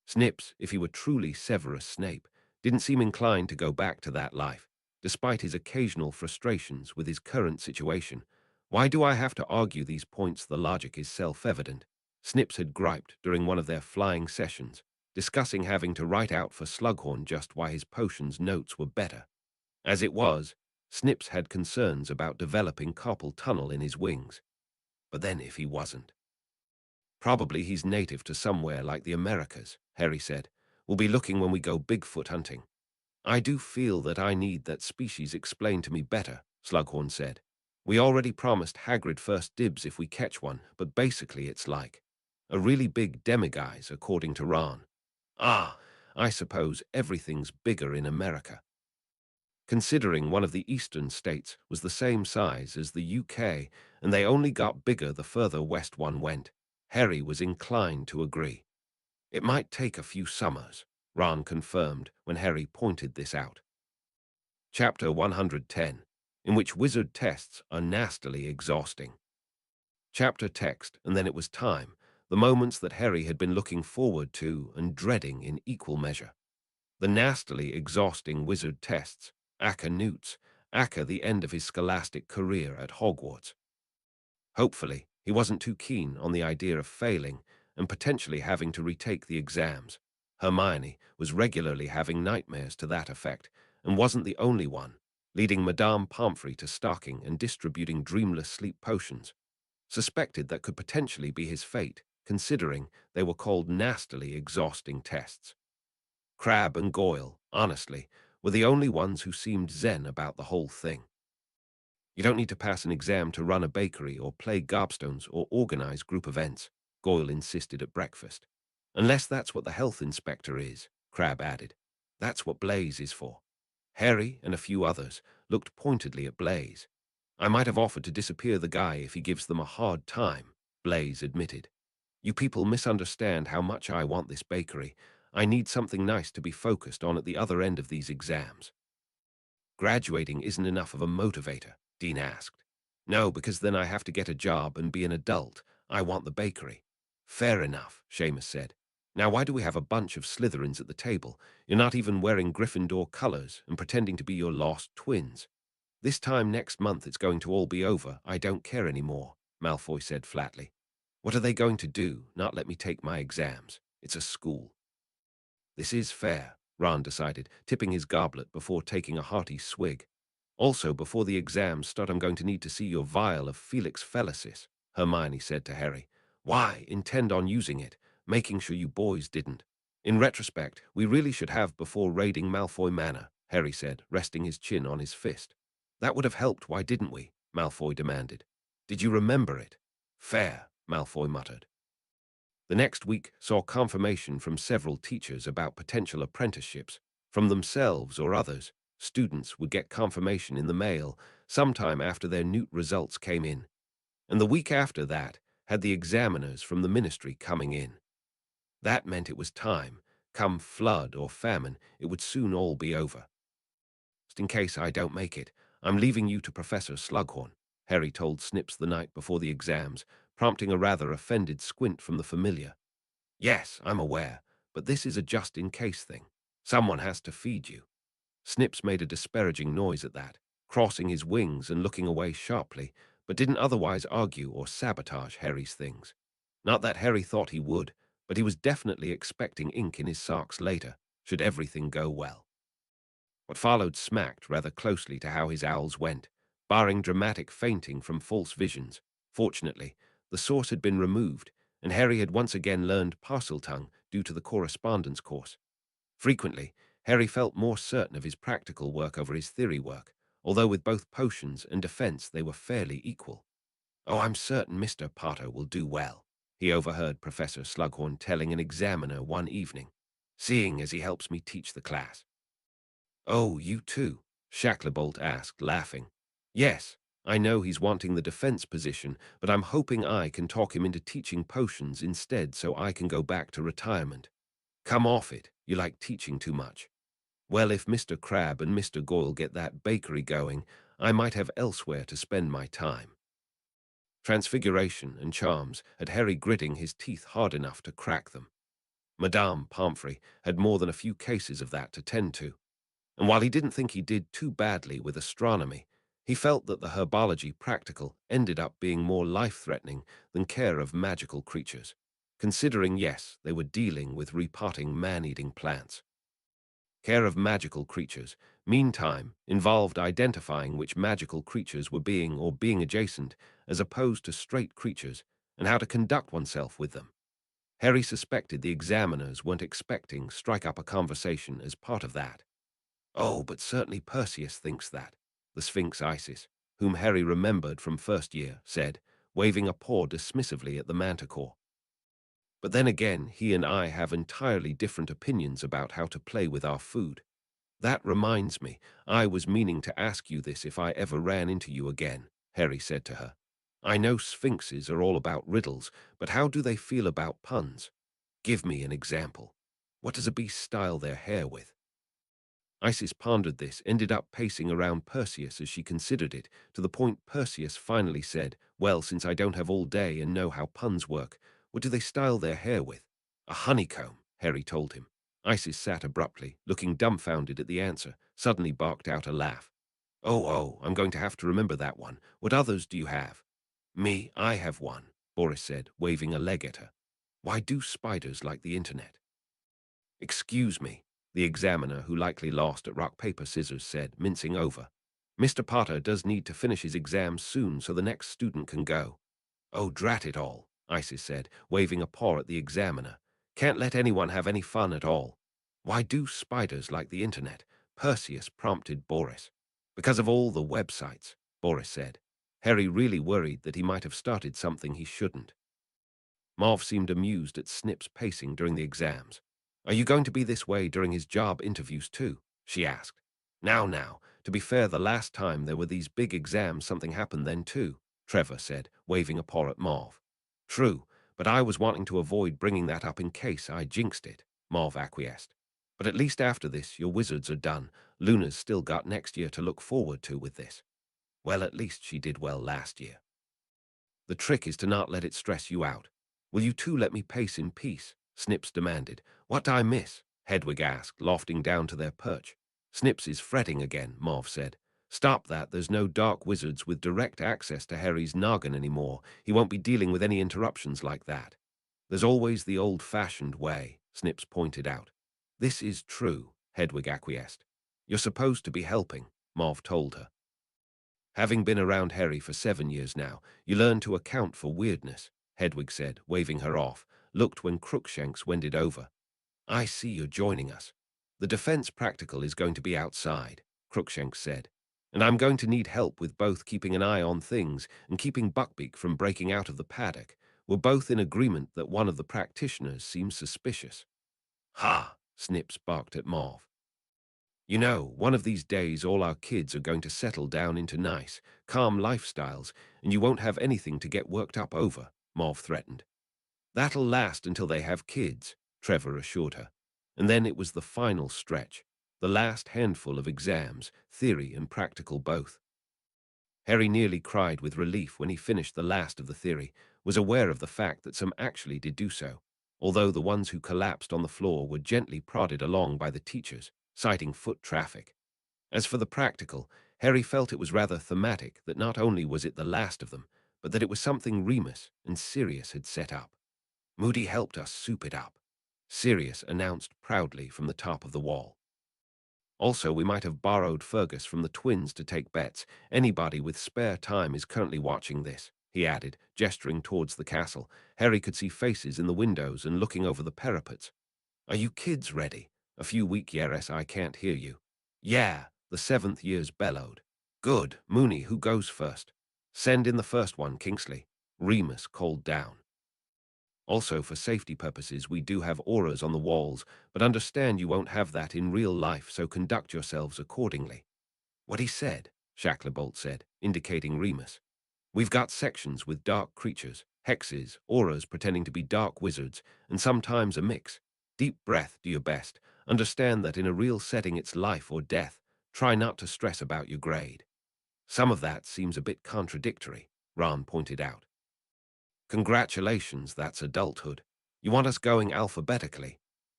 Snips, if he were truly Severus Snape, didn't seem inclined to go back to that life, despite his occasional frustrations with his current situation. Why do I have to argue these points? The logic is self-evident. Snips had griped during one of their flying sessions, discussing having to write out for Slughorn just why his potions notes were better. As it was, Snips had concerns about developing carpal tunnel in his wings. But then if he wasn't? Probably he's native to somewhere like the Americas, Harry said. We'll be looking when we go Bigfoot hunting. I do feel that I need that species explained to me better, Slughorn said. We already promised Hagrid first dibs if we catch one, but basically it's like a really big demiguise, according to Ron. Ah, I suppose everything's bigger in America. Considering one of the eastern states was the same size as the UK, and they only got bigger the further west one went, Harry was inclined to agree. It might take a few summers, Ron confirmed when Harry pointed this out. Chapter 110, in which wizard tests are nastily exhausting. Chapter text, and then it was time, the moments that Harry had been looking forward to and dreading in equal measure. The nastily exhausting wizard tests, aka newts, aka the end of his scholastic career at Hogwarts. Hopefully, he wasn't too keen on the idea of failing and potentially having to retake the exams. Hermione was regularly having nightmares to that effect, and wasn't the only one, leading Madame Pomfrey to stocking and distributing dreamless sleep potions. Suspected that could potentially be his fate, considering they were called nastily exhausting tests. Crabbe and Goyle, honestly, were the only ones who seemed zen about the whole thing. You don't need to pass an exam to run a bakery or play gobstones or organize group events, Goyle insisted at breakfast. Unless that's what the health inspector is, Crabbe added. That's what Blaise is for. Harry and a few others looked pointedly at Blaise. I might have offered to disappear the guy if he gives them a hard time, Blaise admitted. You people misunderstand how much I want this bakery. I need something nice to be focused on at the other end of these exams. Graduating isn't enough of a motivator, Dean asked. No, because then I have to get a job and be an adult. I want the bakery. Fair enough, Seamus said. Now why do we have a bunch of Slytherins at the table? You're not even wearing Gryffindor colors and pretending to be your lost twins. This time next month it's going to all be over. I don't care anymore, Malfoy said flatly. What are they going to do? Not let me take my exams? It's a school. This is fair, Ron decided, tipping his goblet before taking a hearty swig. Also, before the exams start, I'm going to need to see your vial of Felix Felicis, Hermione said to Harry. Why intend on using it, making sure you boys didn't? In retrospect, we really should have before raiding Malfoy Manor, Harry said, resting his chin on his fist. That would have helped, why didn't we? Malfoy demanded. Did you remember it? Fair, Malfoy muttered. The next week saw confirmation from several teachers about potential apprenticeships. From themselves or others, students would get confirmation in the mail sometime after their newt results came in. And the week after that had the examiners from the ministry coming in. That meant it was time. Come flood or famine, it would soon all be over. Just in case I don't make it, I'm leaving you to Professor Slughorn, Harry told Snips the night before the exams, prompting a rather offended squint from the familiar. Yes, I'm aware, but this is a just-in-case thing. Someone has to feed you. Snips made a disparaging noise at that, crossing his wings and looking away sharply, but didn't otherwise argue or sabotage Harry's things. Not that Harry thought he would, but he was definitely expecting ink in his socks later, should everything go well. What followed smacked rather closely to how his owls went, barring dramatic fainting from false visions. Fortunately, the source had been removed, and Harry had once again learned Parseltongue due to the correspondence course. Frequently, Harry felt more certain of his practical work over his theory work, although with both potions and defense they were fairly equal. "Oh, I'm certain Mr. Potter will do well," he overheard Professor Slughorn telling an examiner one evening, "seeing as he helps me teach the class." "Oh, you too?" Shacklebolt asked, laughing. "Yes, I know he's wanting the defense position, but I'm hoping I can talk him into teaching potions instead so I can go back to retirement. Come off it, you like teaching too much. Well, if Mr. Crabbe and Mr. Goyle get that bakery going, I might have elsewhere to spend my time." Transfiguration and charms had Harry gritting his teeth hard enough to crack them. Madame Pomfrey had more than a few cases of that to tend to, and while he didn't think he did too badly with astronomy, he felt that the herbology practical ended up being more life-threatening than care of magical creatures, considering, yes, they were dealing with repotting man-eating plants. Care of magical creatures, meantime, involved identifying which magical creatures were being adjacent, as opposed to straight creatures, and how to conduct oneself with them. Harry suspected the examiners weren't expecting strike up a conversation as part of that. "Oh, but certainly Perseus thinks that," the Sphinx Isis, whom Harry remembered from first year, said, waving a paw dismissively at the manticore. "But then again, he and I have entirely different opinions about how to play with our food. That reminds me, I was meaning to ask you this if I ever ran into you again," Harry said to her. "I know sphinxes are all about riddles, but how do they feel about puns? Give me an example. What does a beast style their hair with?" Isis pondered this, ended up pacing around Perseus as she considered it, to the point Perseus finally said, "Well, since I don't have all day and know how puns work, what do they style their hair with?" "A honeycomb," Harry told him. Isis sat abruptly, looking dumbfounded at the answer, suddenly barked out a laugh. Oh, I'm going to have to remember that one. What others do you have?" "Me, I have one," Boris said, waving a leg at her. "Why do spiders like the internet?" "Excuse me," the examiner, who likely lost at rock, paper, scissors, said, mincing over. "Mr. Potter does need to finish his exams soon so the next student can go." "Oh, drat it all," Isis said, waving a paw at the examiner. "Can't let anyone have any fun at all." "Why do spiders like the internet?" Perseus prompted Boris. "Because of all the websites," Boris said. Harry really worried that he might have started something he shouldn't. Marv seemed amused at Snips' pacing during the exams. "Are you going to be this way during his job interviews too?" she asked. Now, to be fair, the last time there were these big exams something happened then too," Trevor said, waving a paw at Marv. "True, but I was wanting to avoid bringing that up in case I jinxed it," Marv acquiesced. "But at least after this, your wizards are done. Luna's still got next year to look forward to with this." "Well, at least she did well last year." "The trick is to not let it stress you out. Will you two let me pace in peace?" Snips demanded. "What do I miss?" Hedwig asked, lofting down to their perch. "Snips is fretting again," Marv said. "Stop that. There's no dark wizards with direct access to Harry's noggin anymore. He won't be dealing with any interruptions like that." "There's always the old-fashioned way," Snips pointed out. "This is true," Hedwig acquiesced. "You're supposed to be helping," Marv told her. "Having been around Harry for 7 years now, you learn to account for weirdness," Hedwig said, waving her off, looked when Crookshanks wended over. "I see you're joining us. The defense practical is going to be outside," Crookshanks said, "and I'm going to need help with both keeping an eye on things and keeping Buckbeak from breaking out of the paddock. We're both in agreement that one of the practitioners seems suspicious." "Ha!" Snips barked at Marv. "You know, one of these days all our kids are going to settle down into nice, calm lifestyles, and you won't have anything to get worked up over," Marv threatened. "That'll last until they have kids," Trevor assured her. And then it was the final stretch, the last handful of exams, theory and practical both. Harry nearly cried with relief when he finished the last of the theory, was aware of the fact that some actually did do so, although the ones who collapsed on the floor were gently prodded along by the teachers, citing foot traffic. As for the practical, Harry felt it was rather thematic that not only was it the last of them, but that it was something Remus and Sirius had set up. Moody helped us soup it up, Sirius announced proudly from the top of the wall. Also, we might have borrowed Fergus from the twins to take bets. Anybody with spare time is currently watching this, he added, gesturing towards the castle. Harry could see faces in the windows and looking over the parapets. Are you kids ready? A few weak years I can't hear you. Yeah, the seventh years bellowed. Good. Mooney, who goes first? Send in the first one, Kingsley. Remus called down. Also, for safety purposes, we do have auras on the walls, but understand you won't have that in real life, so conduct yourselves accordingly. What he said, Shacklebolt said, indicating Remus. We've got sections with dark creatures, hexes, auras pretending to be dark wizards, and sometimes a mix. Deep breath, do your best. Understand that in a real setting it's life or death. Try not to stress about your grade. Some of that seems a bit contradictory, Ron pointed out. Congratulations, that's adulthood. You want us going alphabetically?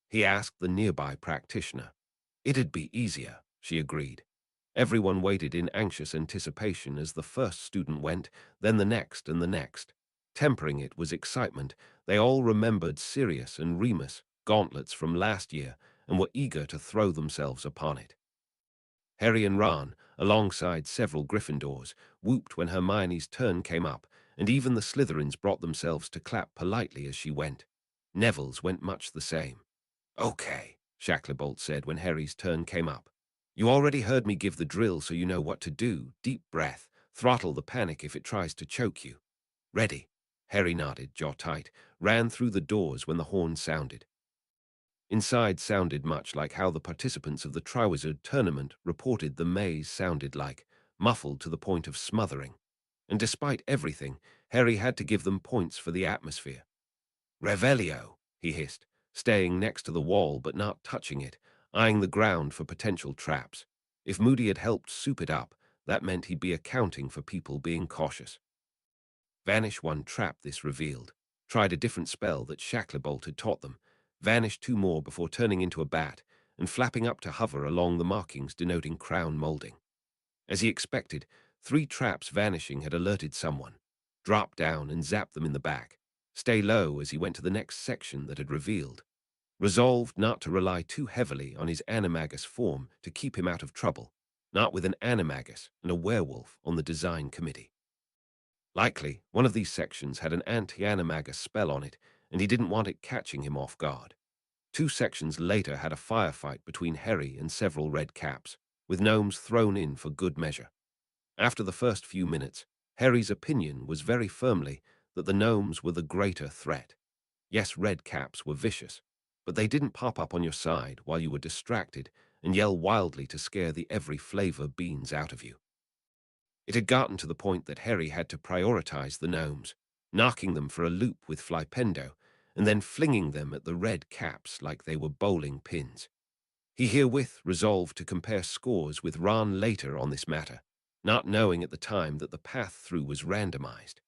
He asked the nearby practitioner. It'd be easier, she agreed. Everyone waited in anxious anticipation as the first student went, then the next and the next. Tempering it was excitement. They all remembered Sirius and Remus, gauntlets from last year, and were eager to throw themselves upon it. Harry and Ron, alongside several Gryffindors, whooped when Hermione's turn came up, and even the Slytherins brought themselves to clap politely as she went. Neville's went much the same. Okay, Shacklebolt said when Harry's turn came up. You already heard me give the drill, so you know what to do. Deep breath. Throttle the panic if it tries to choke you. Ready? Harry nodded, jaw tight, ran through the doors when the horn sounded. Inside sounded much like how the participants of the Triwizard Tournament reported the maze sounded like, muffled to the point of smothering. And despite everything, Harry had to give them points for the atmosphere. Revelio, he hissed, staying next to the wall but not touching it, eyeing the ground for potential traps. If Moody had helped soup it up, that meant he'd be accounting for people being cautious. Vanish one trap, this revealed. Tried a different spell that Shacklebolt had taught them. Vanished two more before turning into a bat and flapping up to hover along the markings denoting crown molding. As he expected, 3 traps vanishing had alerted someone. Drop down and zap them in the back. Stay low as he went to the next section that had revealed. Resolved not to rely too heavily on his animagus form to keep him out of trouble, not with an animagus and a werewolf on the design committee. Likely, one of these sections had an anti-animagus spell on it, and he didn't want it catching him off guard. 2 sections later had a firefight between Harry and several red caps, with gnomes thrown in for good measure. After the first few minutes, Harry's opinion was very firmly that the gnomes were the greater threat. Yes, red caps were vicious, but they didn't pop up on your side while you were distracted and yell wildly to scare the every flavor beans out of you. It had gotten to the point that Harry had to prioritize the gnomes, knocking them for a loop with Flipendo, and then flinging them at the red caps like they were bowling pins. He herewith resolved to compare scores with Ron later on this matter, not knowing at the time that the path through was randomized.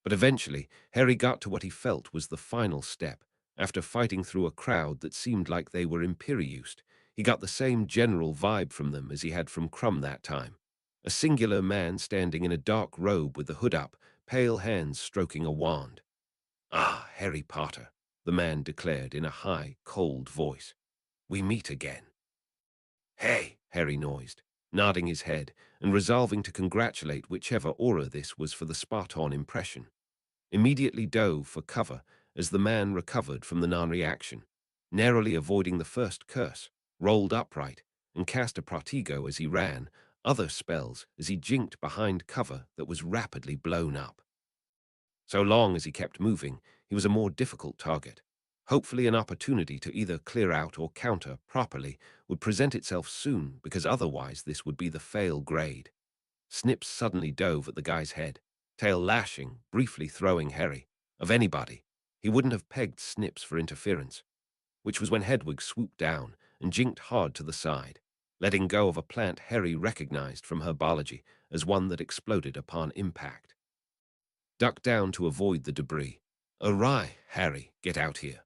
But eventually, Harry got to what he felt was the final step. After fighting through a crowd that seemed like they were Imperiused, he got the same general vibe from them as he had from Crumb that time. A singular man standing in a dark robe with the hood up, pale hands stroking a wand. Ah, Harry Potter, the man declared in a high, cold voice. We meet again. Hey, Harry noised, nodding his head and resolving to congratulate whichever aura this was for the spot-on impression. Immediately dove for cover as the man recovered from the non-reaction, narrowly avoiding the first curse, rolled upright, and cast a Protego as he ran, other spells as he jinked behind cover that was rapidly blown up. So long as he kept moving, he was a more difficult target. Hopefully an opportunity to either clear out or counter properly would present itself soon, because otherwise this would be the fail grade. Snips suddenly dove at the guy's head, tail lashing, briefly throwing Harry. Of anybody, he wouldn't have pegged Snips for interference, which was when Hedwig swooped down and jinked hard to the side, letting go of a plant Harry recognized from herbology as one that exploded upon impact. ducked down to avoid the debris. "Awry, Harry, get out here."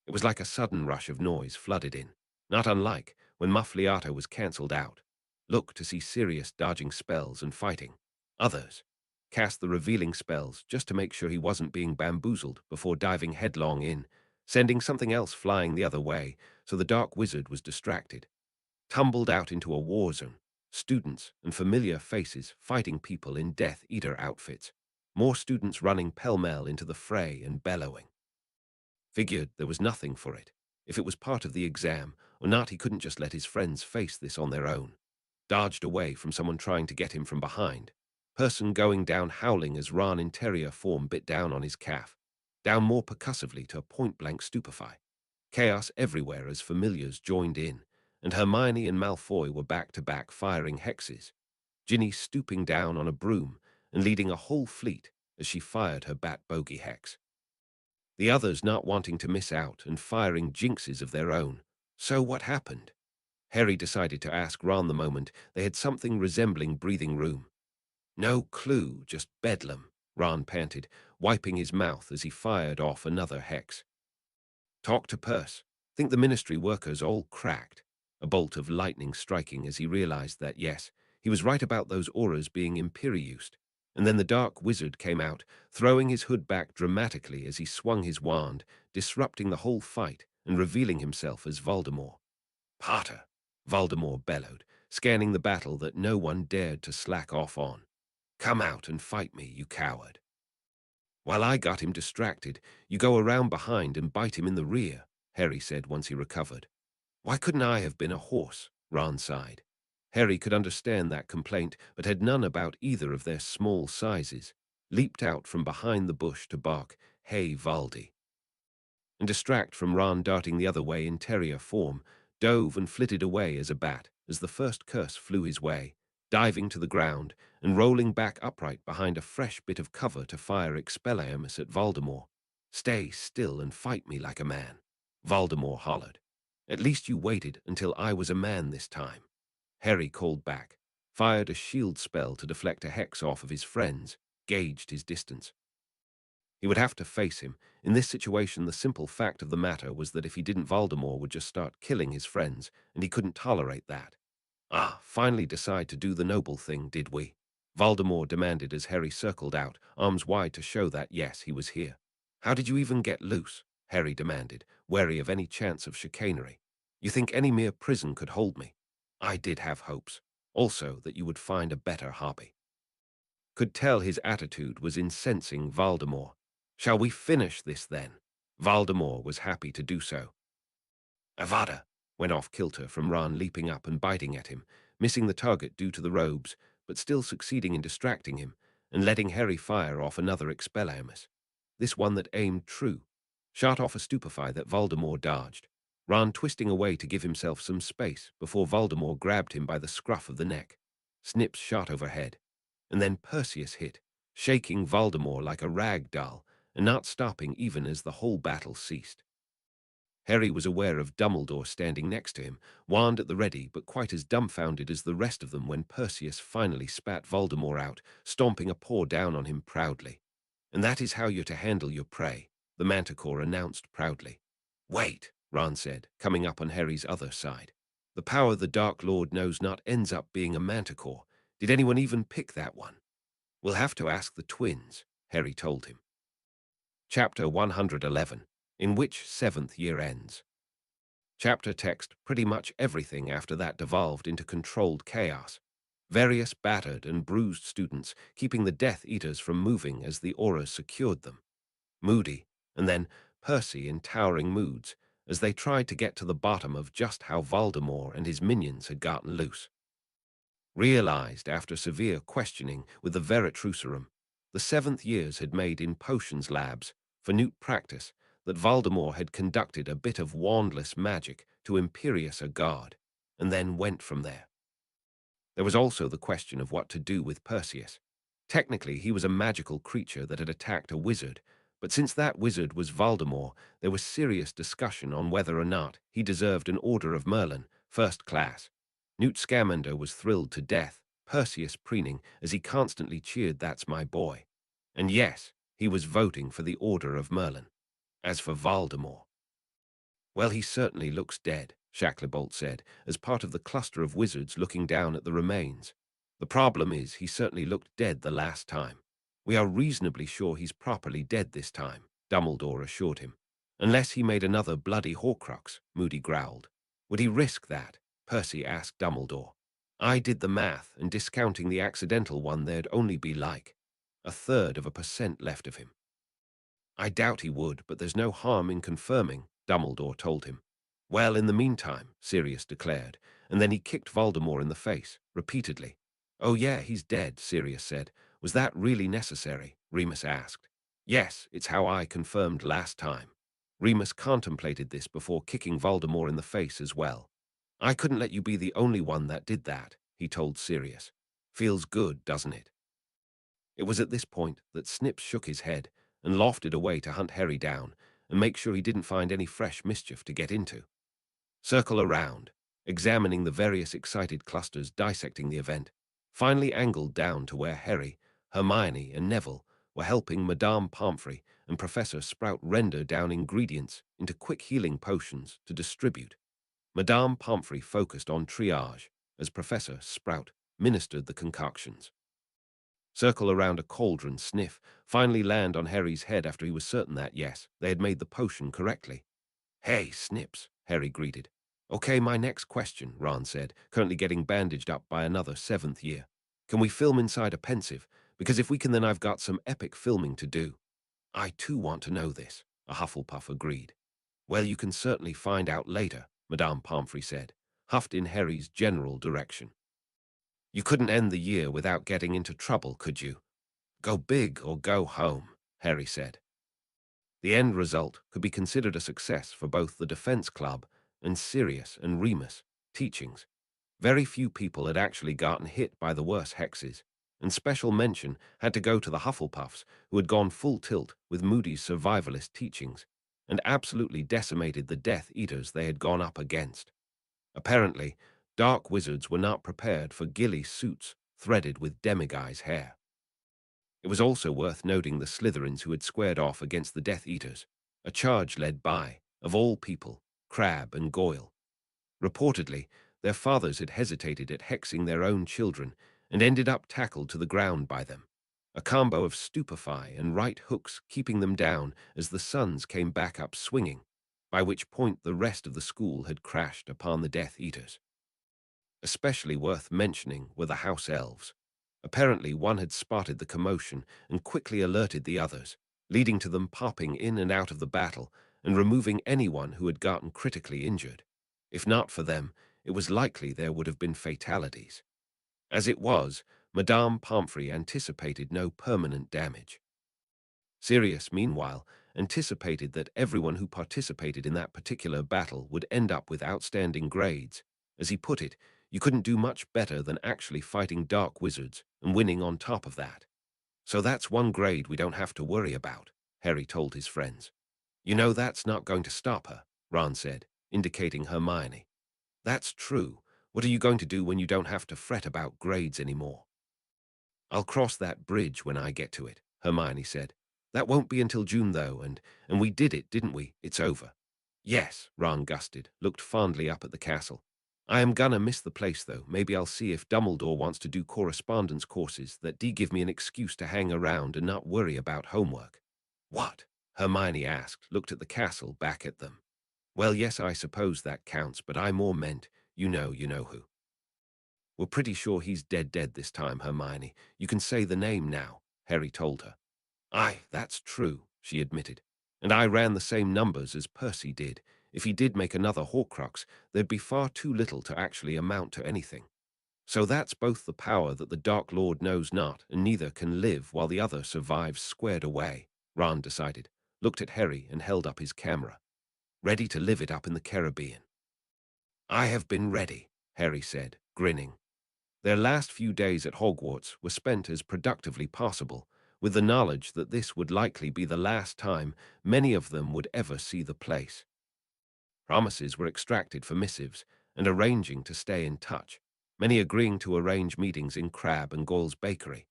It was like a sudden rush of noise flooded in, not unlike when Muffliato was cancelled out. Look to see Sirius dodging spells and fighting. Others cast the revealing spells just to make sure he wasn't being bamboozled before diving headlong in, sending something else flying the other way, so the dark wizard was distracted. Tumbled out into a war zone, students and familiar faces fighting people in Death Eater outfits, more students running pell-mell into the fray and bellowing. Figured there was nothing for it. If it was part of the exam or not, he couldn't just let his friends face this on their own. Dodged away from someone trying to get him from behind. Person going down howling as Ron interior form bit down on his calf. Down more percussively to a point-blank stupefy. Chaos everywhere as familiars joined in, and Hermione and Malfoy were back-to-back firing hexes. Ginny stooping down on a broom and leading a whole fleet as she fired her bat bogey hex. The others not wanting to miss out and firing jinxes of their own. So what happened? Harry decided to ask Ron the moment they had something resembling breathing room. No clue, just bedlam, Ron panted, wiping his mouth as he fired off another hex. Talk to Perse. Think the ministry workers all cracked. A bolt of lightning striking as he realized that, yes, he was right about those auras being imperieused. And then the dark wizard came out, throwing his hood back dramatically as he swung his wand, disrupting the whole fight and revealing himself as Voldemort. "Potter," Voldemort bellowed, scanning the battle that no one dared to slack off on. "Come out and fight me, you coward." "While I got him distracted, you go around behind and bite him in the rear," Harry said once he recovered. "Why couldn't I have been a horse?" Ron sighed. Harry could understand that complaint, but had none about either of their small sizes. Leaped out from behind the bush to bark, "Hey, Valdi," and distract from Ron darting the other way in terrier form, dove and flitted away as a bat as the first curse flew his way, diving to the ground and rolling back upright behind a fresh bit of cover to fire Expelliarmus at Voldemort. "Stay still and fight me like a man," Voldemort hollered. "At least you waited until I was a man this time." Harry called back, fired a shield spell to deflect a hex off of his friends, gauged his distance. He would have to face him. In this situation, the simple fact of the matter was that if he didn't, Voldemort would just start killing his friends, and he couldn't tolerate that. Finally decide to do the noble thing, did we?" Voldemort demanded as Harry circled out, arms wide to show that, yes, he was here. "How did you even get loose?" Harry demanded, wary of any chance of chicanery. "You think any mere prison could hold me?" "I did have hopes. Also that you would find a better hobby." Could tell his attitude was incensing Voldemort. "Shall we finish this, then?" Voldemort was happy to do so. "Avada!" went off kilter from Ron, leaping up and biting at him, missing the target due to the robes, but still succeeding in distracting him, and letting Harry fire off another Expelliarmus. This one that aimed true. Shot off a stupefy that Voldemort dodged. Ron twisting away to give himself some space before Voldemort grabbed him by the scruff of the neck. Snips shot overhead. And then Perseus hit, shaking Voldemort like a rag doll, and not stopping even as the whole battle ceased. Harry was aware of Dumbledore standing next to him, wand at the ready, but quite as dumbfounded as the rest of them when Perseus finally spat Voldemort out, stomping a paw down on him proudly. "And that is how you're to handle your prey," the Manticore announced proudly. "Wait," Ron said, coming up on Harry's other side. "The power the Dark Lord knows not ends up being a Manticore. Did anyone even pick that one?" "We'll have to ask the twins," Harry told him. Chapter 111, in which 7th year ends. Chapter text: pretty much everything after that devolved into controlled chaos. Various battered and bruised students keeping the Death Eaters from moving as the auras secured them. Moody, and then Percy in towering moods as they tried to get to the bottom of just how Voldemort and his minions had gotten loose. Realized after severe questioning with the Veritrucerum, the 7th years had made in potions labs for Newt practice that Voldemort had conducted a bit of wandless magic to Imperius a god, and then went from there. There was also the question of what to do with Perseus. Technically, he was a magical creature that had attacked a wizard, but since that wizard was Voldemort, there was serious discussion on whether or not he deserved an Order of Merlin, first class. Newt Scamander was thrilled to death, Perseus preening as he constantly cheered, "That's my boy." And yes, he was voting for the Order of Merlin. As for Voldemort, well, he certainly looks dead, Shacklebolt said, as part of the cluster of wizards looking down at the remains. The problem is, he certainly looked dead the last time. We are reasonably sure he's properly dead this time, Dumbledore assured him. Unless he made another bloody Horcrux, Moody growled. Would he risk that? Percy asked Dumbledore. I did the math, and discounting the accidental one, there'd only be like 1/3% left of him. I doubt he would, but there's no harm in confirming, Dumbledore told him. Well, in the meantime, Sirius declared, and then he kicked Voldemort in the face, repeatedly. Oh yeah, he's dead, Sirius said. Was that really necessary? Remus asked. Yes, it's how I confirmed last time. Remus contemplated this before kicking Voldemort in the face as well. I couldn't let you be the only one that did that, he told Sirius. Feels good, doesn't it? It was at this point that Snips shook his head and lofted away to hunt Harry down and make sure he didn't find any fresh mischief to get into. Circle around, examining the various excited clusters dissecting the event, finally angled down to where Harry, Hermione, and Neville were helping Madame Pomfrey and Professor Sprout render down ingredients into quick healing potions to distribute. Madame Pomfrey focused on triage as Professor Sprout ministered the concoctions. Circle around a cauldron, sniff, finally land on Harry's head after he was certain that, yes, they had made the potion correctly. Hey, Snips, Harry greeted. Okay, my next question, Ron said, currently getting bandaged up by another 7th year. Can we film inside a pensive? Because if we can, then I've got some epic filming to do. I too want to know this, a Hufflepuff agreed. Well, you can certainly find out later, Madame Pomfrey said, huffed in Harry's general direction. You couldn't end the year without getting into trouble, could you? Go big or go home, Harry said. The end result could be considered a success for both the Defense Club and Sirius and Remus teachings. Very few people had actually gotten hit by the worst hexes, and special mention had to go to the Hufflepuffs, who had gone full tilt with Moody's survivalist teachings and absolutely decimated the Death Eaters they had gone up against. Apparently, dark wizards were not prepared for ghillie suits threaded with demiguise hair. It was also worth noting the Slytherins who had squared off against the Death Eaters, a charge led by, of all people, Crabbe and Goyle. Reportedly, their fathers had hesitated at hexing their own children and ended up tackled to the ground by them, a combo of stupefy and right hooks keeping them down as the suns came back up swinging, by which point the rest of the school had crashed upon the Death Eaters. Especially worth mentioning were the house elves. Apparently one had spotted the commotion and quickly alerted the others, leading to them popping in and out of the battle and removing anyone who had gotten critically injured. If not for them, it was likely there would have been fatalities. As it was, Madame Pomfrey anticipated no permanent damage. Sirius, meanwhile, anticipated that everyone who participated in that particular battle would end up with outstanding grades. As he put it, you couldn't do much better than actually fighting dark wizards and winning on top of that. So that's one grade we don't have to worry about, Harry told his friends. You know that's not going to stop her, Ron said, indicating Hermione. That's true. What are you going to do when you don't have to fret about grades anymore? I'll cross that bridge when I get to it, Hermione said. That won't be until June, though, and we did it, didn't we? It's over. Yes, Ron gusted, looked fondly up at the castle. I am gonna miss the place, though. Maybe I'll see if Dumbledore wants to do correspondence courses that give me an excuse to hang around and not worry about homework. What? Hermione asked, looked at the castle, back at them. Well, yes, I suppose that counts, but I more meant, you know who. We're pretty sure he's dead this time, Hermione. You can say the name now, Harry told her. Aye, that's true, she admitted. And I ran the same numbers as Percy did. If he did make another Horcrux, there'd be far too little to actually amount to anything. So that's both the power that the Dark Lord knows not, and neither can live while the other survives squared away, Ron decided, looked at Harry and held up his camera. Ready to live it up in the Caribbean. I have been ready, Harry said, grinning. Their last few days at Hogwarts were spent as productively possible, with the knowledge that this would likely be the last time many of them would ever see the place. Promises were extracted for missives and arranging to stay in touch, many agreeing to arrange meetings in Crabbe and Goyle's bakery.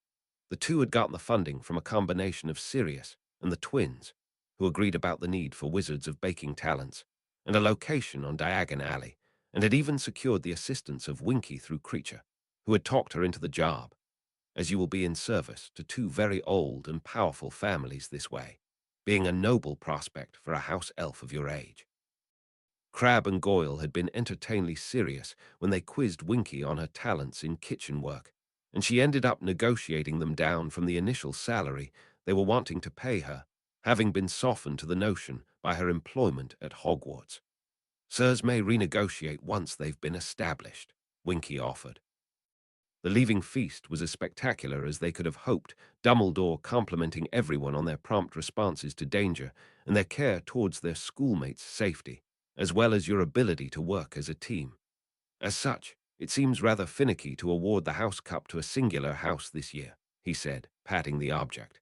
The two had gotten the funding from a combination of Sirius and the twins, who agreed about the need for wizards of baking talents, and a location on Diagon Alley, and had even secured the assistance of Winky through Creature, who had talked her into the job, as you will be in service to two very old and powerful families this way, being a noble prospect for a house elf of your age. Crabbe and Goyle had been entertainingly serious when they quizzed Winky on her talents in kitchen work, and she ended up negotiating them down from the initial salary they were wanting to pay her, having been softened to the notion by her employment at Hogwarts. Sirs may renegotiate once they've been established, Winky offered. The leaving feast was as spectacular as they could have hoped, Dumbledore complimenting everyone on their prompt responses to danger and their care towards their schoolmates' safety, as well as your ability to work as a team. As such, it seems rather finicky to award the House Cup to a singular house this year, he said, patting the object.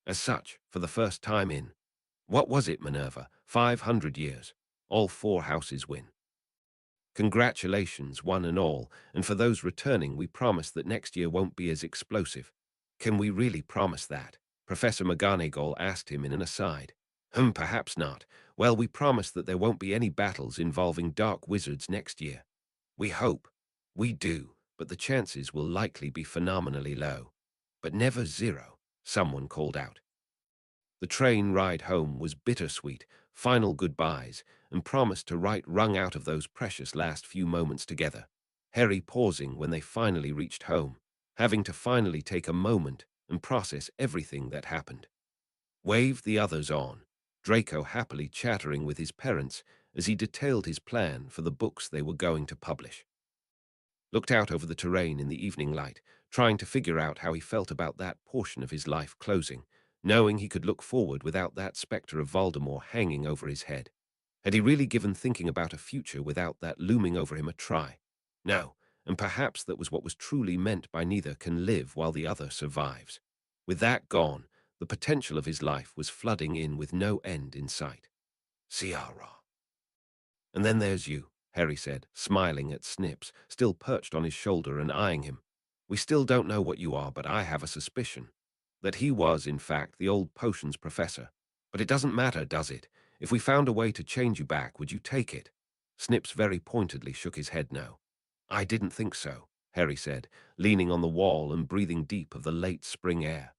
As such, for the first time in, what was it, Minerva, 500 years, all four houses win. Congratulations, one and all, and for those returning, we promise that next year won't be as explosive. Can we really promise that? Professor McGonagall asked him in an aside. Perhaps not. Well, we promise that there won't be any battles involving dark wizards next year. We hope. We do, but the chances will likely be phenomenally low. But never zero, someone called out. The train ride home was bittersweet, final goodbyes, and promised to write wrung out of those precious last few moments together, Harry pausing when they finally reached home, having to finally take a moment and process everything that happened. Waved the others on, Draco happily chattering with his parents as he detailed his plan for the books they were going to publish. Looked out over the terrain in the evening light, trying to figure out how he felt about that portion of his life closing, knowing he could look forward without that spectre of Voldemort hanging over his head. Had he really given thinking about a future without that looming over him a try? No, and perhaps that was what was truly meant by neither can live while the other survives. With that gone, the potential of his life was flooding in with no end in sight. Ciara. And then there's you, Harry said, smiling at Snips, still perched on his shoulder and eyeing him. We still don't know what you are, but I have a suspicion that he was, in fact, the old potions professor. But it doesn't matter, does it? If we found a way to change you back, would you take it? Snips very pointedly shook his head no. I didn't think so, Harry said, leaning on the wall and breathing deep of the late spring air.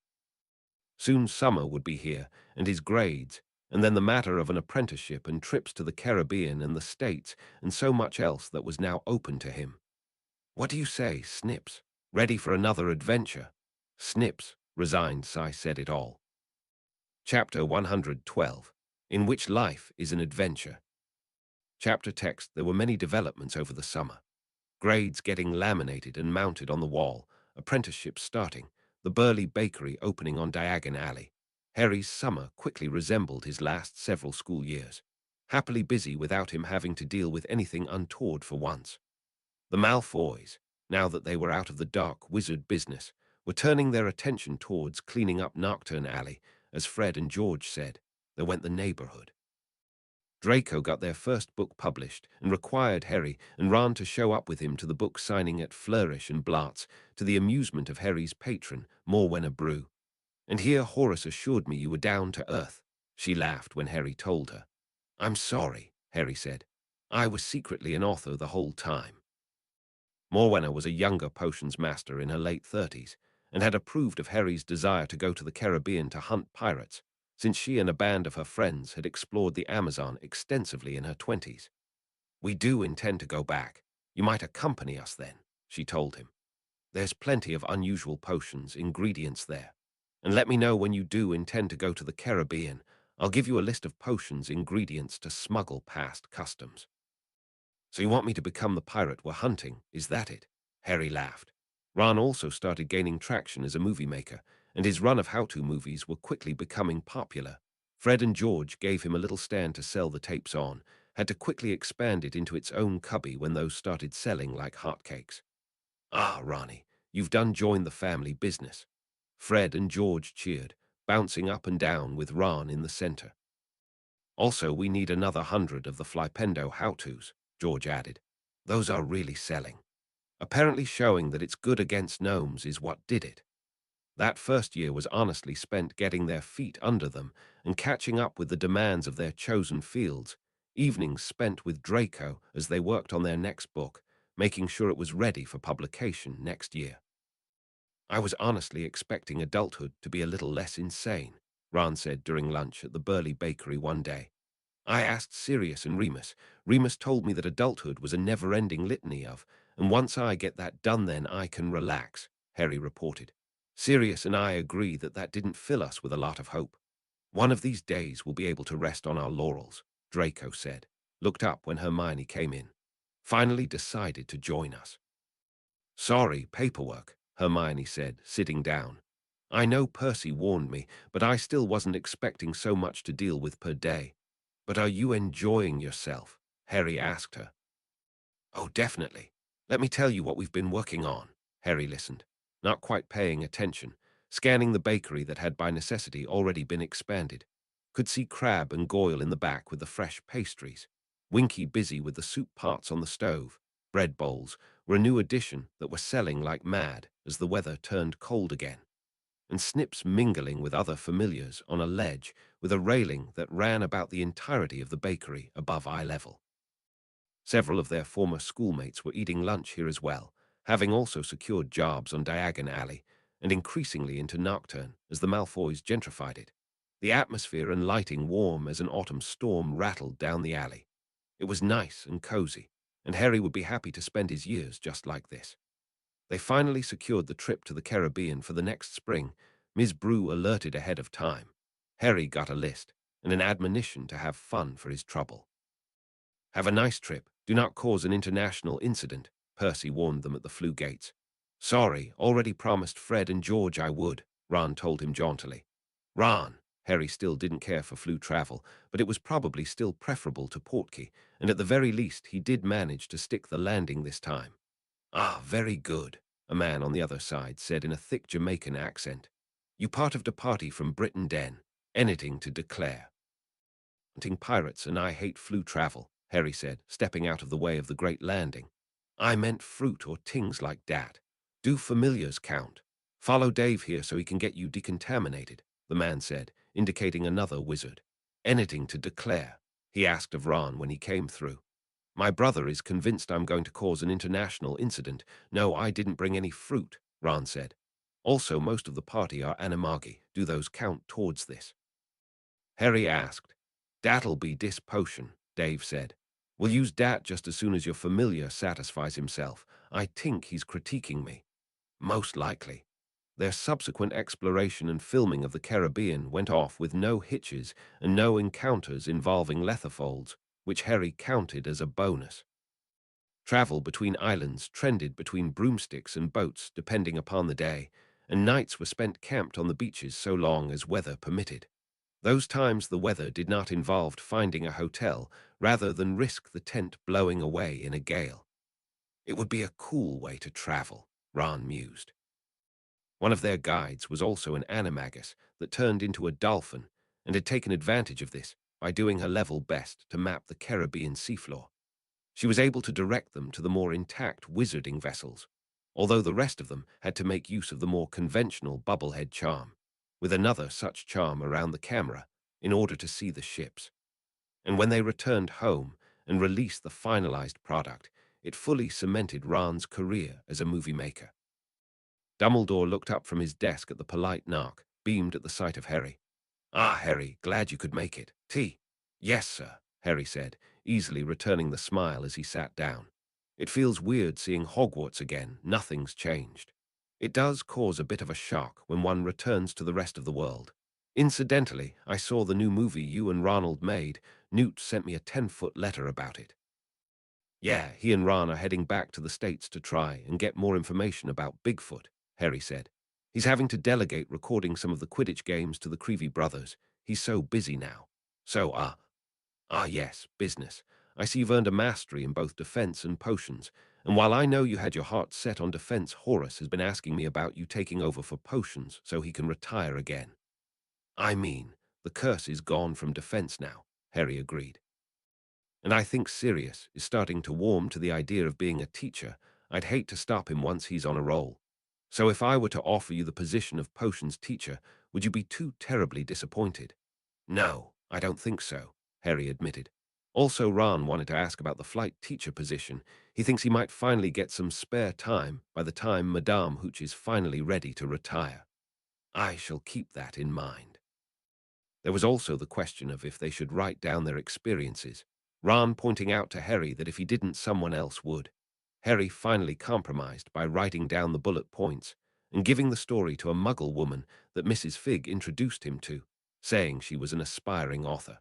Soon summer would be here, and his grades, and then the matter of an apprenticeship and trips to the Caribbean and the States, and so much else that was now open to him. What do you say, Snips? Ready for another adventure? Snips, resigned sigh, said it all. Chapter 112, in which life is an adventure. Chapter text. There were many developments over the summer. Grades getting laminated and mounted on the wall, apprenticeships starting, the Burley Bakery opening on Diagon Alley. Harry's summer quickly resembled his last several school years, happily busy without him having to deal with anything untoward for once. The Malfoys, now that they were out of the dark wizard business, were turning their attention towards cleaning up Nocturne Alley, as Fred and George said. There went the neighborhood. Draco got their first book published and required Harry and Ron to show up with him to the book signing at Flourish and Blatz, to the amusement of Harry's patron, Morwenna Brew. And here Horace assured me you were down to earth. She laughed when Harry told her. I'm sorry, Harry said. I was secretly an author the whole time. Morwenna was a younger potions master in her late 30s and had approved of Harry's desire to go to the Caribbean to hunt pirates, since she and a band of her friends had explored the Amazon extensively in her 20s. We do intend to go back. You might accompany us then, she told him. There's plenty of unusual potions, ingredients there. And let me know when you do intend to go to the Caribbean. I'll give you a list of potions, ingredients to smuggle past customs. So you want me to become the pirate we're hunting, is that it? Harry laughed. Ron also started gaining traction as a movie maker, and his run of how-to movies were quickly becoming popular. Fred and George gave him a little stand to sell the tapes on, had to quickly expand it into its own cubby when those started selling like hotcakes. Ah, Ronnie, you've done joined the family business. Fred and George cheered, bouncing up and down with Ron in the center. Also, we need another 100 of the Flipendo how-tos, George added. Those are really selling. Apparently showing that it's good against gnomes is what did it. That first year was honestly spent getting their feet under them and catching up with the demands of their chosen fields, evenings spent with Draco as they worked on their next book, making sure it was ready for publication next year. I was honestly expecting adulthood to be a little less insane, Ron said during lunch at the Burley Bakery one day. I asked Sirius and Remus. Remus told me that adulthood was a never-ending litany of, and once I get that done then I can relax, Harry reported. Sirius and I agree that that didn't fill us with a lot of hope. One of these days we'll be able to rest on our laurels, Draco said, looked up when Hermione came in. Finally decided to join us. Sorry, paperwork, Hermione said, sitting down. I know Percy warned me, but I still wasn't expecting so much to deal with per day. But are you enjoying yourself? Harry asked her. Oh, definitely. Let me tell you what we've been working on. Harry listened, not quite paying attention, scanning the bakery that had by necessity already been expanded. Could see Crab and Goyle in the back with the fresh pastries. Winky busy with the soup pots on the stove. Bread bowls were a new addition that were selling like mad as the weather turned cold again. And Snips mingling with other familiars on a ledge with a railing that ran about the entirety of the bakery above eye level. Several of their former schoolmates were eating lunch here as well, having also secured jobs on Diagon Alley and increasingly into Nocturne as the Malfoys gentrified it. The atmosphere and lighting warm as an autumn storm rattled down the alley. It was nice and cozy, and Harry would be happy to spend his years just like this. They finally secured the trip to the Caribbean for the next spring. Ms. Brew alerted ahead of time. Harry got a list and an admonition to have fun for his trouble. Have a nice trip. Do not cause an international incident, Percy warned them at the Floo gates. Sorry, already promised Fred and George I would, Ron told him jauntily. Ron! Harry still didn't care for Floo travel, but it was probably still preferable to Portkey, and at the very least he did manage to stick the landing this time. Ah, very good, a man on the other side said in a thick Jamaican accent. You part of the party from Britain Den. Anything to declare. Hunting pirates and I hate Floo travel, Harry said, stepping out of the way of the great landing. I meant fruit or things like that. Do familiars count? Follow Dave here so he can get you decontaminated, the man said, indicating another wizard. Anything to declare? He asked of Ron when he came through. My brother is convinced I'm going to cause an international incident. No, I didn't bring any fruit, Ron said. Also, most of the party are animagi. Do those count towards this? Harry asked. That'll be dis potion, Dave said. We'll use dat just as soon as your familiar satisfies himself. I think he's critiquing me. Most likely. Their subsequent exploration and filming of the Caribbean went off with no hitches and no encounters involving letherfolds, which Harry counted as a bonus. Travel between islands trended between broomsticks and boats depending upon the day, and nights were spent camped on the beaches so long as weather permitted. Those times the weather did not involve finding a hotel rather than risk the tent blowing away in a gale. It would be a cool way to travel, Ron mused. One of their guides was also an animagus that turned into a dolphin and had taken advantage of this by doing her level best to map the Caribbean seafloor. She was able to direct them to the more intact wizarding vessels, although the rest of them had to make use of the more conventional bubblehead charm, with another such charm around the camera in order to see the ships. And when they returned home and released the finalized product, it fully cemented Ron's career as a movie maker. Dumbledore looked up from his desk at the polite knock, beamed at the sight of Harry. Ah, Harry, glad you could make it. Tea? Yes, sir, Harry said, easily returning the smile as he sat down. It feels weird seeing Hogwarts again. Nothing's changed. It does cause a bit of a shock when one returns to the rest of the world. Incidentally, I saw the new movie you and Ronald made. Newt sent me a 10-foot letter about it. Yeah, he and Ron are heading back to the States to try and get more information about Bigfoot, Harry said. He's having to delegate recording some of the Quidditch games to the Creevy brothers. He's so busy now. So, yes, business. I see you've earned a mastery in both defense and potions, and while I know you had your heart set on defense, Horace has been asking me about you taking over for potions so he can retire again. I mean, the curse is gone from defense now, Harry agreed. And I think Sirius is starting to warm to the idea of being a teacher. I'd hate to stop him once he's on a roll. So if I were to offer you the position of potions teacher, would you be too terribly disappointed? No, I don't think so, Harry admitted. Also, Ron wanted to ask about the flight teacher position. He thinks he might finally get some spare time by the time Madame Hooch is finally ready to retire. I shall keep that in mind. There was also the question of if they should write down their experiences, Ron pointing out to Harry that if he didn't, someone else would. Harry finally compromised by writing down the bullet points and giving the story to a Muggle woman that Mrs. Figg introduced him to, saying she was an aspiring author.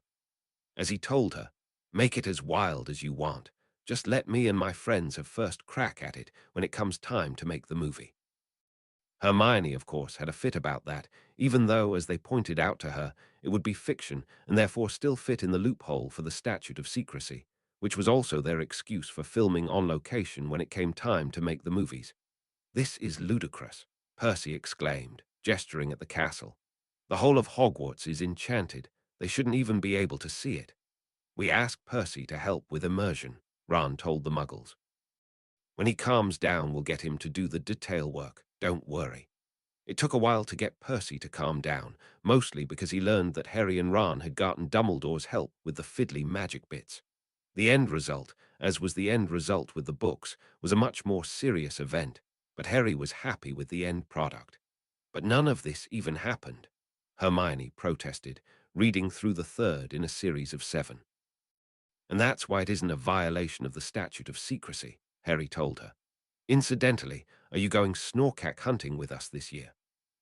As he told her, "Make it as wild as you want. Just let me and my friends have first crack at it when it comes time to make the movie." Hermione, of course, had a fit about that, even though, as they pointed out to her, it would be fiction and therefore still fit in the loophole for the statute of secrecy, which was also their excuse for filming on location when it came time to make the movies. "This is ludicrous," Percy exclaimed, gesturing at the castle. "The whole of Hogwarts is enchanted. They shouldn't even be able to see it." "We asked Percy to help with immersion," Ron told the Muggles. "When he calms down, we'll get him to do the detail work. Don't worry." It took a while to get Percy to calm down, mostly because he learned that Harry and Ron had gotten Dumbledore's help with the fiddly magic bits. The end result, as was the end result with the books, was a much more serious event, but Harry was happy with the end product. "But none of this even happened," Hermione protested, reading through the third in a series of 7. "And that's why it isn't a violation of the statute of secrecy," Harry told her. "Incidentally, are you going snorkack hunting with us this year?"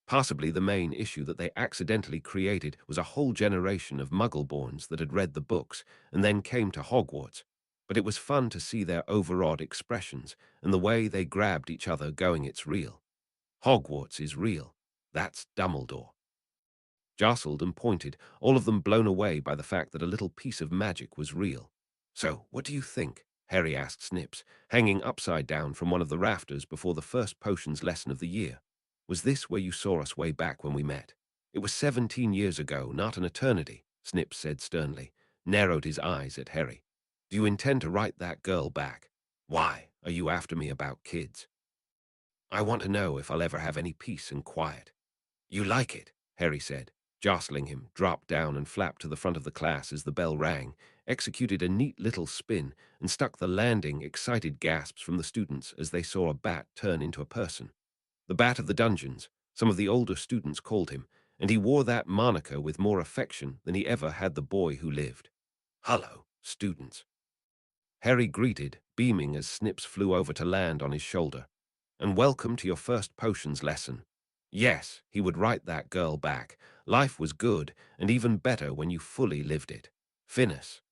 Possibly the main issue that they accidentally created was a whole generation of Muggle-borns that had read the books and then came to Hogwarts, but it was fun to see their overawed expressions and the way they grabbed each other going, "It's real. Hogwarts is real. That's Dumbledore." Jostled and pointed, all of them blown away by the fact that a little piece of magic was real. "So, what do you think?" Harry asked Snips, hanging upside down from one of the rafters before the first potions lesson of the year. "Was this where you saw us way back when we met?" "It was 17 years ago, not an eternity," Snips said sternly, narrowed his eyes at Harry. "Do you intend to write that girl back? Why are you after me about kids? I want to know if I'll ever have any peace and quiet." "You like it," Harry said, jostling him, dropped down and flapped to the front of the class as the bell rang, executed a neat little spin, and stuck the landing, excited gasps from the students as they saw a bat turn into a person. The Bat of the Dungeons, some of the older students called him, and he wore that moniker with more affection than he ever had the boy who lived. "Hello, students." Harry greeted, beaming as Snips flew over to land on his shoulder. "And welcome to your first potions lesson." Yes, he would write that girl back. Life was good, and even better when you fully lived it. Finis.